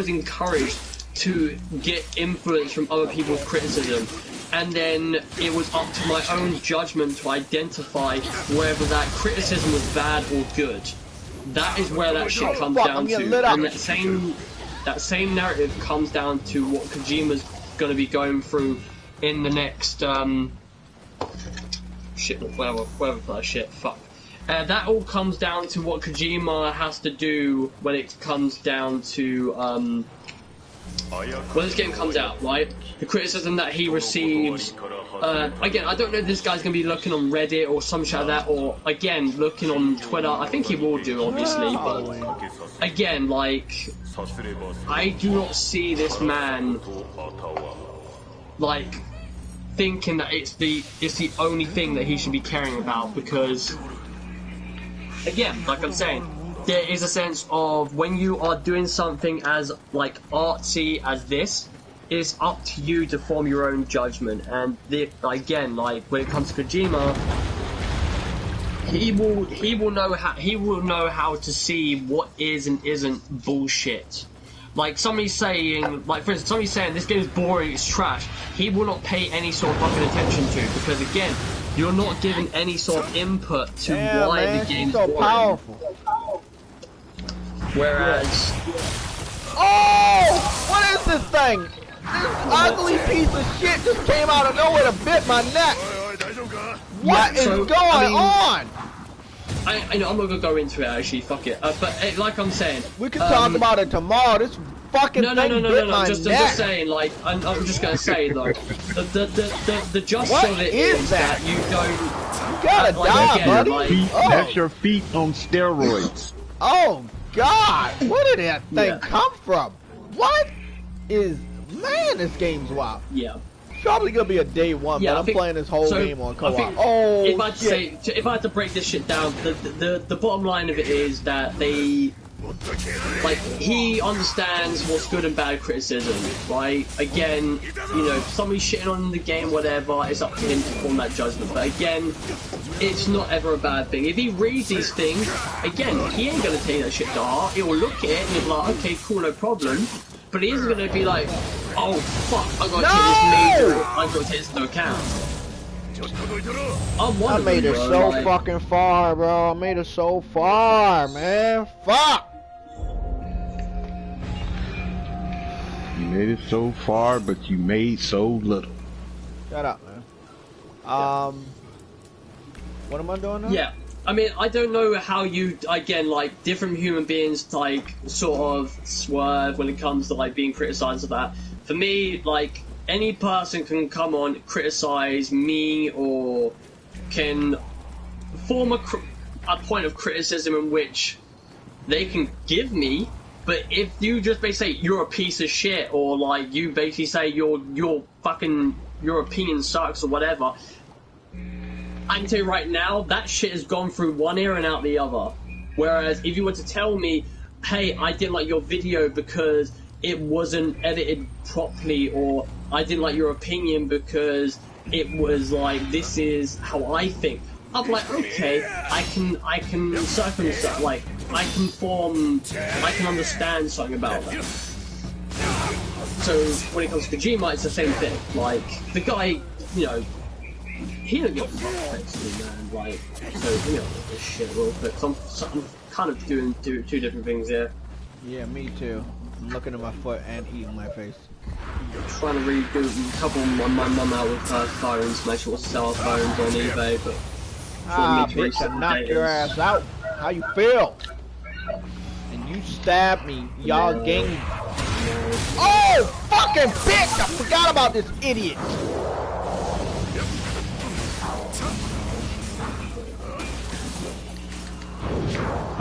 encouraged to get influence from other people's criticism, and then it was up to my own judgment to identify whether that criticism was bad or good. That is where that shit comes down to, and that same narrative comes down to what Kojima's going to be going through in the next that all comes down to what Kojima has to do when it comes down to when this game comes out, right? The criticism that he receives. Again, I don't know if this guy's going to be looking on Reddit or some shit like that, or again looking on Twitter. I think he will do, obviously, but again, like, I do not see this man like thinking that it's the only thing that he should be caring about, because again, like I'm saying, there is a sense of when you are doing something as like artsy as this, it's up to you to form your own judgment. And again, like when it comes to Kojima, he will know how to see what is and isn't bullshit. Like somebody's saying, like for instance, somebody's saying this game is boring, it's trash. He will not pay any sort of fucking attention to, because again, you're not giving any sort of input to why the game's so boring. Powerful. Whereas, oh, what is this thing? This ugly piece of shit just came out of nowhere to bit my neck. What is going on? I know, I'm not gonna go into it actually, fuck it. But like I'm saying, we can talk about it tomorrow. This fucking thing bit my neck. I'm just saying, like, I'm just gonna say though, the gist of it is that you don't. You gotta die, buddy. Like, that's your feet on steroids. Oh God, where did that thing come from? What is, man, this game's wild. Yeah. Probably gonna be a day one, but I'm playing this whole game on co-op. Oh, if I had to break this shit down, the bottom line of it is that he understands what's good and bad criticism, right? Again, you know, somebody's shitting on the game, whatever, it's up to him to form that judgment. But again, it's not ever a bad thing. If he reads these things, again, he ain't gonna take that shit to heart. He will look at it and he'll be like, okay, cool, no problem. But he isn't gonna be like, oh fuck, I gotta take this into account. I made it so fucking far, bro. I made it so far, man. Fuck. You made it so far, but you made so little. Shut up, man. What am I doing now? Yeah. I mean, I don't know how you, again, like, different human beings, like, sort of swerve when it comes to, like, being criticised of that. For me, like, any person can come on, criticise me, or can form a point of criticism in which they can give me, but if you just basically say, you're a piece of shit, or, like, you basically say your opinion sucks, or whatever, I can tell you right now, that shit has gone through one ear and out the other. Whereas if you were to tell me, hey, I didn't like your video because it wasn't edited properly, or I didn't like your opinion because it was like, this is how I think, I'm like, okay, I can circumstance, like, I can understand something about that. So when it comes to Kojima, it's the same thing. Like, the guy, you know, he don't give a fuck, basically, man. Like, so, you know, this shit real quick. So I'm kind of doing two different things here. Yeah, me too. I'm looking at my foot and eating my face. I'm trying to redo a couple of my mum out with her phones, make sure to sell her phones on eBay, but... bitch, I knocked your ass out. How you feel? And you stabbed me, y'all gang. Oh, fucking bitch! I forgot about this idiot.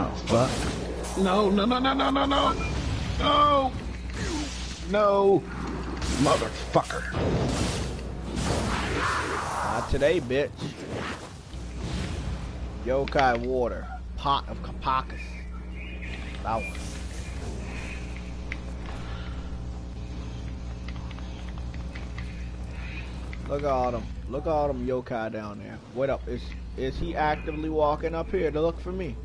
Oh, fuck. No. No. Motherfucker. Not today, bitch. Yokai water. Pot of Kapakas. That one. Look at all them yokai down there. Wait up, is he actively walking up here to look for me?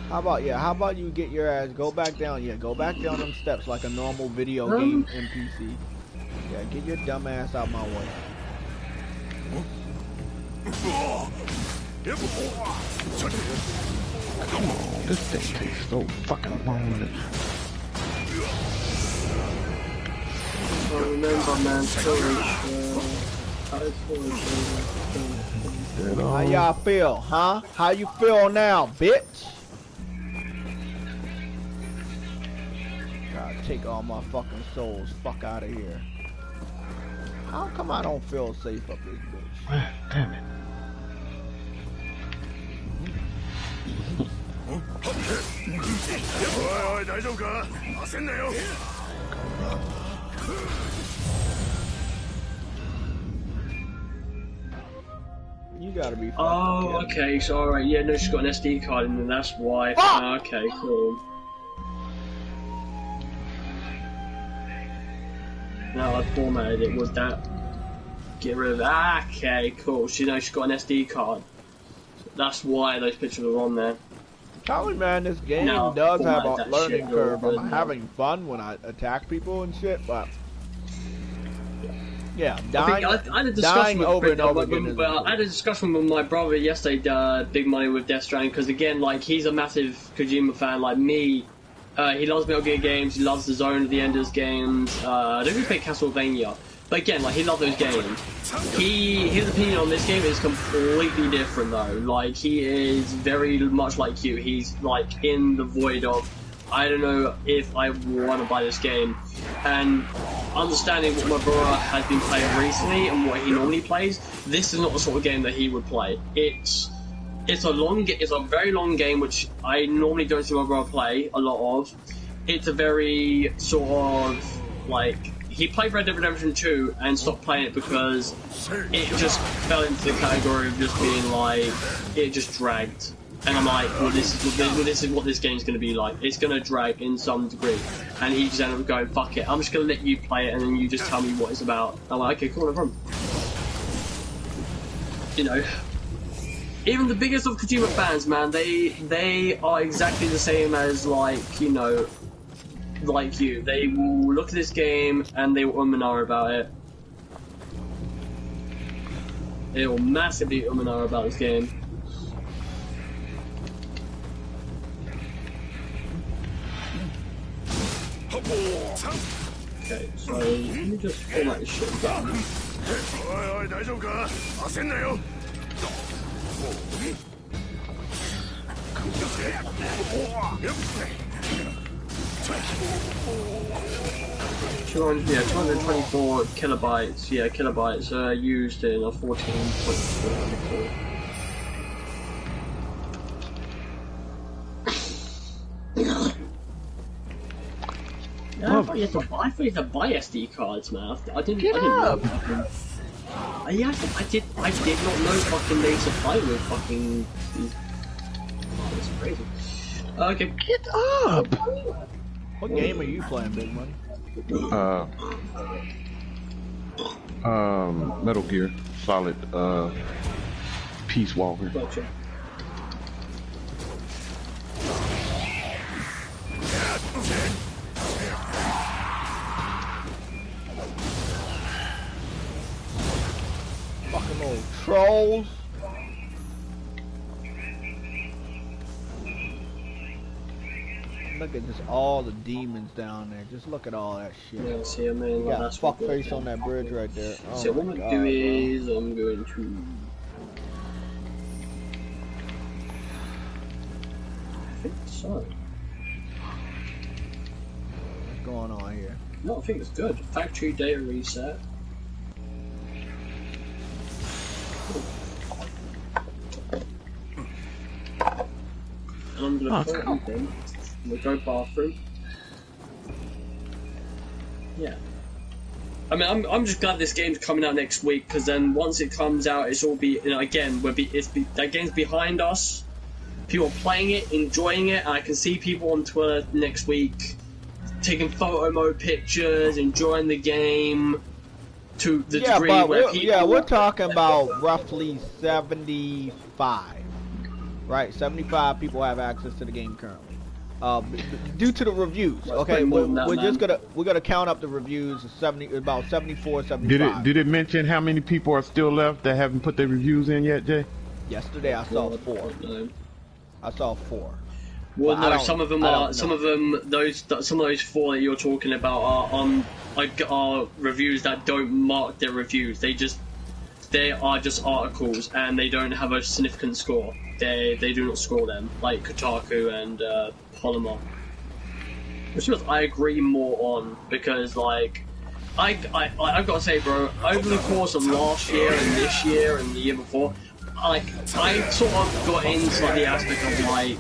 How about you get your ass, go back down, go back down them steps like a normal video game NPC. Yeah, get your dumb ass out my way. Come on, this thing takes so fucking long. Remember, man, How y'all feel, huh? How you feel now, bitch? God, take all my fucking souls. Fuck out of here. How come I don't feel safe up this bitch? Damn it. You gotta be. Oh, okay. So alright, yeah, no, she's got an SD card in there. That's why. Okay, cool. Now I formatted it. Was that? Get rid of that. Okay, cool. She knows she's got an SD card. That's why those pictures are on there. Tell me, man, this game does have a learning curve. I'm having fun when I attack people and shit, but yeah, dying over and over again. I had a discussion with my brother yesterday, Big Money with Death Stranding, because again, like, he's a massive Kojima fan, like me. He loves Metal Gear games. He loves the Zone of the Enders games. I don't think he played Castlevania. But again, like, he loved those games. His opinion on this game is completely different, though. Like, he is very much like you. He's, like, in the void of, I don't know if I want to buy this game. And understanding what my brother has been playing recently and what he normally plays, this is not the sort of game that he would play. It's a very long game, which I normally don't see my brother play a lot of. It's a very sort of, like, he played Red Dead Redemption 2 and stopped playing it because it just fell into the category of just being like, it just dragged. And I'm like, well, this is what this game's going to be like. It's going to drag in some degree. And he just ended up going, fuck it, I'm just going to let you play it and then you just tell me what it's about. I'm like, okay, cool, no problem. You know, even the biggest of Kojima fans, man, they are exactly the same as, like, you know, like you. They will look at this game and they will and ah about it. They will massively and ah about this game. Okay, so let me just format this shit down. Yeah, 224 kilobytes. Yeah, kilobytes used in a 14.4. I thought you had to buy SD cards, man. I didn't know. Yeah, I did not know fucking they supply with fucking these. Oh, that's crazy. Okay. Get up! What game are you playing, Big Money? Metal Gear Solid, Peace Walker. Gotcha. Fucking little trolls. Look at just all the demons down there. Just look at all that shit. Yeah, see, I mean, you got a fuck face on that bridge right there. Oh, so what I'm gonna do is I'm going to. I think so. What's going on here? No, I think it's good. Factory data reset. And I'm gonna put it in. We'll go bathroom. Yeah. I mean, I'm just glad this game's coming out next week, because then once it comes out, it's all be, you know, again, that game's behind us. People are playing it, enjoying it, and I can see people on Twitter next week taking photo mode pictures, enjoying the game. to the degree where people... we're talking about roughly 75, right? 75 people have access to the game currently, due to the reviews. Okay, we're gonna count up the reviews. About 74, 75. Did it mention how many people are still left that haven't put their reviews in yet, Jay? Yesterday I saw 4. I saw 4. Well, no, some of them those 4 that you're talking about are reviews that don't mark their reviews. They are just articles, and they don't have a significant score. They do not score them, like Kotaku and Polymer. Which I agree more on, because like I've got to say, bro, over the course of last year and this year and the year before, like I sort of got into like the aspect of like,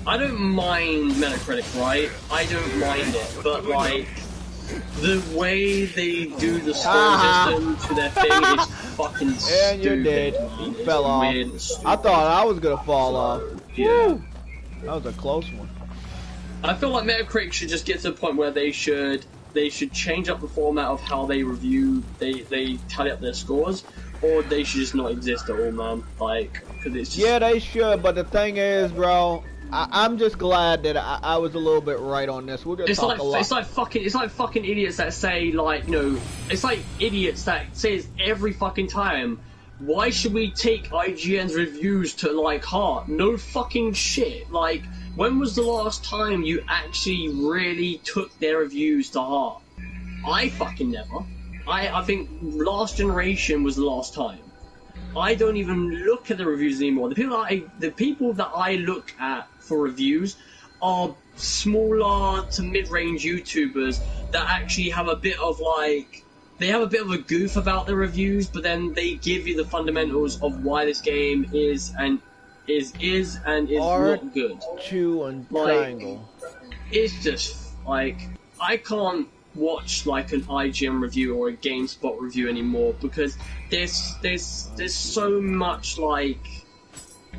I don't mind Metacritic, right? I don't mind it, but like the way they do the score system to their thing is fucking stupid. And you did. You fell off. I thought I was gonna fall off. Yeah. Woo. That was a close one. I feel like Metacritic should just get to the point where they should change up the format of how they review, they tally up their scores, or they should just not exist at all, man. Like, cause it's just... Yeah, they should, but the thing is, bro, I'm just glad that I was a little bit right on this. We're gonna talk a lot. It's like fucking idiots that say, like, you know, it's like idiots that says every fucking time, why should we take IGN's reviews to like heart? No fucking shit. Like, when was the last time you actually really took their reviews to heart? I fucking never. I think last generation was the last time. I don't even look at the reviews anymore. The people that I look at for reviews are smaller to mid-range YouTubers that actually have a bit of like, they have a bit of a goof about their reviews, but then they give you the fundamentals of why this game is not good. Chew and like, triangle. It's just like, I can't watch like an IGN review or a GameSpot review anymore, because there's so much like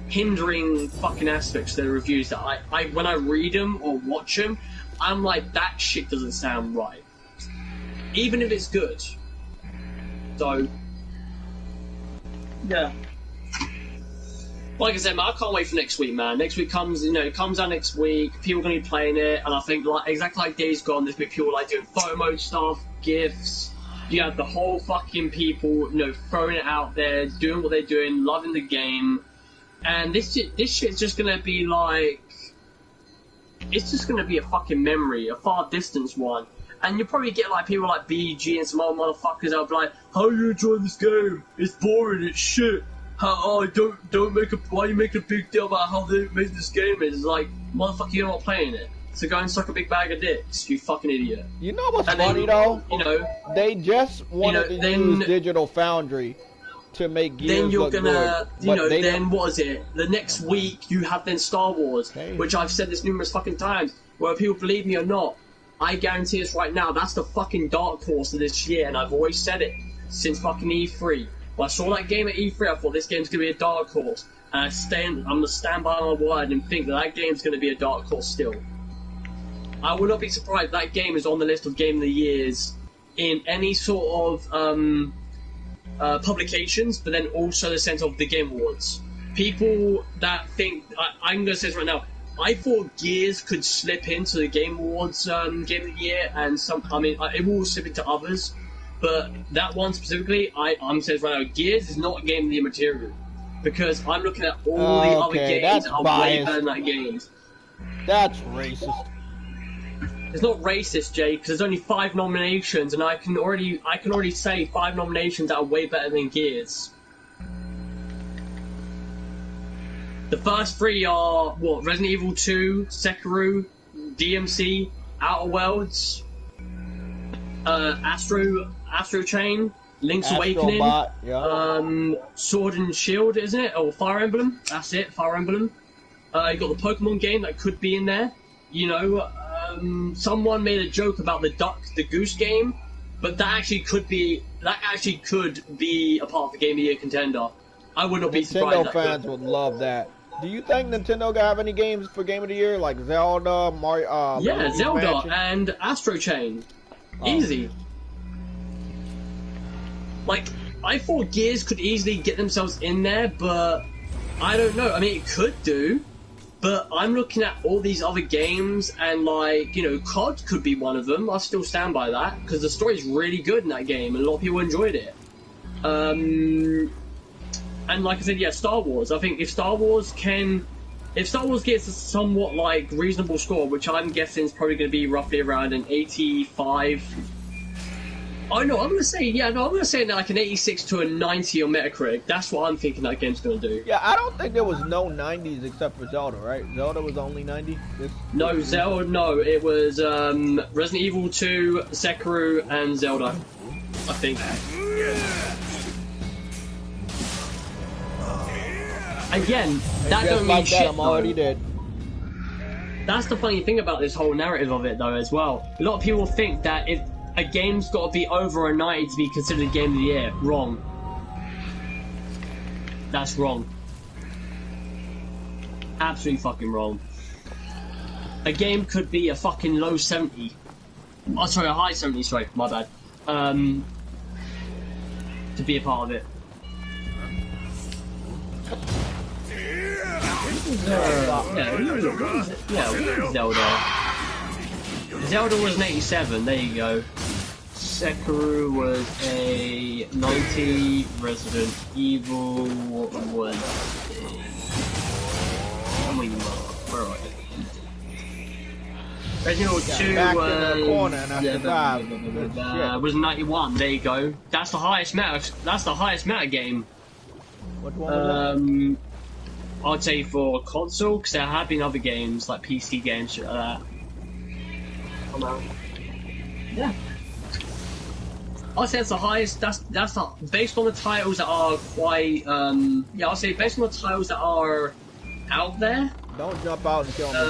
hindering fucking aspects to the reviews that I when I read them or watch them, I'm like, that shit doesn't sound right, even if it's good. So yeah, like I said, man, I can't wait for next week, man. Next week comes, it comes out next week. People are gonna be playing it, and I think like exactly like Days Gone, there's people like doing photo mode stuff, GIFs. You have the whole fucking people, throwing it out there, doing what they're doing, loving the game, and this shit's just gonna be like, it's just gonna be a fucking memory, a far distance one. And you'll probably get like people like BG and some other motherfuckers that'll be like, how you enjoy this game? It's boring, it's shit. Why you make a big deal about how they made this game? It's like, motherfucker, you're not playing it. So go and suck a big bag of dicks, you fucking idiot. You know what's funny though? They just wanted to use Digital Foundry to make Gears then you're look gonna, good. then what is it? The next week you have then Star Wars, which I've said this numerous fucking times, whether people believe me or not, I guarantee this right now, that's the fucking dark horse of this year, and I've always said it since fucking E3. When I saw that game at E3, I thought this game's gonna be a dark horse, and I'm gonna stand by my word and think that game's gonna be a dark horse still. I would not be surprised if that game is on the list of Game of the Years in any sort of publications, but then also the sense of the Game Awards. People that think, I'm gonna say this right now, I thought Gears could slip into the Game Awards Game of the Year, and it will slip into others. But that one specifically, I'm saying right now, Gears is not Game of the Year material, because I'm looking at all the other games that are way better than that game. That's racist. It's not racist, Jay, because there's only 5 nominations, and I can already say 5 nominations that are way better than Gears. The first 3 are what? Resident Evil 2, Sekiro, DMC, Outer Worlds, Astro Chain, Link's Awakening, Sword and Shield, isn't it? Or Fire Emblem. That's it, Fire Emblem. You got the Pokemon game that could be in there. Someone made a joke about the Goose game, but that actually could be a part of the Game of the Year contender. I would not be surprised. Nintendo fans would love that. Do you think Nintendo gonna have any games for Game of the Year like Zelda, Mario? Zelda and Astro Chain. Easy. like, I thought Gears could easily get themselves in there, but I don't know. I mean, it could do, but I'm looking at all these other games, and like, you know, COD could be one of them. I still stand by that because the story's really good in that game, and a lot of people enjoyed it. And like I said, yeah, Star Wars. I think if Star Wars gets a somewhat like reasonable score, which I'm guessing is probably going to be roughly around an 85. Oh no, I'm going to say like an 86 to a 90 on Metacritic. That's what I'm thinking that game's going to do. Yeah, I don't think there was no 90s except for Zelda, right? Zelda was only 90? No, Zelda, no. It was Resident Evil 2, Sekiro, and Zelda, I think. Again, that don't mean like shit, that, I'm already dead. That's the funny thing about this whole narrative of it, though, as well. A lot of people think that if a game's got to be over a 90 to be considered a game of the year. Wrong. That's wrong. Absolutely fucking wrong. A game could be a fucking low 70. Oh, sorry, a high 70, sorry, my bad. To be a part of it. Zelda. Zelda was an 87, there you go. Sekiro was a 90, Resident Evil was a... where are you? Resident Evil 2 was 91, there you go. That's the highest meta game. What one was I'd say for console, because there have been other games, like PC games, shit like that. Come out. Yeah. I'd say that's the highest, that's not, based on the titles that are quite, yeah, I'll say based on the titles that are out there. Don't jump out and kill me.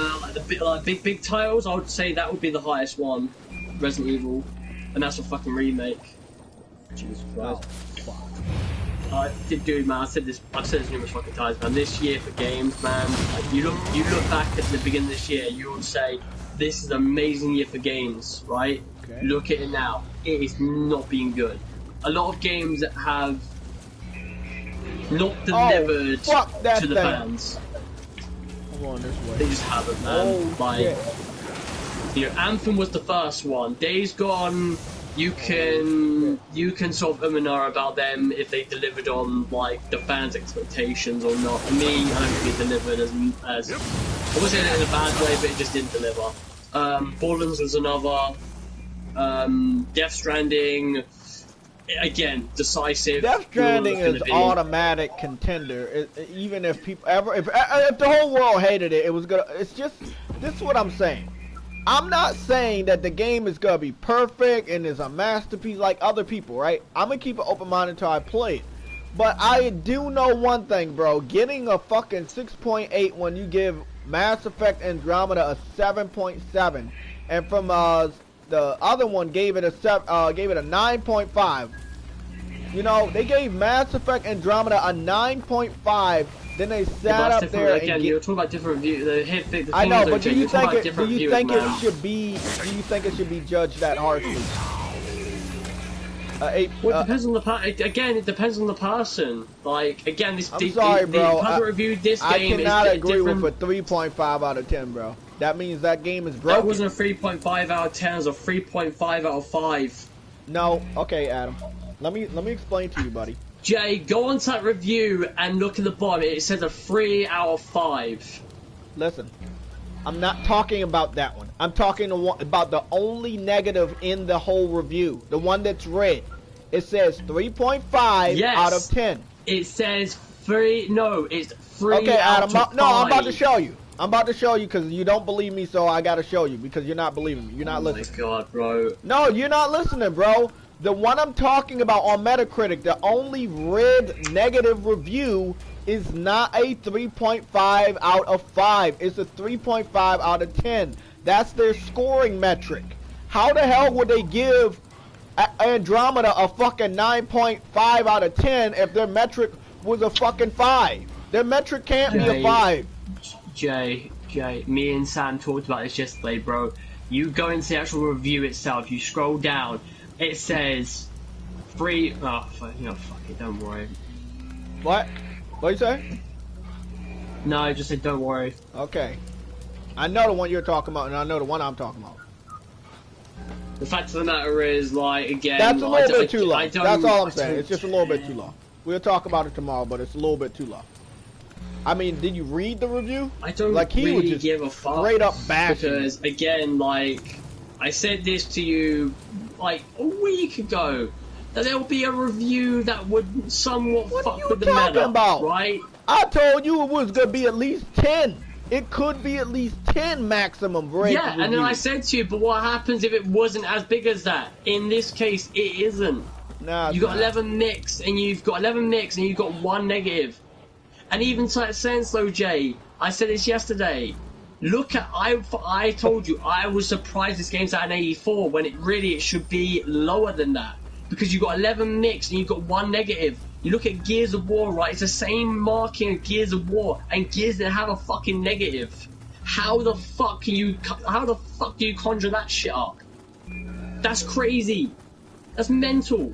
Like the big titles, I would say that would be the highest one. Resident Evil. And that's a fucking remake. Jesus Christ. Dude, man, I've said this numerous fucking times, man. This year for games, man, like, you look back at the beginning of this year, you will say, this is an amazing year for games, right? Okay. Look at it now. It is not being good. A lot of games that have not delivered to the fans. Come on this way. They just haven't, man. You know, Anthem was the first one. Days Gone, you can sort of and ah about them if they delivered on like the fans' expectations or not. For me, I don't think it delivered as I wasn't saying it in a bad way, but it just didn't deliver. Borderlands was another. Death Stranding, again, decisive. Death Stranding is automatic contender. Even if people if the whole world hated it, it was gonna. It's just this is what I'm saying. I'm not saying that the game is gonna be perfect and is a masterpiece like other people, right? I'm gonna keep it open minded until I play it. But I do know one thing, bro. Getting a fucking 6.8 when you give Mass Effect Andromeda a 7.7, and from the other one gave it a 9.5. You know, they gave Mass Effect Andromeda a 9.5. Then they sat up there again. You're talking about different reviews. I know, but do you think it should be? Do you think it should be judged that harshly? Well, it depends on the again. It depends on the person. Like again, this. I'm sorry, bro. The reviewed this game. I cannot agree with a 3.5 out of 10, bro. That means that game is broken. That wasn't a 3.5 out of 10. It was a 3.5 out of 5. No, okay, Adam. Let me explain to you, buddy. Jay, go on to that review and look at the bottom. It says a 3 out of 5. Listen, I'm not talking about that one. I'm talking about the only negative in the whole review. The one that's red. It says 3.5 out of 10. It says 3. No, it's 3 okay, out Adam, of 5. No, I'm about to show you. I'm about to show you because you don't believe me, so I gotta show you because you're not believing me. You're not listening. Oh my god, bro. No, you're not listening, bro. The one I'm talking about on Metacritic, the only red negative review is not a 3.5 out of 5. It's a 3.5 out of 10. That's their scoring metric. How the hell would they give Andromeda a fucking 9.5 out of 10 if their metric was a fucking 5? Their metric can't be a 5. Jay, me and Sam talked about this yesterday, bro. You go into the actual review itself, you scroll down, it says 3. Oh, fuck it, don't worry. What? What you say? No, I just said don't worry. Okay. I know the one you're talking about, and I know the one I'm talking about. The fact of the matter is, like, again... That's a little bit too long. That's all I'm saying. don't- It's just a little bit too long. We'll talk about it tomorrow, but it's a little bit too long. I mean, did you read the review? I don't like, he really was just give a fuck. straight up bashing. Because, again, like, I said this to you, like, a week ago, that there will be a review that would somewhat fuck with the meta, about? right? I told you it was going to be at least 10. It could be at least 10 maximum break. Yeah, and then I said to you, but what happens if it wasn't as big as that? In this case, it isn't. Nah, you got 11 mixed, and you've got 1 negative. And even since though, Jay, I said this yesterday. Look at I told you I was surprised this game's at an 84 when it should be lower than that, because you got 11 mixed and you've got 1 negative. You look at Gears of War, right? It's the same marking of Gears of War, and Gears didn't have a fucking negative. How the fuck do you conjure that shit up? That's crazy. That's mental.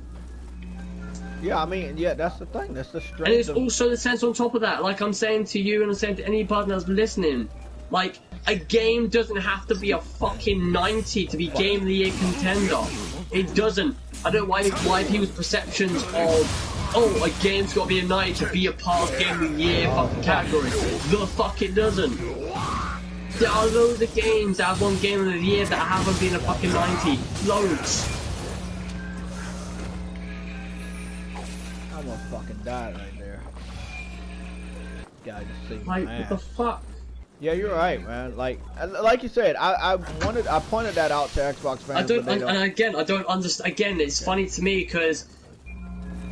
Yeah, I mean, yeah, that's the thing. That's the strength. And it's also the sense on top of that. Like I'm saying to you, and I'm saying to any partner that's listening, like, a game doesn't have to be a fucking 90 to be Game of the Year contender. It doesn't. I don't know why people's perceptions of, oh, a game's got to be a 90 to be a part of Game of the Year fucking category. The fuck it doesn't. There are loads of games that have won Game of the Year that haven't been a fucking 90. Loads. I'm gonna fucking die right there. Guy just saved Like, my ass. what the fuck? Yeah, you're right, man. Like you said, I pointed that out to Xbox fans. And again, I don't understand. Again, it's funny to me because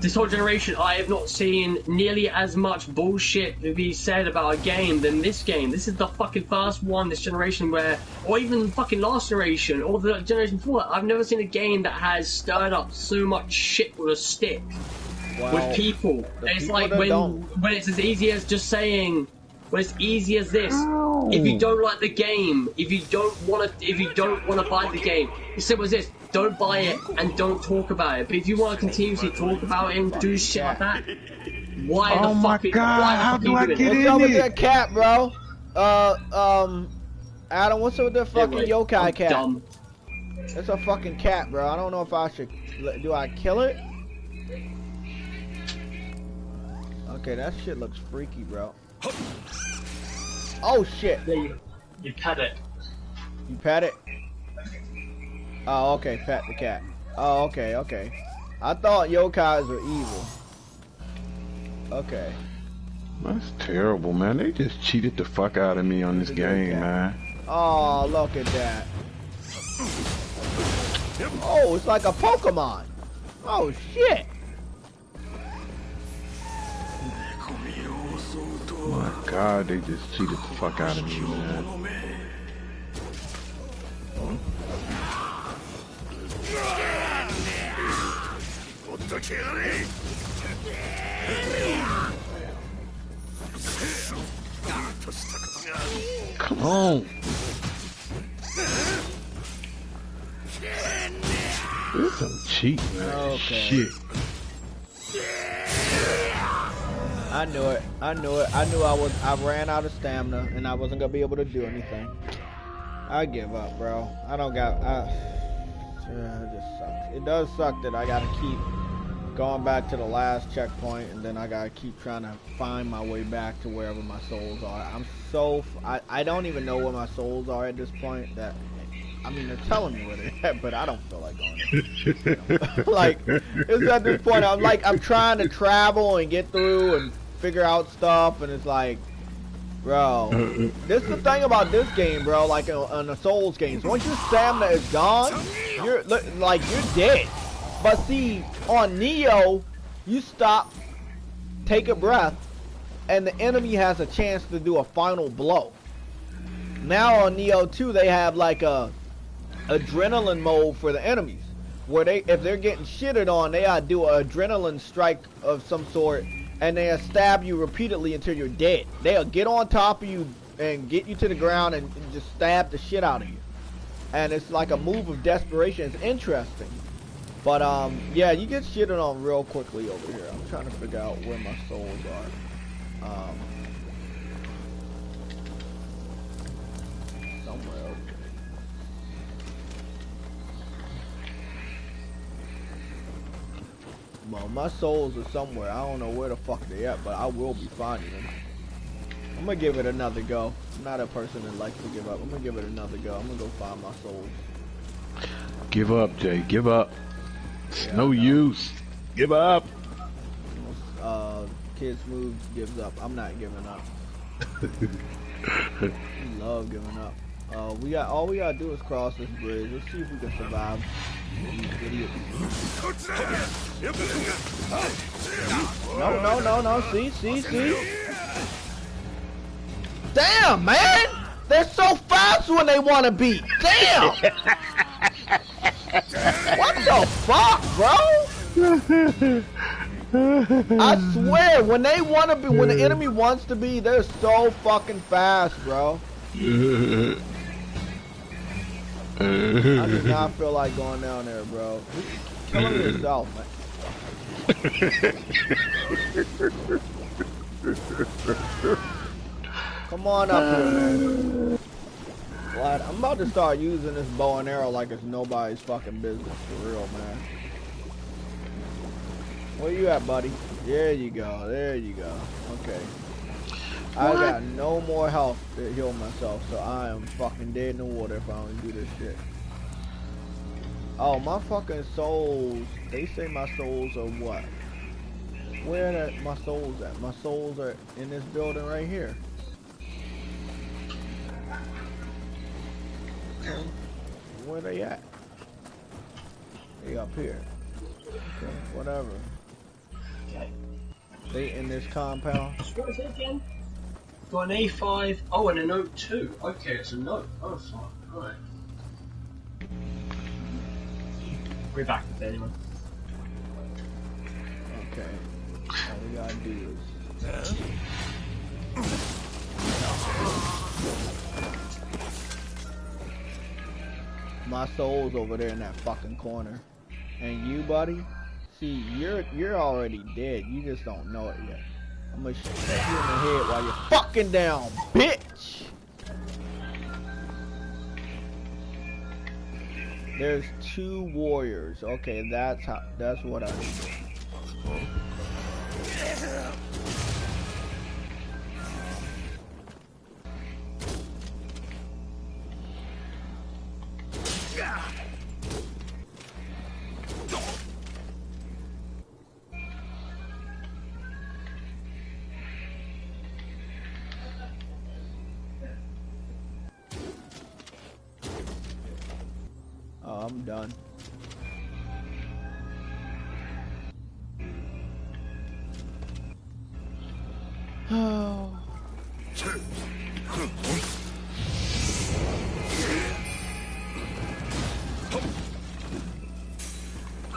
this whole generation, I have not seen nearly as much bullshit to be said about a game than this game. This is the fucking first one this generation where, or even the fucking last generation, or the generation before that, I've never seen a game that has stirred up so much shit with a stick. Well, with people. It's people like when it's as easy as just saying, when it's easy as this. If you don't like the game, if you don't want to buy the game, it's simple as this: don't buy it and don't talk about it. But if you want to continuously talk about it and do shit like that, why the fuck? Oh my god! How do I get in What's up with it? that cat, bro? Adam, what's up with that fucking yokai cat? Dumb. It's a fucking cat, bro. I don't know if I should. Do I kill it? Okay, that shit looks freaky, bro. Oh shit! You pet it. You pet it? Oh, okay, pet the cat. Oh, okay, okay. I thought yokais were evil. Okay. That's terrible, man. They just cheated the fuck out of me on this game, man. Oh, look at that. Oh, it's like a Pokemon. Oh shit. My god, they just cheated the fuck out of me, man. Come on. This is some cheat, man. Okay. Shit. I knew it. I knew it. I knew I ran out of stamina and I wasn't gonna be able to do anything. I give up, bro. I don't got. It just sucks. It does suck that I gotta keep going back to the last checkpoint and then I gotta keep trying to find my way back to wherever my souls are. I'm so. I don't even know where my souls are at this point. That. I mean, they're telling me where they're at, but I don't feel like going there. Like, it's at this point, I'm trying to travel and get through and figure out stuff, and it's like, bro, this is the thing about this game, bro, like on the Souls games. Once your stamina is gone, you're dead. But see, on Nioh, you stop, take a breath, and the enemy has a chance to do a final blow. Now on Nioh 2, they have like a adrenaline mode for the enemies, where if they're getting shitted on, they do an adrenaline strike of some sort, and they'll stab you repeatedly until you're dead. They'll get on top of you and get you to the ground and just stab the shit out of you. And it's like a move of desperation. It's interesting. But yeah, you get shitted on real quickly over here. I'm trying to figure out where my souls are. Somewhere over here. Well, my souls are somewhere. I don't know where the fuck they at, but I will be finding them. I'm gonna give it another go. I'm not a person that likes to give up. I'm gonna give it another go. I'm gonna go find my souls. Give up, Jay. Give up. It's Yeah, no use. Give up. Kid Smooth gives up. I'm not giving up. I love giving up. All we gotta do is cross this bridge. Let's see if we can survive these idiots. No. See. Damn, man! They're so fast when they want to be. Damn! What the fuck, bro? I swear, when they want to be, when the enemy wants to be, they're so fucking fast, bro. I do not feel like going down there, bro. Kill him yourself, man. Come on up here, man. Glad I'm about to start using this bow and arrow like it's nobody's fucking business, for real, man. Where you at, buddy? There you go. There you go. Okay. I got no more health to heal myself, so I am fucking dead in the water if I don't do this shit. Oh, my fucking souls. They say my souls are what? Where are my souls at? My souls are in this building right here. Where they at? They up here. Okay, whatever. Okay. They in this compound. What is it again? Got an A5. Oh, and a note 2. Okay, it's a note. Oh, fuck. Alright. We're back with it anyway. Okay. All we gotta do is. My soul's over there in that fucking corner. And you, buddy? See, you're already dead. You just don't know it yet. I'm gonna shoot you in the head while you're fucking down, bitch! There's 2 warriors. Okay, that's what I need. Oh, I'm done. Oh.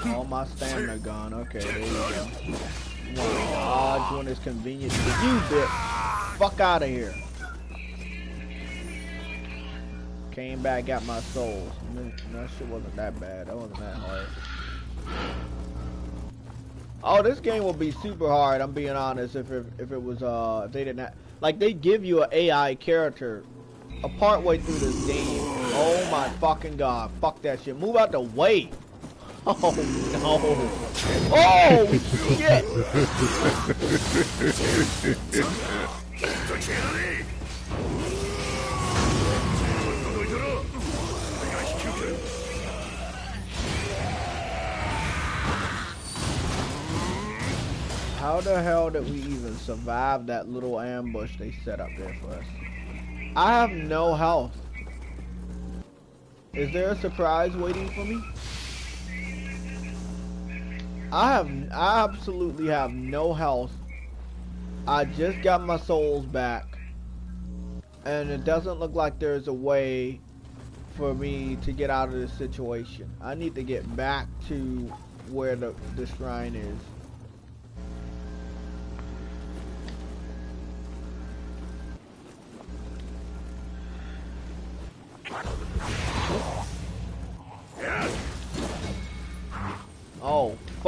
All my stamina gone. Okay, there you go. You want to dodge when it's convenient for you, bitch. Fuck out of here. Came back, got my souls. That shit wasn't that bad. That wasn't that hard. Oh, this game will be super hard. I'm being honest. If it was if they didn't have, like, they give you an AI character a part way through this game. Oh my fucking god! Fuck that shit. Move out the way. Oh no! Oh shit! How the hell did we even survive that little ambush they set up there for us? I have no health. Is there a surprise waiting for me? I absolutely have no health. I just got my souls back. And it doesn't look like there's a way for me to get out of this situation. I need to get back to where the shrine is.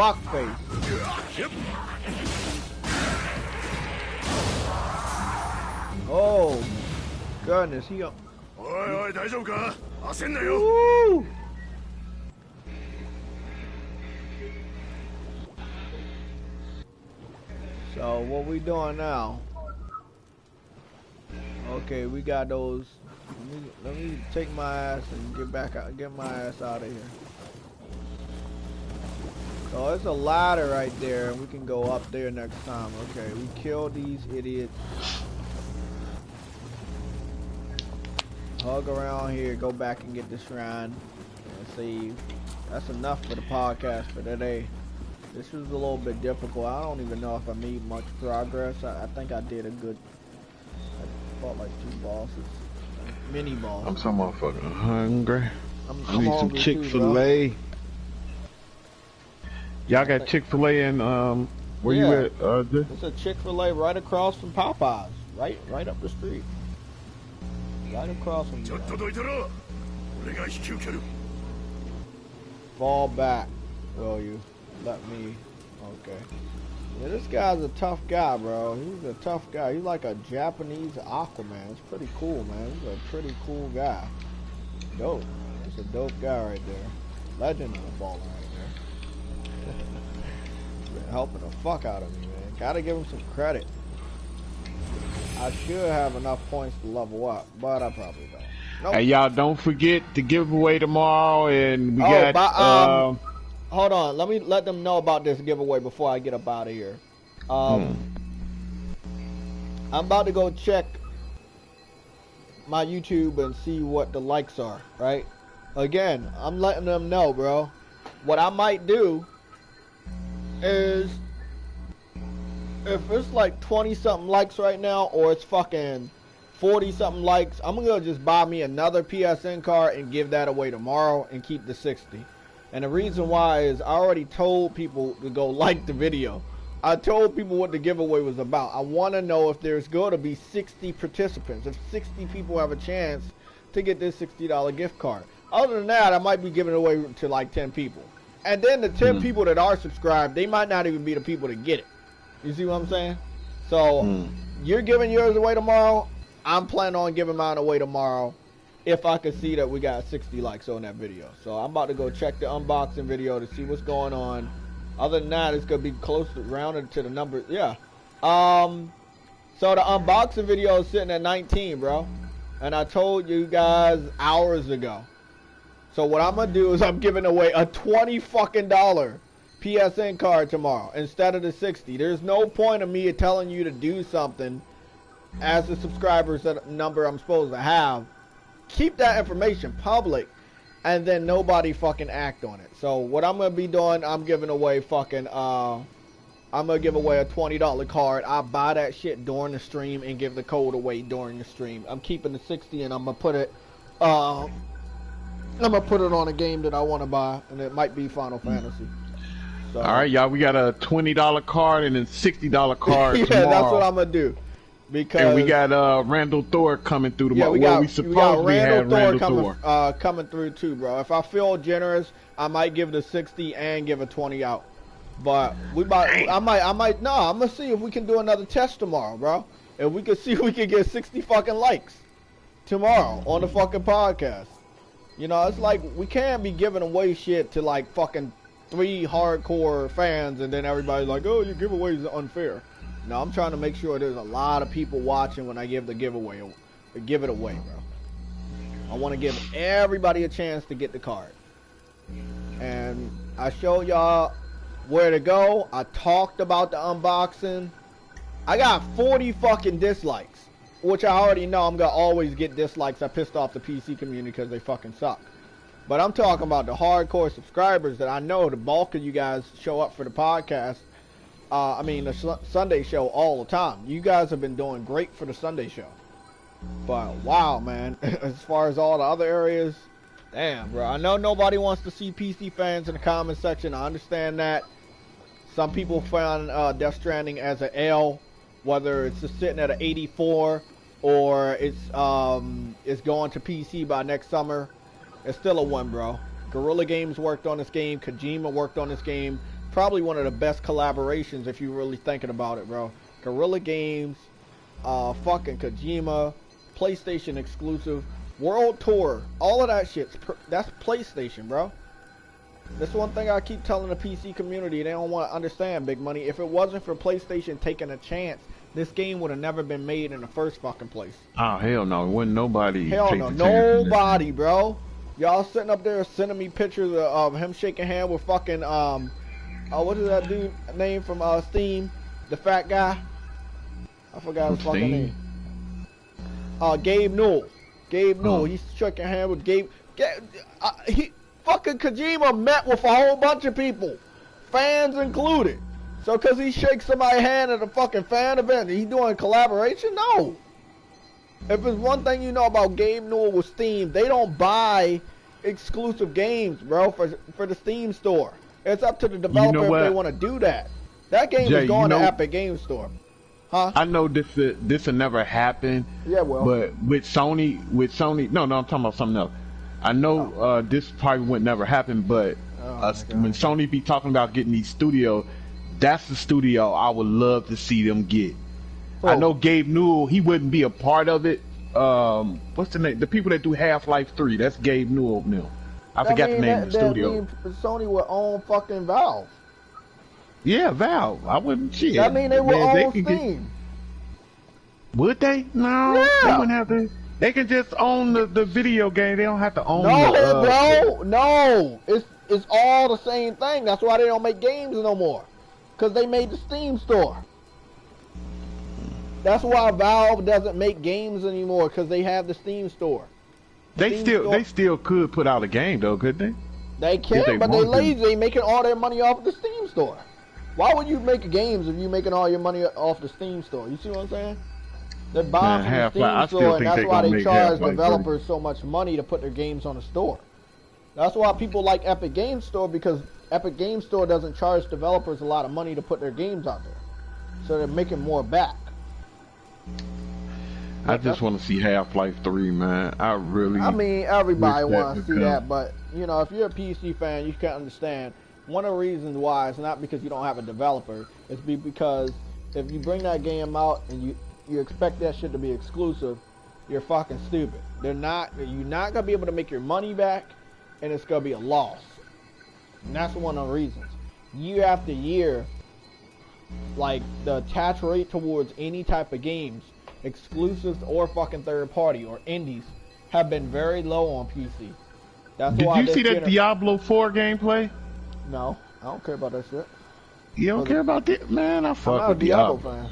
fuckface. Oh, goodness, he... Woo! So, what we doing now? Okay, we got those. Let me take my ass and get my ass out of here. So there's a ladder right there, and we can go up there next time. Okay, we killed these idiots. Hug around here, go back and get the shrine, and save. That's enough for the podcast for today. This was a little bit difficult. I don't even know if I made much progress. I think I did a good... I fought like 2 bosses. Mini bosses. I'm so motherfucking hungry. I need some hungry Chick-fil-A. too, Y'all got Chick-fil-A and where you at? It's a Chick-fil-A right across from Popeyes. Right up the street. Right across from there. Fall back, will you? Let me. Okay. Yeah, this guy's a tough guy, bro. He's a tough guy. He's like a Japanese Aquaman. It's pretty cool, man. He's a pretty cool guy. Dope. That's a dope guy right there. Legend of the baller right there. Been helping the fuck out of me, man. Gotta give him some credit. I should have enough points to level up, but I probably don't. Nope. Hey, y'all, don't forget the giveaway tomorrow, and we got... hold on, let them know about this giveaway before I get up out of here. I'm about to go check my YouTube and see what the likes are, right? Again, I'm letting them know, bro. What I might do is, if it's like 20-something likes right now, or it's fucking 40-something likes, I'm gonna just buy me another PSN card and give that away tomorrow and keep the 60. And the reason why is I already told people to go like the video. I told people what the giveaway was about. I want to know if there's going to be 60 participants. If 60 people have a chance to get this $60 gift card. Other than that, I might be giving it away to like 10 people. And then the 10 people that are subscribed, they might not even be the people that get it. You see what I'm saying? So, you're giving yours away tomorrow. I'm planning on giving mine away tomorrow, if I could see that we got 60 likes on that video. So I'm about to go check the unboxing video to see what's going on. Other than that, it's gonna be close to rounded to the number. Yeah. So the unboxing video is sitting at 19, bro. And I told you guys hours ago. So what I'm gonna do is I'm giving away a $20 fucking PSN card tomorrow instead of the 60. There's no point of me telling you to do something as the subscribers number I'm supposed to have. Keep that information public, and then nobody fucking act on it. So what I'm gonna be doing, I'm giving away fucking I'm gonna give away a $20 card. I buy that shit during the stream and give the code away during the stream. I'm keeping the 60, and I'm gonna put it on a game that I want to buy, and it might be Final Fantasy. So, all right, y'all, we got a $20 card and a $60 card yeah, tomorrow. That's what I'm gonna do. Because, and we got Randall Thor coming through tomorrow. Yeah, we supposedly had Randall Thor coming through too, bro. If I feel generous, I might give the 60 and give a 20 out. But I'm gonna see if we can do another test tomorrow, bro. If we can see if we can get 60 fucking likes tomorrow on the fucking podcast. You know, it's like we can't be giving away shit to like fucking 3 hardcore fans, and then everybody's like, oh, your giveaways are unfair. No, I'm trying to make sure there's a lot of people watching when I give the giveaway, give it away, bro. I want to give everybody a chance to get the card. And I showed y'all where to go. I talked about the unboxing. I got 40 fucking dislikes, which I already know I'm gonna always get dislikes. I pissed off the PC community because they fucking suck. But I'm talking about the hardcore subscribers that I know the bulk of you guys show up for the podcast. The Sunday show all the time. You guys have been doing great for the Sunday show. But, wow, man. As far as all the other areas, damn, bro. I know nobody wants to see PC fans in the comment section. I understand that. Some people found Death Stranding as an L, whether it's just sitting at an 84 or it's going to PC by next summer. It's still a 1, bro. Guerrilla Games worked on this game. Kojima worked on this game. probably one of the best collaborations if you're really thinking about it, bro. Guerrilla Games, fucking Kojima, PlayStation exclusive, World Tour, all of that shit's that's PlayStation, bro. That's one thing I keep telling the PC community. They don't want to understand, Big Money. If it wasn't for PlayStation taking a chance, this game would have never been made in the first fucking place. Oh, hell no. It wasn't nobody. Hell no. Nobody, bro. Y'all sitting up there sending me pictures of him shaking hand with fucking, what is that dude name from Steam? The fat guy? I forgot his fucking name. Gabe Newell. Gabe Newell. He's shaking hand with Gabe. Fucking Kojima met with a whole bunch of people, fans included. So because he shakes somebody's hand at a fucking fan event, he doing collaboration? No. If it's one thing you know about Gabe Newell with Steam, they don't buy exclusive games, bro, for the Steam store. It's up to the developer if they want to do that. That game is going to Epic Game Store. Huh? I know this will never happen. Yeah, well. But with Sony, no, I'm talking about something else. I know this probably would never happen, but when Sony be talking about getting these studios, that's the studio I would love to see them get. Oh. I know Gabe Newell, he wouldn't be a part of it. What's the name? The people that do Half-Life 3, that's Gabe Newell now. I forgot the name of the studio. Sony would own fucking Valve. Yeah, Valve. I wouldn't shit. That mean they would own Steam. Would they? No, yeah. They wouldn't have to. They can just own the video game. They don't have to own bro. No. It's all the same thing. That's why they don't make games no more. Because they made the Steam store. That's why Valve doesn't make games anymore, because they have the Steam store. They still could put out a game though, could they? They can, but they lazy. They making all their money off the Steam store. Why would you make games if you making all your money off the Steam store? You see what I'm saying? They're buying from the Steam store, and that's why they charge developers so much money to put their games on the store. That's why people like Epic Game Store, because Epic Game Store doesn't charge developers a lot of money to put their games out there. So they're making more back. I just want to see Half-Life 3, man. I mean, everybody wants to see that, but, you know, if you're a PC fan, you can understand. One of the reasons why it's not because you don't have a developer. It's because if you bring that game out and you expect that shit to be exclusive, you're fucking stupid. You're not going to be able to make your money back, and it's going to be a loss. And that's one of the reasons. Year after year, like, the attach rate towards any type of games, exclusives or fucking third party or indies, have been very low on PC. Did you see that Diablo 4 gameplay? No, I don't care about that shit. You don't care about that? Man, I fuck with Diablo fan.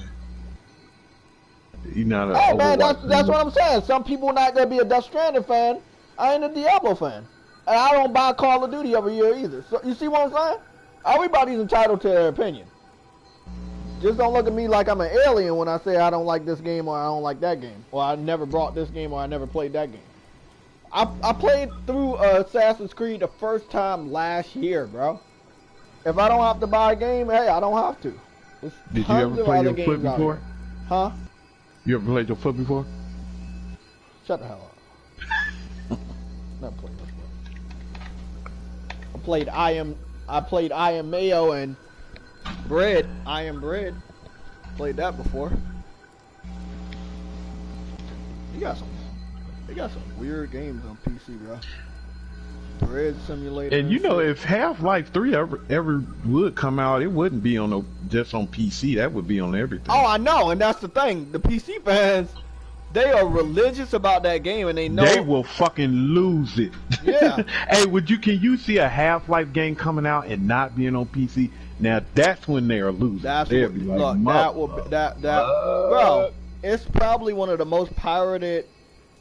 You're not a hey man, that's what I'm saying. Some people not gonna be a Death Stranding fan. I ain't a Diablo fan. And I don't buy Call of Duty every year either. So you see what I'm saying? Everybody's entitled to their opinion. Just don't look at me like I'm an alien when I say I don't like this game or I don't like that game. Or I never brought this game or I never played that game. I played through Assassin's Creed the first time last year, bro. If I don't have to buy a game, hey, I don't have to. Did you ever play your foot before? Huh? You ever played your foot before? Shut the hell up. Never played this foot. I played I Am Mayo and Bread. I Am Bread. Played that before. They got some weird games on PC, bro. Bread Simulator. And you know, if Half-Life 3 ever would come out, it wouldn't be on just on PC. That would be on everything. Oh, I know, and that's the thing. The PC fans, they are religious about that game, and they know they will fucking lose it. Yeah. Hey, can you see a Half-Life game coming out and not being on PC? Now that's when they are losing. Bro, it's probably one of the most pirated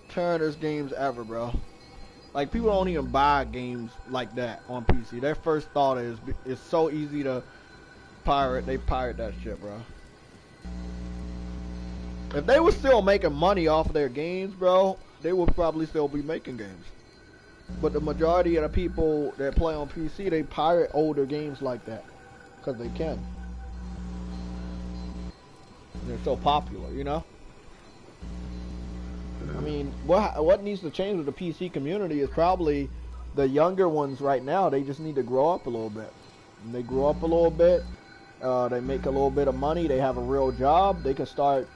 Turner's games ever, bro. Like, people don't even buy games like that on PC. Their first thought is it's so easy to pirate. They pirate that shit, bro. If they were still making money off of their games, bro, they would probably still be making games. But the majority of the people that play on PC, they pirate older games like that. Because they can. They're so popular, you know? I mean, what needs to change with the PC community is probably the younger ones right now. They just need to grow up a little bit. and they grow up a little bit, they make a little bit of money, they have a real job, they can start,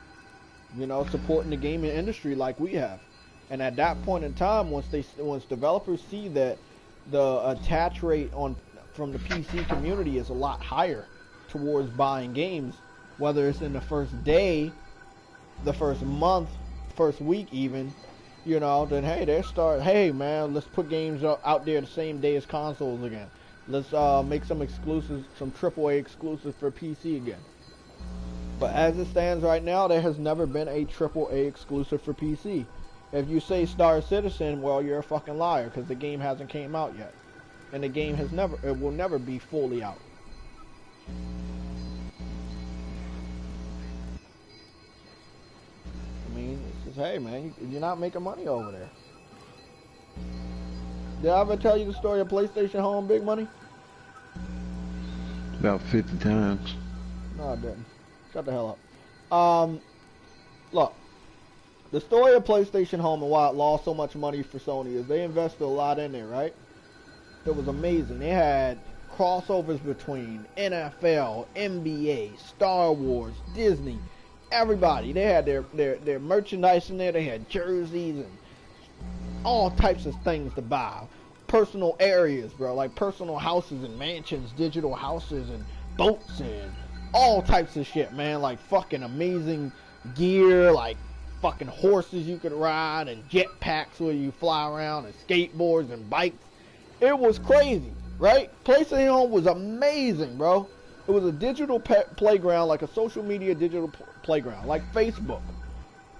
you know, supporting the gaming industry like we have. And at that point in time, once developers see that the attach rate from the PC community is a lot higher towards buying games, whether it's in the first day, the first month, first week even, you know, then hey man, let's put games out there the same day as consoles again. Let's make some exclusives, some AAA exclusives for PC again. But as it stands right now, there has never been a AAA exclusive for PC. If you say Star Citizen, well, you're a fucking liar, because the game hasn't came out yet. And the game will never be fully out. I mean, it's just, hey man, you're not making money over there. Did I ever tell you the story of PlayStation Home, Big Money? About 50 times. No, I didn't. Shut the hell up. Look, the story of PlayStation Home and why it lost so much money for Sony is they invested a lot in there, right? It was amazing. They had crossovers between NFL, NBA, Star Wars, Disney, everybody. They had their merchandise in there. They had jerseys and all types of things to buy. Personal areas, bro, like personal houses and mansions, digital houses and boats and all types of shit, man. Like fucking amazing gear, like fucking horses you could ride and jetpacks where you fly around and skateboards and bikes. It was crazy, right? PlayStation Home was amazing, bro. It was a digital playground, like a social media digital playground, like Facebook.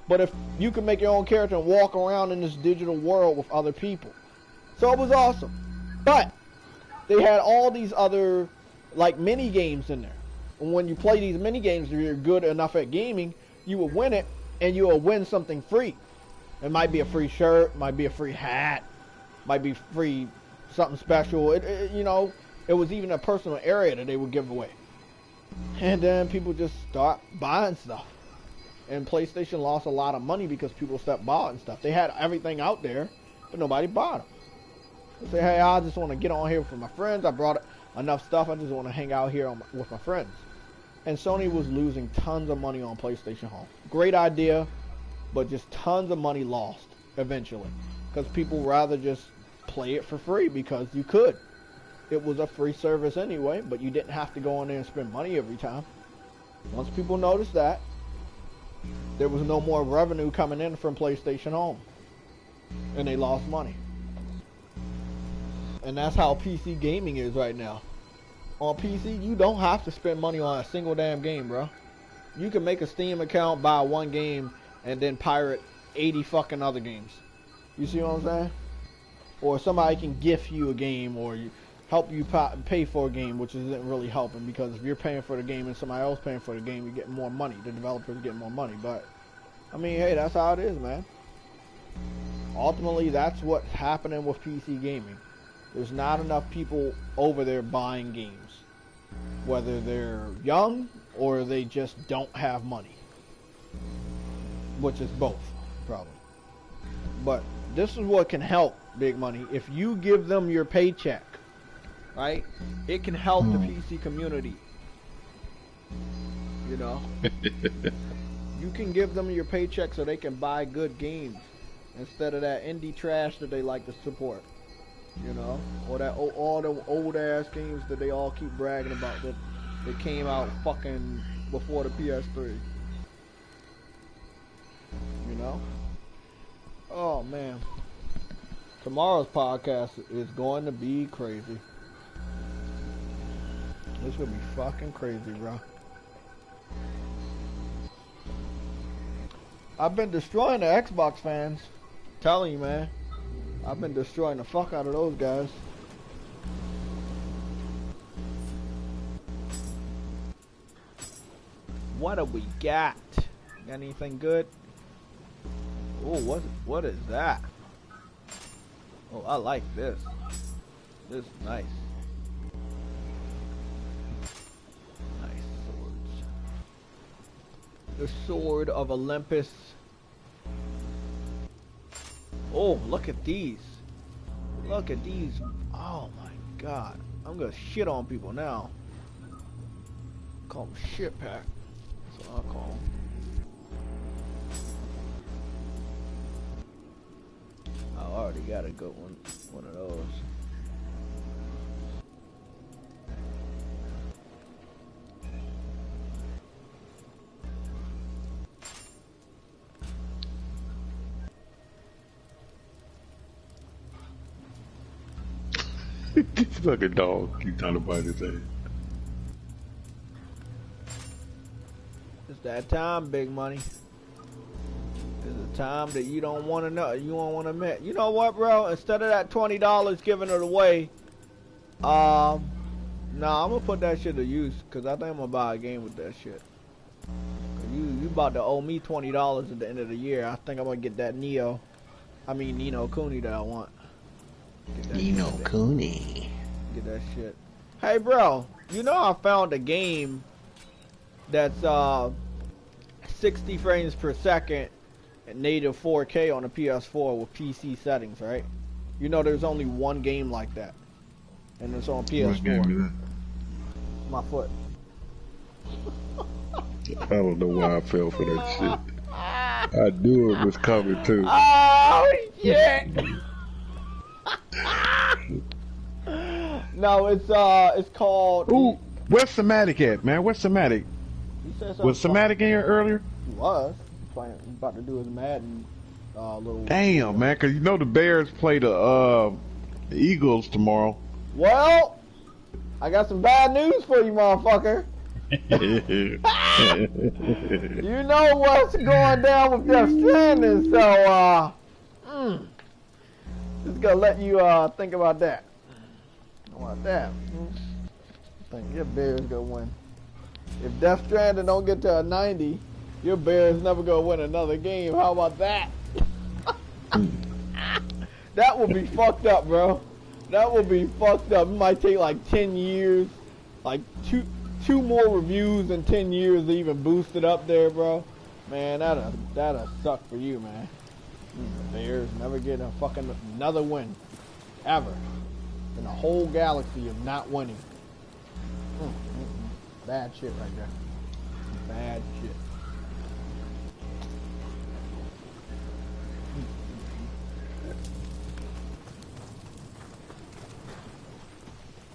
But if you could make your own character and walk around in this digital world with other people. So it was awesome. But they had all these other like mini games in there. And when you play these mini games, if you're good enough at gaming, you will win it and you will win something free. It might be a free shirt, might be a free hat, might be free something special. You know, it was even a personal area that they would give away. And then people just start buying stuff. And PlayStation lost a lot of money because people stopped buying stuff. They had everything out there, but nobody bought them. They say, hey, I just want to get on here with my friends. I brought enough stuff. I just want to hang out here with my friends. And Sony was losing tons of money on PlayStation Home. Great idea, but just tons of money lost eventually. Because people rather just play it for free because you could. It was a free service anyway, but you didn't have to go in there and spend money every time. Once people noticed that, there was no more revenue coming in from PlayStation Home. And they lost money. And that's how PC gaming is right now. On PC, you don't have to spend money on a single damn game, bro. You can make a Steam account, buy one game, and then pirate 80 fucking other games. You see what I'm saying? Or somebody can gift you a game, or help you pay for a game, which isn't really helping, because if you're paying for the game and somebody else paying for the game, you're getting more money. The developers get more money. But, I mean, hey, that's how it is, man. Ultimately, that's what's happening with PC gaming. There's not enough people over there buying games. Whether they're young or they just don't have money. Which is both, probably. But this is what can help, Big Money. If you give them your paycheck, right? It can help the PC community. You know? You can give them your paycheck so they can buy good games. Instead of that indie trash that they like to support. You know, or that all them old ass games that they all keep bragging about that came out fucking before the PS3. You know? Oh man. Tomorrow's podcast is going to be crazy. This will be fucking crazy, bro. I've been destroying the Xbox fans. Telling you, man. I've been destroying the fuck out of those guys. What do we got? Got anything good? Oh, what is that? Oh, I like this. This is nice. Nice swords. The Sword of Olympus. Oh, look at these. Look at these. Oh my god. I'm gonna shit on people now. Call them shit pack. That's what I call them. I already got a good one of those. This fucking dog keep trying to bite his ass. It's that time, big money. It's a time that you don't want to know. You don't want to admit. You know what, bro? Instead of that $20 giving it away, nah, I'm gonna put that shit to use because I think I'm gonna buy a game with that shit. You about to owe me $20 at the end of the year. I think I'm gonna get that Nioh Kuni that I want. Nino Cooney. Get that shit. Hey, bro, you know I found a game that's 60 frames per second and native 4K on a PS4 with PC settings, right? You know there's only one game like that, and it's on PS4. What game is that? My foot. I don't know why I fell for that shit. I knew it was coming too. Oh shit! No, it's called. Ooh, where's Somatic at, man? Where's Somatic? Was Somatic in here earlier? He was playing. He's about to do his Madden little. Damn, man, because you know the Bears play the Eagles tomorrow. Well, I got some bad news for you, motherfucker. You know what's going down with Death Stranding, so just gonna let you think about that. How about that? I think your Bears gonna win. If Death Stranding don't get to a 90, your Bears never gonna win another game. How about that? That would be fucked up, bro. That would be fucked up. It might take like 10 years, like two more reviews in 10 years to even boost it up there, bro. Man, that'll suck for you, man. The Bears never get a fucking another win, ever, in the whole galaxy of not winning. Bad shit right there. Bad shit.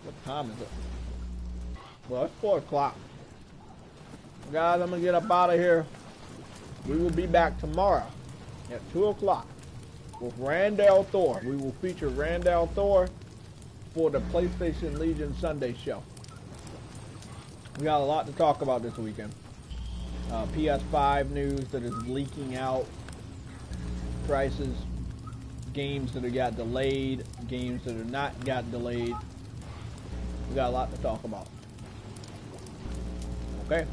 What time is it? Well, it's 4 o'clock. Guys, I'm gonna get up out of here. We will be back tomorrow at 2 o'clock with Randall Thor. We will feature Randall Thor for the PlayStation Legion Sunday show. We got a lot to talk about this weekend. PS5 news that is leaking out, prices, games that have got delayed, games that have not got delayed. We got a lot to talk about. Okay?